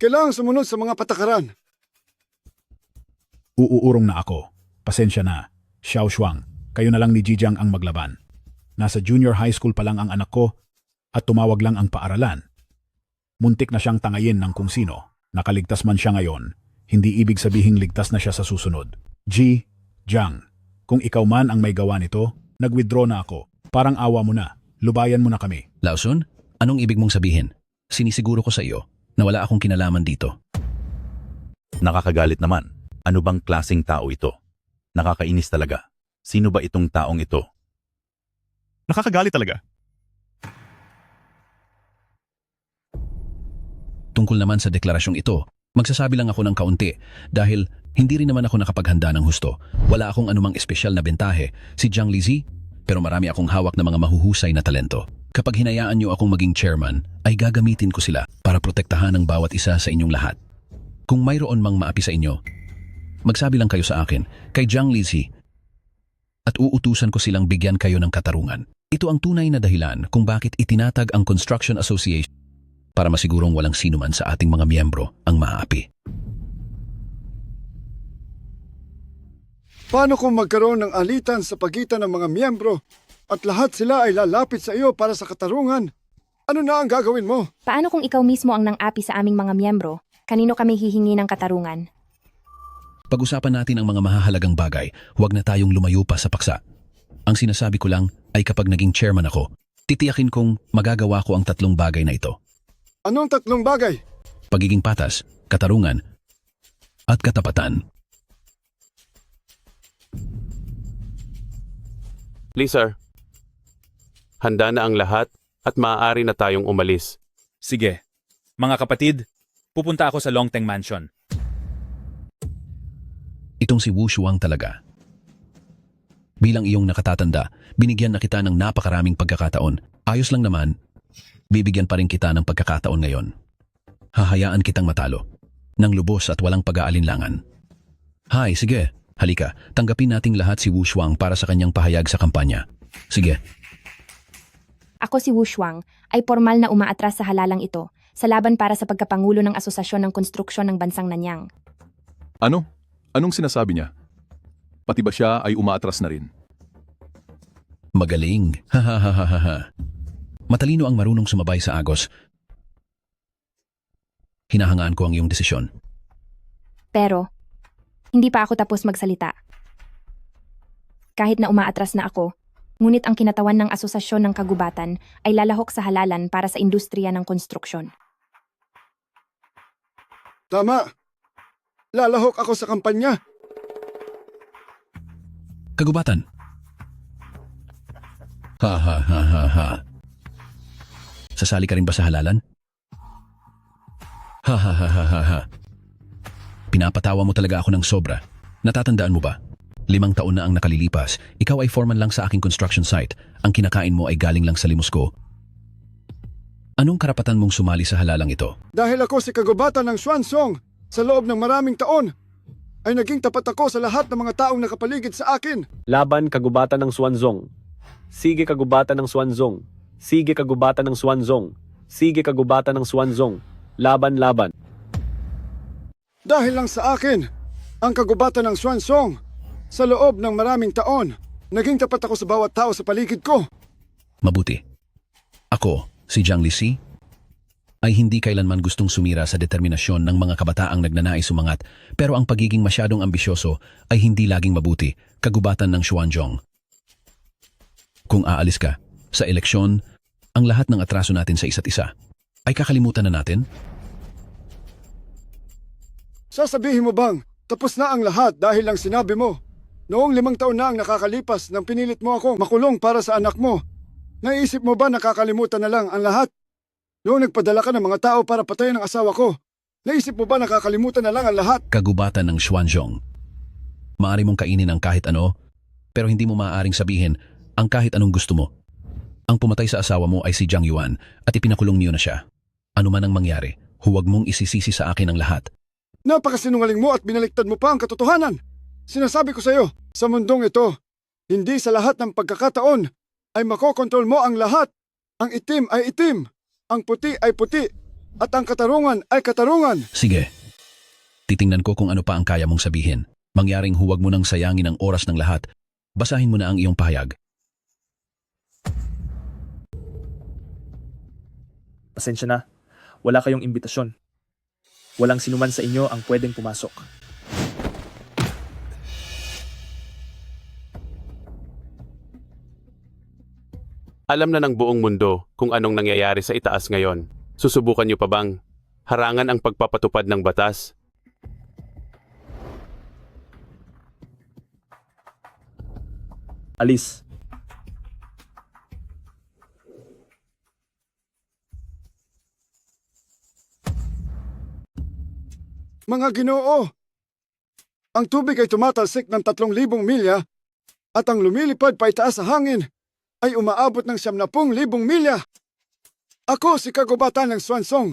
Speaker 6: kailangang sumunod sa mga patakaran.
Speaker 24: Uuurong na ako. Pasensya na. Xiao Shuang, kayo na lang ni Ji Jiang ang maglaban. Nasa junior high school pa lang ang anak ko at tumawag lang ang paaralan. Muntik na siyang tangayin ng kung sino. Nakaligtas man siya ngayon, hindi ibig sabihing ligtas na siya sa susunod. Ji Jiang, kung ikaw man ang may gawa nito, nag-withdraw na ako. Parang awa mo na. Lubayan mo na kami.
Speaker 11: Lawson, anong ibig mong sabihin? Sinisiguro ko sa iyo na wala akong kinalaman dito.
Speaker 12: Nakakagalit naman. Ano bang klaseng tao ito? Nakakainis talaga. Sino ba itong taong ito?
Speaker 23: Nakakagalit talaga.
Speaker 11: Tungkol naman sa deklarasyong ito, magsasabi lang ako ng kaunti dahil hindi rin naman ako nakapaghanda ng husto. Wala akong anumang espesyal na bentahe si Jiang Lizzie, pero marami akong hawak na mga mahuhusay na talento. Kapag hinayaan niyo akong maging chairman, ay gagamitin ko sila para protektahan ang bawat isa sa inyong lahat. Kung mayroon mang maapi sa inyo, magsabi lang kayo sa akin, kay Jiang Lizzie, at uutusan ko silang bigyan kayo ng katarungan. Ito ang tunay na dahilan kung bakit itinatag ang Construction Association para masigurong walang sino man sa ating mga miyembro ang maaapi.
Speaker 6: Paano kung magkaroon ng alitan sa pagitan ng mga miyembro at lahat sila ay lalapit sa iyo para sa katarungan? Ano na ang gagawin mo?
Speaker 8: Paano kung ikaw mismo ang nang-api sa aming mga miyembro? Kanino kami hihingi ng katarungan?
Speaker 11: Pag-usapan natin ang mga mahahalagang bagay, huwag na tayong lumayo pa sa paksa. Ang sinasabi ko lang ay kapag naging chairman ako, titiyakin kong magagawa ko ang tatlong bagay na ito.
Speaker 6: Anong tatlong bagay?
Speaker 11: Pagiging patas, katarungan, at katapatan.
Speaker 14: Lizar, handa na ang lahat at maaari na tayong umalis.
Speaker 5: Sige. Mga kapatid, pupunta ako sa Longteng Mansion.
Speaker 11: Itong si Wu Shuang talaga. Bilang iyong nakatatanda, binigyan na kita ng napakaraming pagkakataon. Ayos lang naman, bibigyan pa rin kita ng pagkakataon ngayon. Hahayaan kitang matalo, ng lubos at walang pag-aalinlangan. Hay, sige, halika, tanggapin nating lahat si Wu Shuang para sa kanyang pahayag sa kampanya. Sige.
Speaker 8: Ako si Wu Shuang ay formal na umaatras sa halalang ito sa laban para sa pagkapangulo ng Asosasyon ng Konstruksyon ng Bansang Nanyang.
Speaker 15: Ano? Anong sinasabi niya? Pati ba siya ay umaatras na rin?
Speaker 11: Magaling. Hahaha. Matalino ang marunong sumabay sa agos. Hinahangaan ko ang iyong desisyon.
Speaker 8: Pero, hindi pa ako tapos magsalita. Kahit na umaatras na ako, ngunit ang kinatawan ng Asosasyon ng Kagubatan ay lalahok sa halalan para sa industriya ng konstruksyon.
Speaker 6: Tama. Lalahok ako sa kampanya.
Speaker 11: Kagubatan. Ha ha ha ha ha. Sasali ka rin ba sa halalan? Ha ha ha ha ha ha. Pinapatawa mo talaga ako ng sobra. Natatandaan mo ba? 5 taon na ang nakalilipas. Ikaw ay foreman lang sa aking construction site. Ang kinakain mo ay galing lang sa limos ko. Anong karapatan mong sumali sa halalang ito?
Speaker 6: Dahil ako si kagubatan ng Xuanzong, sa loob ng maraming taon, ay naging tapat ako sa lahat ng mga taong nakapaligid sa akin.
Speaker 16: Laban kagubatan ng Xuanzong. Sige kagubatan ng Xuanzong. Sige kagubatan ng Xuanzong. Sige kagubatan ng Xuanzong. Laban, laban.
Speaker 6: Dahil lang sa akin, ang kagubatan ng Xuanzong, sa loob ng maraming taon, naging tapat ako sa bawat tao sa paligid ko.
Speaker 11: Mabuti. Ako, si Jiang Lisi, ay hindi kailanman gustong sumira sa determinasyon ng mga kabataang nagnanais sumangat, pero ang pagiging masyadong ambisyoso ay hindi laging mabuti, kagubatan ng Xuanzong. Kung aalis ka sa eleksyon, ang lahat ng atraso natin sa isa't isa ay kakalimutan na natin?
Speaker 6: Sasabihin mo bang, tapos na ang lahat dahil lang sinabi mo? Noong 5 taon na ang nakakalipas nang pinilit mo ako makulong para sa anak mo, naisip mo ba nakakalimutan na lang ang lahat? Noong nagpadala ka ng mga tao para patayin ang asawa ko, naisip mo ba nakakalimutan na lang ang lahat?
Speaker 11: Kagubatan ng Xuanzong. Maari mong kainin ang kahit ano, pero hindi mo maaaring sabihin ang kahit anong gusto mo. Ang pumatay sa asawa mo ay si Jiang Yuan at ipinakulong niyo na siya. Ano man ang mangyari, huwag mong isisisi sa akin ang lahat.
Speaker 6: Napakasinungaling mo at binaliktad mo pa ang katotohanan. Sinasabi ko sa iyo, sa mundong ito, hindi sa lahat ng pagkakataon ay makokontrol mo ang lahat. Ang itim ay itim, ang puti ay puti, at ang katarungan ay katarungan.
Speaker 11: Sige. Titingnan ko kung ano pa ang kaya mong sabihin. Mangyaring huwag mo nang sayangin ang oras ng lahat. Basahin mo na ang iyong pahayag.
Speaker 7: Pasensya na, wala kayong imbitasyon. Walang sinuman sa inyo ang pwedeng pumasok.
Speaker 14: Alam na ng buong mundo kung anong nangyayari sa itaas ngayon. Susubukan niyo pa bang harangan ang pagpapatupad ng batas?
Speaker 7: Alis.
Speaker 6: Mga Ginoo, ang tubig ay tumatalsik ng 3,000 milya at ang lumilipad pa itaas sa hangin ay umaabot ng 70,000 milya. Ako si kagubatan ng Xuanzong,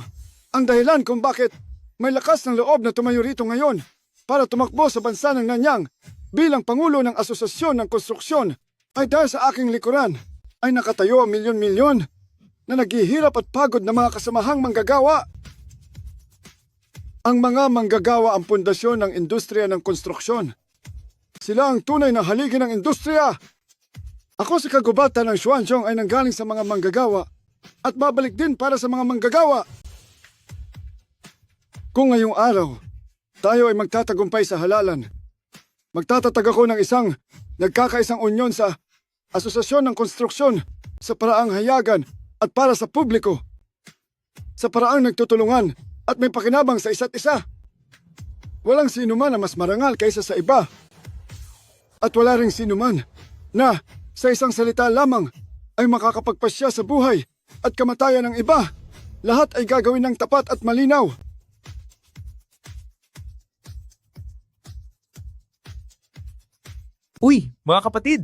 Speaker 6: ang dahilan kung bakit may lakas ng loob na tumayo rito ngayon para tumakbo sa bansa ng Nanyang bilang Pangulo ng Asosasyon ng Konstruksyon ay dahil sa aking likuran ay nakatayo ang milyon-milyon na naghihirap at pagod na mga kasamahang manggagawa. Ang mga manggagawa ang pundasyon ng industriya ng konstruksyon. Sila ang tunay na haligi ng industriya. Ako si kagubatan ng Xuanzong ay nanggaling sa mga manggagawa at babalik din para sa mga manggagawa. Kung ngayong araw, tayo ay magtatagumpay sa halalan, magtatatag ako ng isang nagkakaisang unyon sa Asosasyon ng Konstruksyon sa paraang hayagan at para sa publiko, sa paraang nagtutulungan at may pakinabang sa isa't isa. Walang sinuman na mas marangal kaysa sa iba. At wala ring sinuman na sa isang salita lamang ay makakapagpasya sa buhay at kamatayan ng iba. Lahat ay gagawin ng tapat at malinaw.
Speaker 3: Uy, mga kapatid!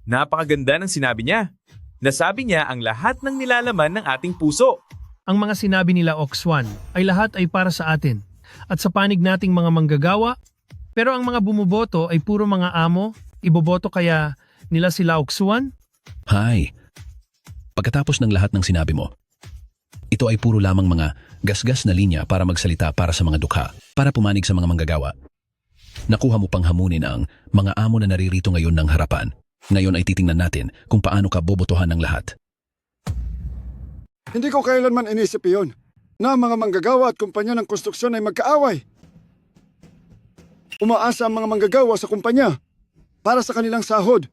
Speaker 3: Napakaganda ng sinabi niya. Nasabi niya ang lahat ng nilalaman ng ating puso.
Speaker 17: Ang mga sinabi nila Oxwan ay lahat ay para sa atin at sa panig nating mga manggagawa, pero ang mga bumuboto ay puro mga amo, iboboto kaya nila sila Oxwan?
Speaker 11: Hay! Pagkatapos ng lahat ng sinabi mo, ito ay puro lamang mga gasgas na linya para magsalita para sa mga dukha, para pumanig sa mga manggagawa. Nakuha mo pang hamunin ang mga amo na naririto ngayon ng harapan. Ngayon ay titingnan natin kung paano ka bobotohan ng lahat.
Speaker 6: Hindi ko kailanman inisip iyon. na ang mga manggagawa at kumpanya ng konstruksyon ay magkaaway. Umaasa ang mga manggagawa sa kumpanya para sa kanilang sahod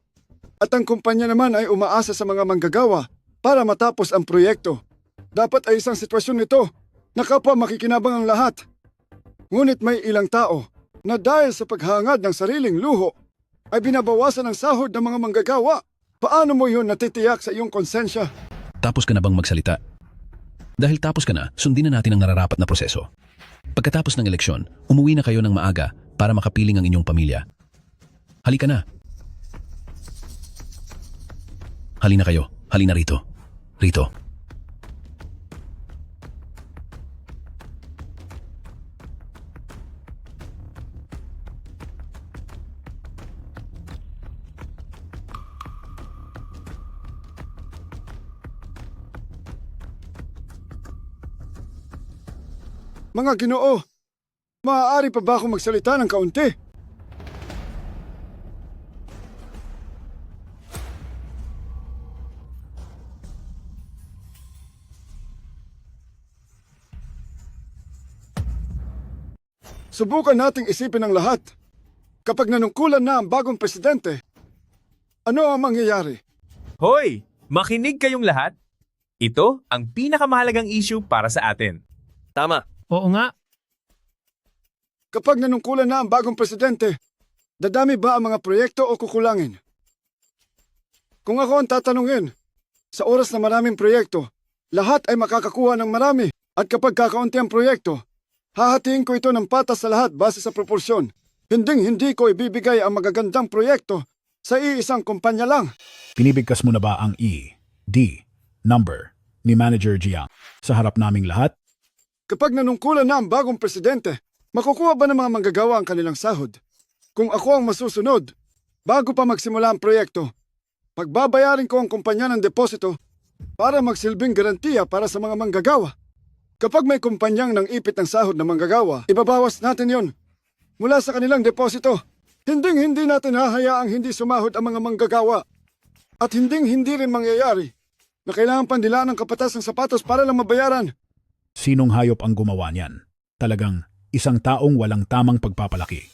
Speaker 6: at ang kumpanya naman ay umaasa sa mga manggagawa para matapos ang proyekto. Dapat ay isang sitwasyon nito na kapwa makikinabang ang lahat. Ngunit may ilang tao na dahil sa paghangad ng sariling luho ay binabawasan ang sahod ng mga manggagawa. Paano mo yun natitiyak sa iyong konsensya?
Speaker 11: Tapos ka na bang magsalita? Dahil tapos ka na, sundin na natin ang nararapat na proseso. Pagkatapos ng eleksyon, umuwi na kayo ng maaga para makapiling ang inyong pamilya. Halika na. Halina kayo. Halina rito. Rito.
Speaker 6: Mga Ginoo, maaari pa ba akong magsalita ng kaunti? Subukan nating isipin ang lahat. Kapag nanungkulan na ang bagong presidente, ano ang mangyayari?
Speaker 3: Hoy! Makinig kayong lahat. Ito ang pinakamahalagang issue para sa atin.
Speaker 1: Tama.
Speaker 17: Oo nga.
Speaker 6: Kapag nanungkulan na ang bagong presidente, dadami ba ang mga proyekto o kukulangin? Kung ako ang tatanungin, sa oras na maraming proyekto, lahat ay makakakuha ng marami. At kapag kakaunti ang proyekto, hahatiin ko ito ng patas sa lahat base sa proporsyon. Hindi ko ibibigay ang magagandang proyekto sa iisang kumpanya lang.
Speaker 24: Pinibigkas mo na ba ang E.D. number ni Manager Jiang sa harap naming lahat?
Speaker 6: Kapag nanungkulan na ang bagong presidente, makukuha ba ng mga manggagawa ang kanilang sahod? Kung ako ang masusunod, bago pa magsimula ang proyekto, pagbabayarin ko ang kumpanya ng deposito para magsilbing garantiya para sa mga manggagawa. Kapag may kumpanyang nang ipit ng sahod ng manggagawa, ibabawas natin yon mula sa kanilang deposito. Hindi natin hahayaang hindi sumahod ang mga manggagawa. At hindi rin mangyayari na kailangan pandilaan ng kapatas ng sapatos para lang mabayaran.
Speaker 24: Sinong hayop ang gumawa niyan? Talagang isang taong walang tamang pagpapalaki.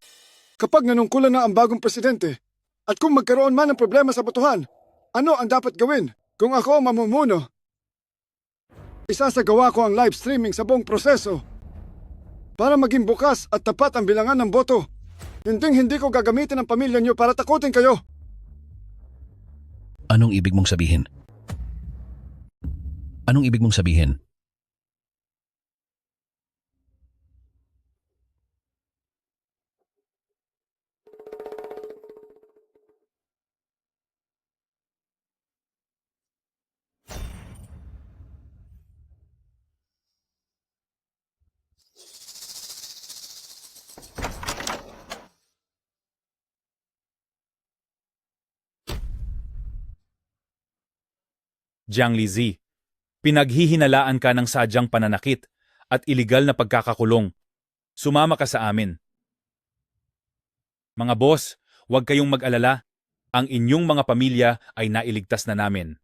Speaker 6: Kapag nanungkulan na ang bagong presidente, at kung magkaroon man ng problema sa botohan, ano ang dapat gawin? Kung ako ang mamumuno, isasagawa ko ang live streaming sa buong proseso para maging bukas at tapat ang bilangan ng boto. Hindi ko gagamitin ang pamilya niyo para takutin kayo.
Speaker 11: Anong ibig mong sabihin? Anong ibig mong sabihin?
Speaker 5: Jiang Lizi, pinaghihinalaan ka ng sadyang pananakit at iligal na pagkakakulong. Sumama ka sa amin. Mga boss, huwag kayong mag-alala. Ang inyong mga pamilya ay nailigtas na namin.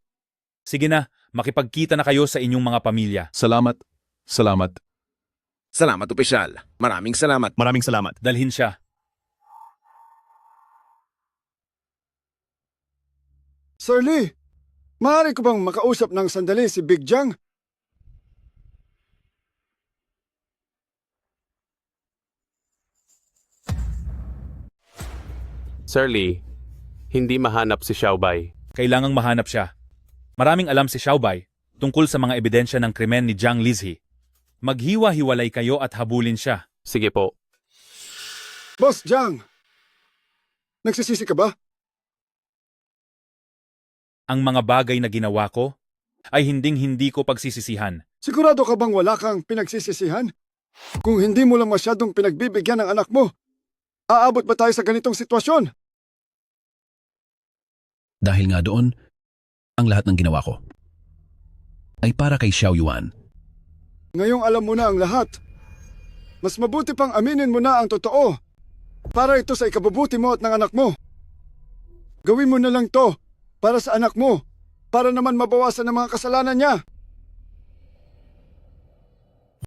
Speaker 5: Sige na, makipagkita na kayo sa inyong mga pamilya.
Speaker 15: Salamat. Salamat.
Speaker 19: Salamat, opisyal. Maraming salamat.
Speaker 23: Maraming salamat.
Speaker 5: Dalhin siya.
Speaker 6: Sir Lee, maaari ko bang makausap ng sandali si Big Jiang?
Speaker 14: Sir Lee, hindi mahanap si Xiaobei.
Speaker 5: Kailangang mahanap siya. Maraming alam si Xiaobei tungkol sa mga ebidensya ng krimen ni Jiang Lizi. Maghiwa-hiwalay kayo at habulin siya.
Speaker 14: Sige po.
Speaker 6: Boss Jiang, nagsisisi ka ba?
Speaker 5: Ang mga bagay na ginawa ko ay hinding-hindi ko pagsisisihan.
Speaker 6: Sigurado ka bang wala kang pinagsisisihan? Kung hindi mo lang masyadong pinagbibigyan ng anak mo, aabot ba tayo sa ganitong sitwasyon?
Speaker 11: Dahil nga doon, ang lahat ng ginawa ko ay para kay Xiao Yuan.
Speaker 6: Ngayong alam mo na ang lahat. Mas mabuti pang aminin mo na ang totoo para ito sa ikabubuti mo at ng anak mo. Gawin mo na lang to para sa anak mo, para naman mabawasan ang mga kasalanan niya.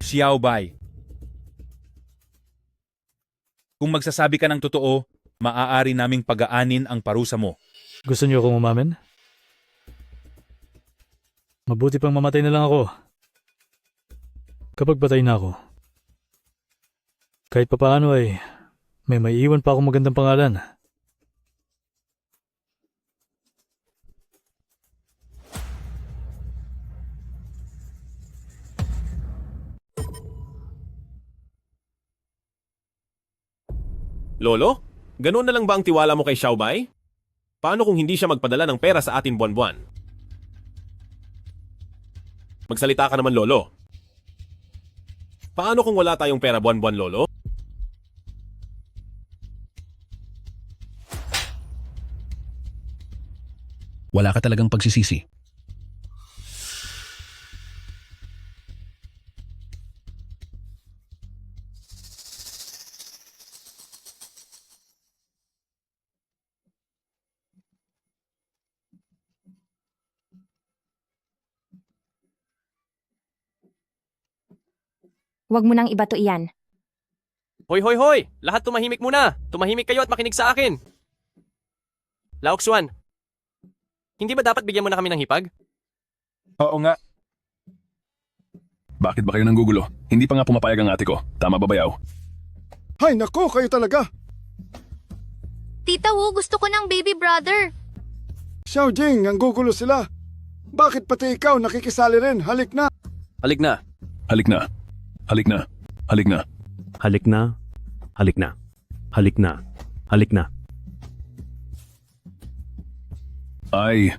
Speaker 5: Xiaobai. Kung magsasabi ka ng totoo, maaari naming pagaanin ang parusa mo.
Speaker 18: Gusto niyo akong umamin? Mabuti pang mamatay na lang ako. Kapag patay na ako, kahit papaano ay may maiiwan pa akong magandang pangalan.
Speaker 2: Lolo, ganoon na lang ba ang tiwala mo kay Xiaobai? Paano kung hindi siya magpadala ng pera sa atin buwan-buwan? Magsalita ka naman, Lolo. Paano kung wala tayong pera buwan-buwan, Lolo?
Speaker 11: Wala ka talagang pagsisisi.
Speaker 8: Huwag mo nang ibato iyan.
Speaker 1: Hoy, hoy, hoy! Lahat tumahimik muna! Tumahimik kayo at makinig sa akin! Laoxuan, hindi ba dapat bigyan mo na kami ng hipag?
Speaker 4: Oo nga.
Speaker 15: Bakit ba kayo nanggugulo? Hindi pa nga pumapayag ang ate ko. Tama ba, Bayaw?
Speaker 6: Hay nako, kayo talaga!
Speaker 9: Tita Wu, gusto ko ng baby brother.
Speaker 6: Xiao Jing, ang gugulo sila. Bakit pati ikaw nakikisali rin? Halik na!
Speaker 1: Halik na.
Speaker 15: Halik na. Halik na. Halik na.
Speaker 16: Halik na. Halik na. Halik na. Halik na.
Speaker 15: Ay,